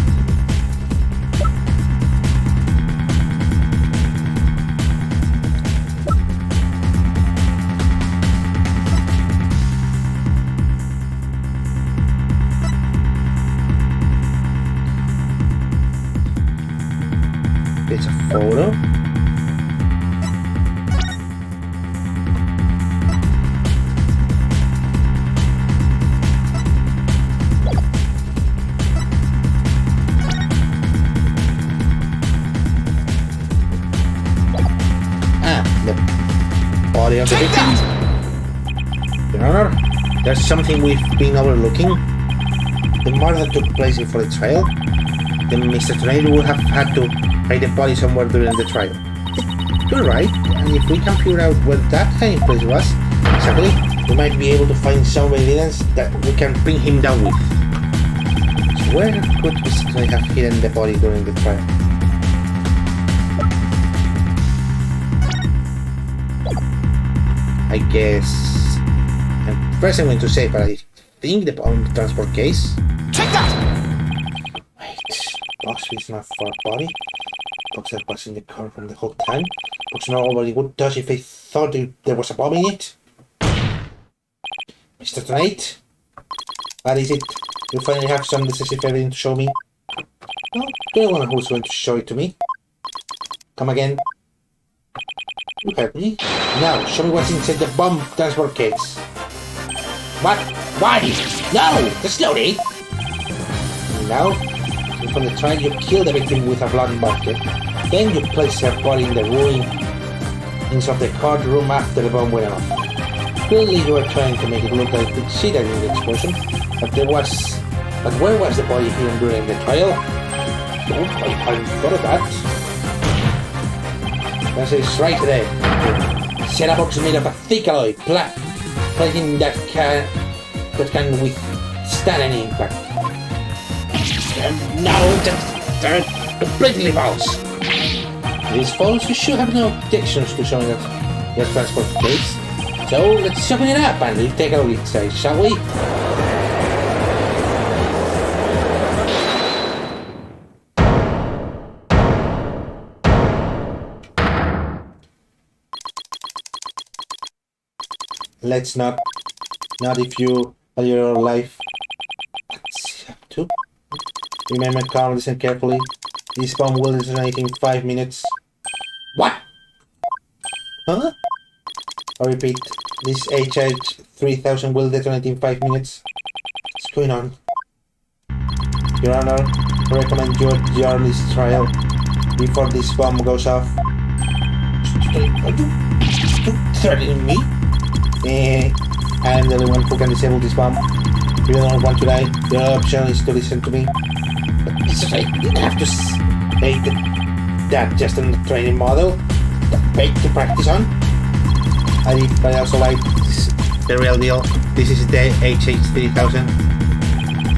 the body of the victim. Your Honor, there's something we've been overlooking. The murder took place before the trial. Then Mr. Tornado would have had to hide the body somewhere during the trial. You're right, and if we can figure out where that hiding place was, exactly, we might be able to find some evidence that we can bring him down with. So where could Mr. Tornado have hidden the body during the trial? I guess... And first I'm going to say, but I think the transport case... Take that! Wait, box is not for body. Box that was in the car from the whole time. Box not already would touch if they thought there was a bomb in it. Mr. Tonight? What is it? You finally have some decisive evidence to show me? No, you're the one who's going to show it to me. Come again. You heard me. Now, show me what's inside the bomb transport case. What? Why? No! Slowly! Now, from the trial you kill the victim with a blood bucket. Then you place her body in the ruins of the courtroom after the bomb went off. Clearly you were trying to make it look like she died in the explosion, but where was the body hidden during the trial? Oh, I hadn't thought of that. That is right there. Set a box made of a thick alloy, plating that can withstand any impact. No, that's completely false. It is false. You should have no objections to showing us your transport case. So let's open it up and we'll take a look inside, shall we? Let's not if you value your life. Let's have to. Remember, calm, listen carefully. This bomb will detonate in 5 minutes. What? Huh? I repeat, this HH-3000 will detonate in 5 minutes. What's going on? Your Honor, I recommend you adjourn this trial before this bomb goes off. Are you threatening me? I am the only one who can disable this bomb. If you don't want to die, your option is to listen to me. But it's like, you have to say that just in the training model that paid to practice on. I also like this, the real deal. This is the HH-3000.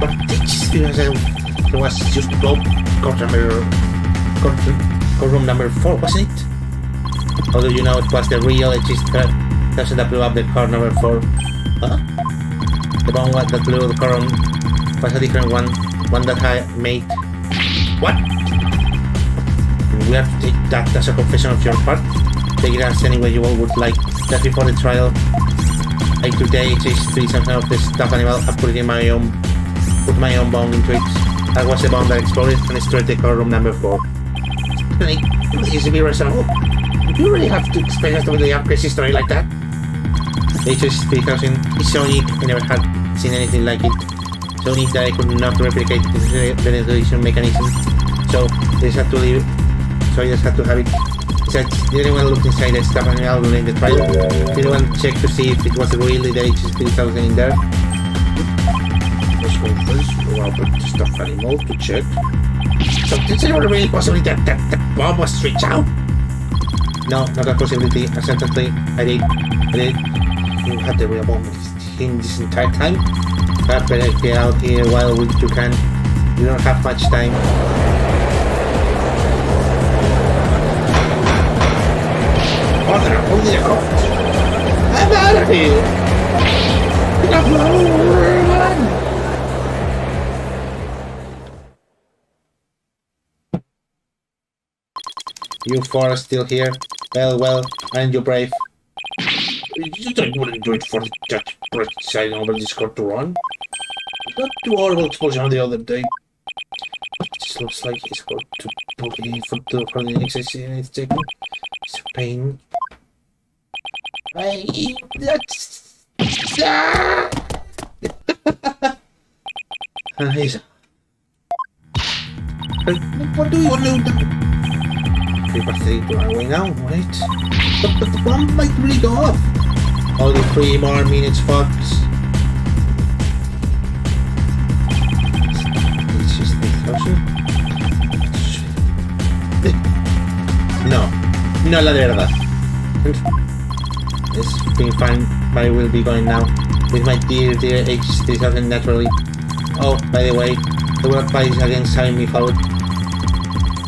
But HH-3000 was just to blow courtroom number 4, wasn't it? Although you know it was the real HH-3000 that blew up the car number 4. Huh? The bomb that blew the car was a different one that I made. What? We have to take that as a confession of your part. Take it as any way you all would like. Just before the trial, I took the HH-3000 of the stuffed animal and put my own bomb into it. That was the bomb that exploded and destroyed the car room number 4. Please be reasonable. You really have to explain us with a crazy story like that? The HH-3000 is so unique, I never had seen anything like it. So unique that I could not replicate the ventilation mechanism. So I just had to leave it. So I just had to have it. Besides, did anyone look inside the stuffed animal during the trial? Did anyone check to see if it was really the HH-3000 in there? Let's go first. We'll open the stuffed animal to check. So is there really possibility that the bomb was switched out? No, not a possibility. Certainly, I did. You had the real bomb in this entire time. But better get out here while you can. You don't have much time. Mother, hold it out! I'm out of here! Run! You four are still here? Well, aren't you brave? You wouldn't do it for the judge presiding over this court to run? Not too horrible explosion the other day. It just looks like he's going to book in for the next session it's taking. It's a pain. That's... What do you want to do? pathetic to run away now, right? But the bomb might really go off. Only 3 more minutes, folks. It's just 3,000. No, no la de verdad. It's been fine, but I will be going now with my dear H3000 naturally. Oh, by the way, I will advise against having me followed.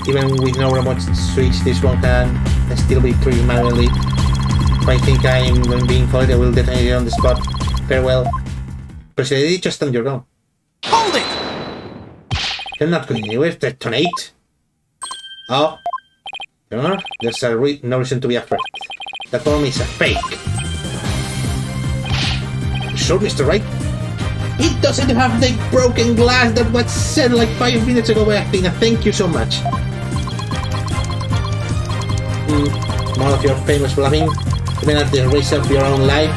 Even with no remote switch, this one can still be treated manually. If I think I am being followed, I will detonate it on the spot. Farewell. Proceed just on your own. Hold it! You're not going anywhere, detonate. Oh. No, there's no reason to be afraid. That bomb is a fake. Sure, Mr. Right? It doesn't have the broken glass that was said like 5 minutes ago by Athena. Thank you so much. More of your famous bluffing, even at the risk of your own life.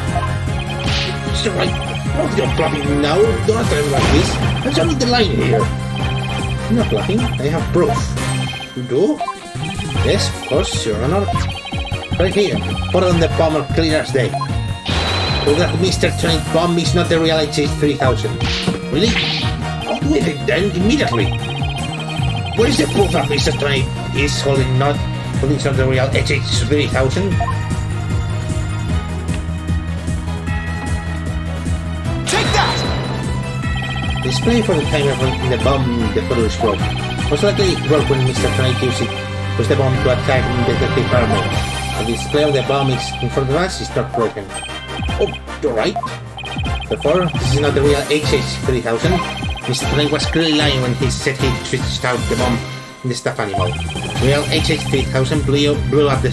Mr. Right, more of your bluffing now. Don't tell me like this. I'm only the line here. I'm not bluffing. I have proof. You do? Yes, of course, Your Honor. Right here. Put on the bomber clear as day. Prove that Mr. Tonight bomb is not the real HH3000. Really? I'll do it then immediately. What is the proof that Mr. Tonight is holding not the real HH3000? Take that! Display for the timer in the bomb the photo is broke. Most likely it broke when Mr. Tonight used it. Was the bomb to attack Detective Harmon. The display of the bomb is in front of us is not broken. Oh, you're right. Therefore, this is not the real HH3000. Mr. Tonight was clearly lying when he said he switched out the bomb in the stuffed animal. Real HH3000 blew up the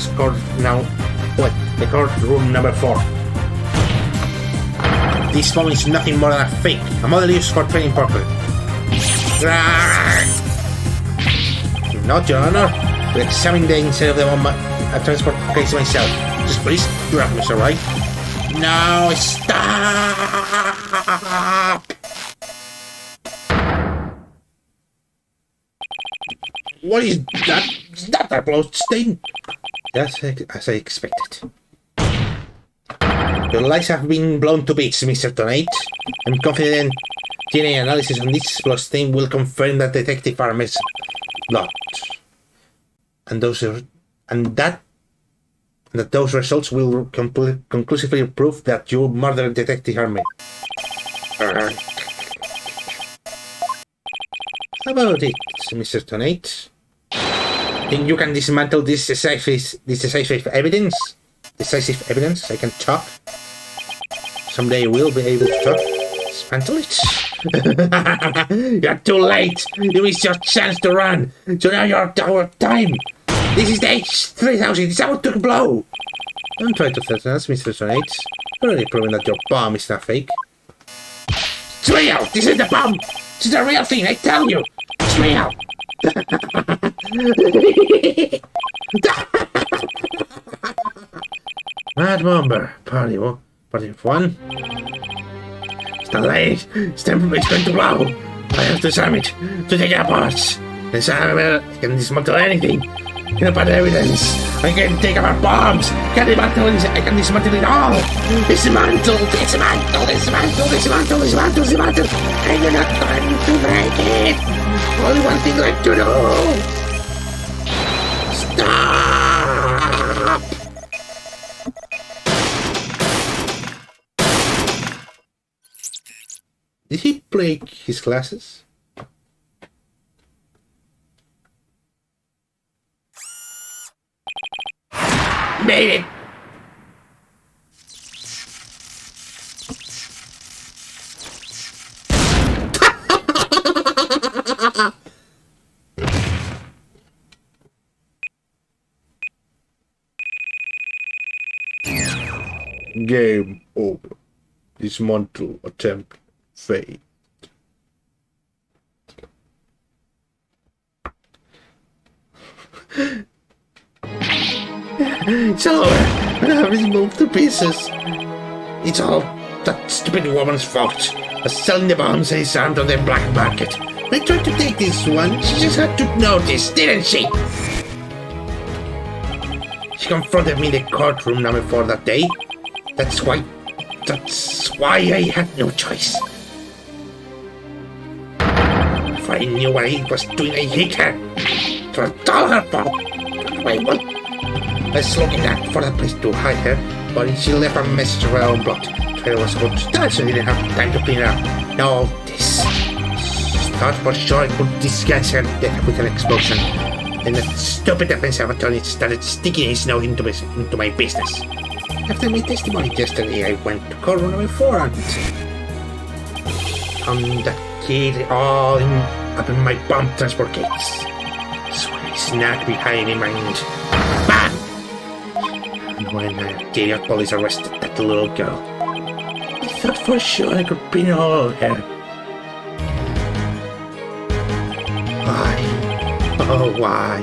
the courtroom number 4. This bomb is nothing more than a fake, a model used for training purposes. Not, Your Honor. To examine the inside of the bomb at transport case myself. Just please, do that, Mr. Right. No, stop! What is that? Is that a bloodstain? Just as I expected. Your lies have been blown to bits, Mr. Tonight. I'm confident DNA analysis on this bloodstain will confirm that Detective Arm's blood. And that those results will conclusively prove that you murdered Detective Army. How about it, Mr. Tonight? Think you can dismantle this decisive evidence? Decisive evidence? I can talk. Someday we'll be able to talk. Dismantle it. You're too late. You missed your chance to run. So now you're our time. This is the H3000. It's about to blow. Don't try to threaten us, Mr. Tonight. You're already proven that your bomb is not fake. It's real. This is the bomb. This is the real thing. I tell you. It's real. Mad bomber. Party of one. It's not late. It's going to blow. I have to disarm it. To take it apart. Disarm it. I can dismantle anything. I can put evidence. I can take apart bombs. I can dismantle it all. Dismantle. And you're not going to break it. Only one thing left to do. Stop. Did he break his glasses? Made it! Game over. Dismantle attempt failed. It's over. I have removed to pieces. It's all that stupid woman's fault. Selling the bombs and disarmed on the black market. I tried to take this one. She just had to notice, didn't she? She confronted me in the courtroom number 4 that day. That's why I had no choice. If I knew what I was doing, I hate her. For $1 for I want. I was looking at for a place to hide her, but she left a message of her own blood. Trailer was about to start, so I didn't have time to clean her up. Now all this. Thought for sure I could disguise her death with an explosion. And that stupid defensive attorney started sticking his nose into my business. After my testimony yesterday, I went to courtroom number 4 and found that kid all up in my bomb transport case. So I snagged behind him and BAM! And when the idiot police arrested that little girl, I thought for sure I could pin all her. Why? Oh, why?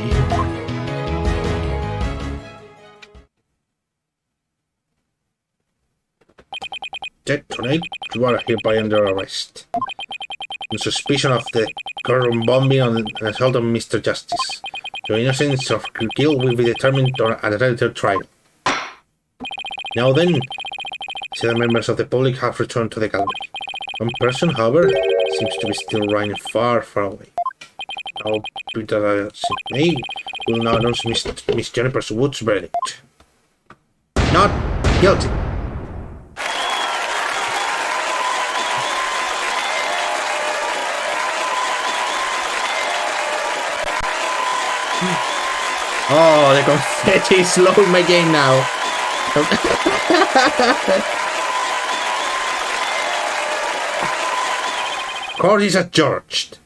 Tonight, you are hereby under arrest. On suspicion of the courtroom bombing and assault on Mr. Justice. Your innocence of guilt will be determined at a later trial. Now then, several members of the public have returned to the gallery. One person, however, seems to be still running far, far away. Now, Peter May will now announce Miss Jennifer Wood's verdict. Not guilty. Oh, the confetti is slowing my game now. Court is adjourned.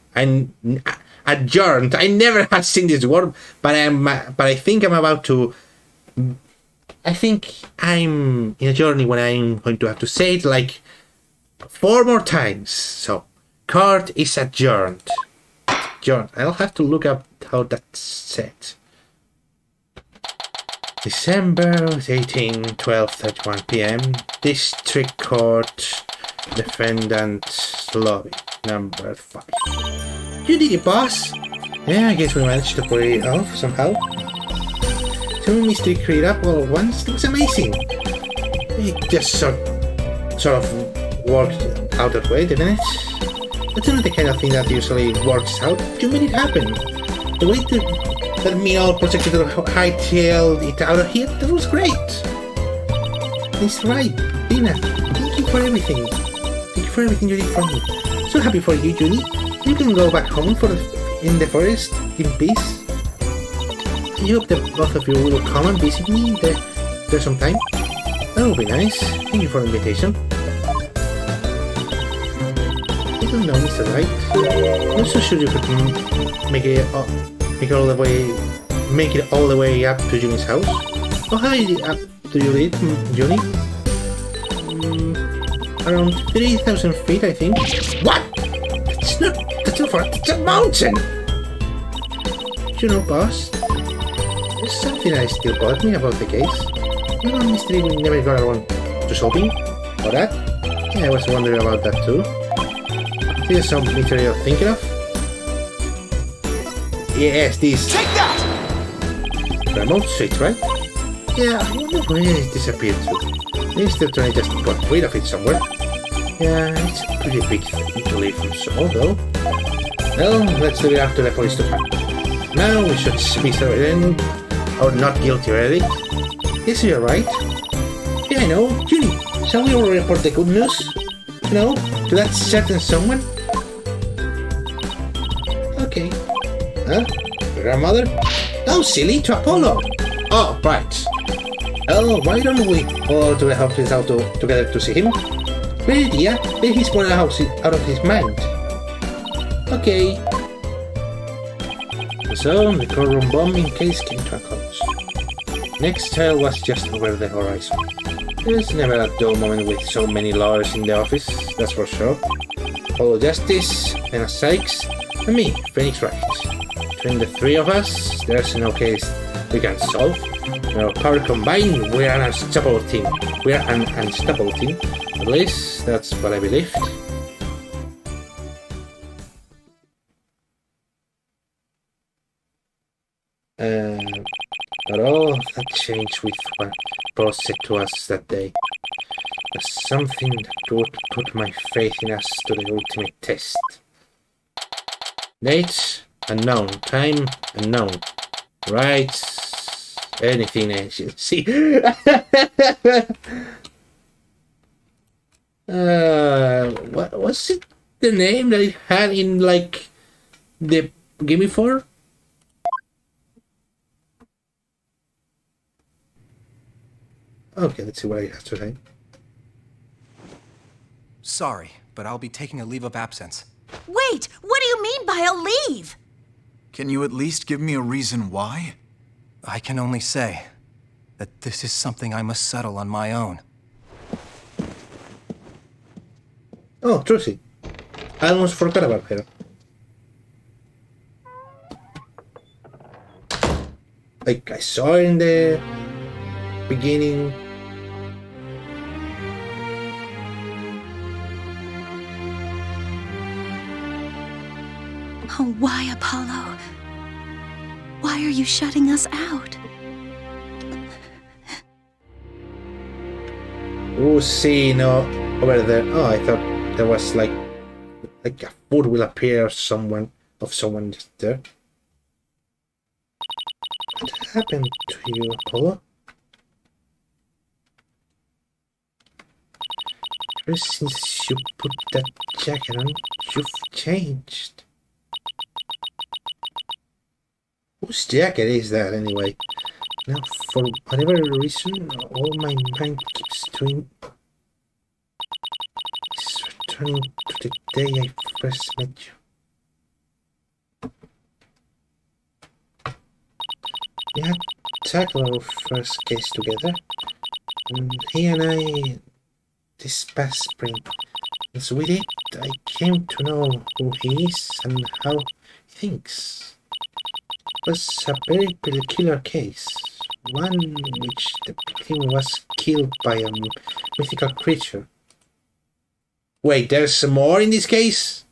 Adjourned. I never had seen this word, but I think I'm about to. I think I'm in a journey when I'm going to have to say it like 4 more times. So, court is adjourned. Adjourned. I'll have to look up how that's said. December 18, 12:31 p.m. District Court, Defendant's Lobby, number 5. You did it, boss. Yeah, I guess we managed to pull it off somehow. Some mystery cleared up all at once. It was amazing. It just sort of worked out that way, didn't it? That's not the kind of thing that usually works out. You made it happen. The way that me all projected to hightail it out of here, that was great. It's right, Dina. Thank you for everything. Thank you for everything you did for me. So happy for you, Junie. You can go back home in the forest in peace. I hope that both of you will come and visit me there sometime. That would be nice. Thank you for the invitation. I don't know, Mr. Wright. I'm so sure you could make it all the way up to Junie's house. How high up do you live, Junie? Around 3,000 feet, I think. What? That's not far. It's a mountain. You know, boss, there's something that still bothers me about the case. You know, mystery we never got around to solving. Or that? Yeah, I was wondering about that too. Is there some mystery you're thinking of? Yes, this. Take that! Remote switch, right? Yeah, I wonder where it disappeared to. Maybe still trying to just got rid of it somewhere. Yeah, it's a pretty big thing to leave from so, though. Well, let's leave it up to the police to find. Now we should be certain or not guilty verdict. Yes, you're right. Yeah, I know. Junie, shall we all report the good news? You know, to that certain someone? Okay. Huh? Grandmother? Oh, silly, to Apollo! Oh, right. Oh, why don't we all to the house out together to see him? Great idea. Then he's put out of his mind. Okay. So, the courtroom bombing case came to a close. Next trial was just over the horizon. There's never a dull moment with so many lawyers in the office, that's for sure. Apollo Justice, Anna Sykes, and me, Phoenix Wright. Between the three of us, there's no case we can solve. With our power combined, we're an unstoppable team. We're an unstoppable team. At least, that's what I believed. But all that changed with what Paul said to us that day. Was something that would put my faith in us to the ultimate test. Date unknown, time unknown, rights, anything else. See, what was it? The name that it had in like the Game Before? Okay, let's see what I have to say. Sorry, but I'll be taking a leave of absence. Wait, what do you mean by a leave? Can you at least give me a reason why? I can only say that this is something I must settle on my own. Oh, Trucy. I almost forgot about her. Like, I saw her in the beginning. Oh, why, Apollo? Why are you shutting us out? Oh, see, no, over there. Oh, I thought there was like a foot will appear of someone just there. What happened to you, Apollo? Ever since you put that jacket on, you've changed. Whose jacket is that, anyway? Now, for whatever reason, all my mind keeps doing is returning to the day I first met you. We had tackled our first case together, and he and I, this past spring. As we did, I came to know who he is and how he thinks. It was a very peculiar case, one in which the victim was killed by a mythical creature. Wait, there's some more in this case?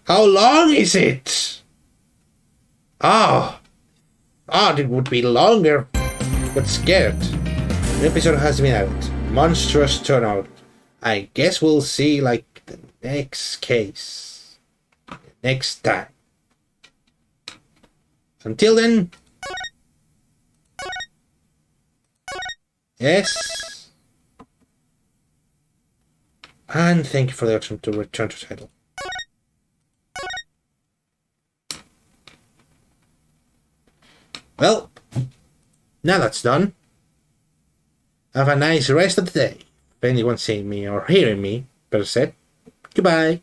How long is it? It would be longer, but scared. An episode has been added. Monstrous turnout. I guess we'll see, like, the next case. Next time. Until then. Yes. And thank you for the option to return to title. Well, now that's done. Have a nice rest of the day. If anyone's seeing me or hearing me, better said, goodbye.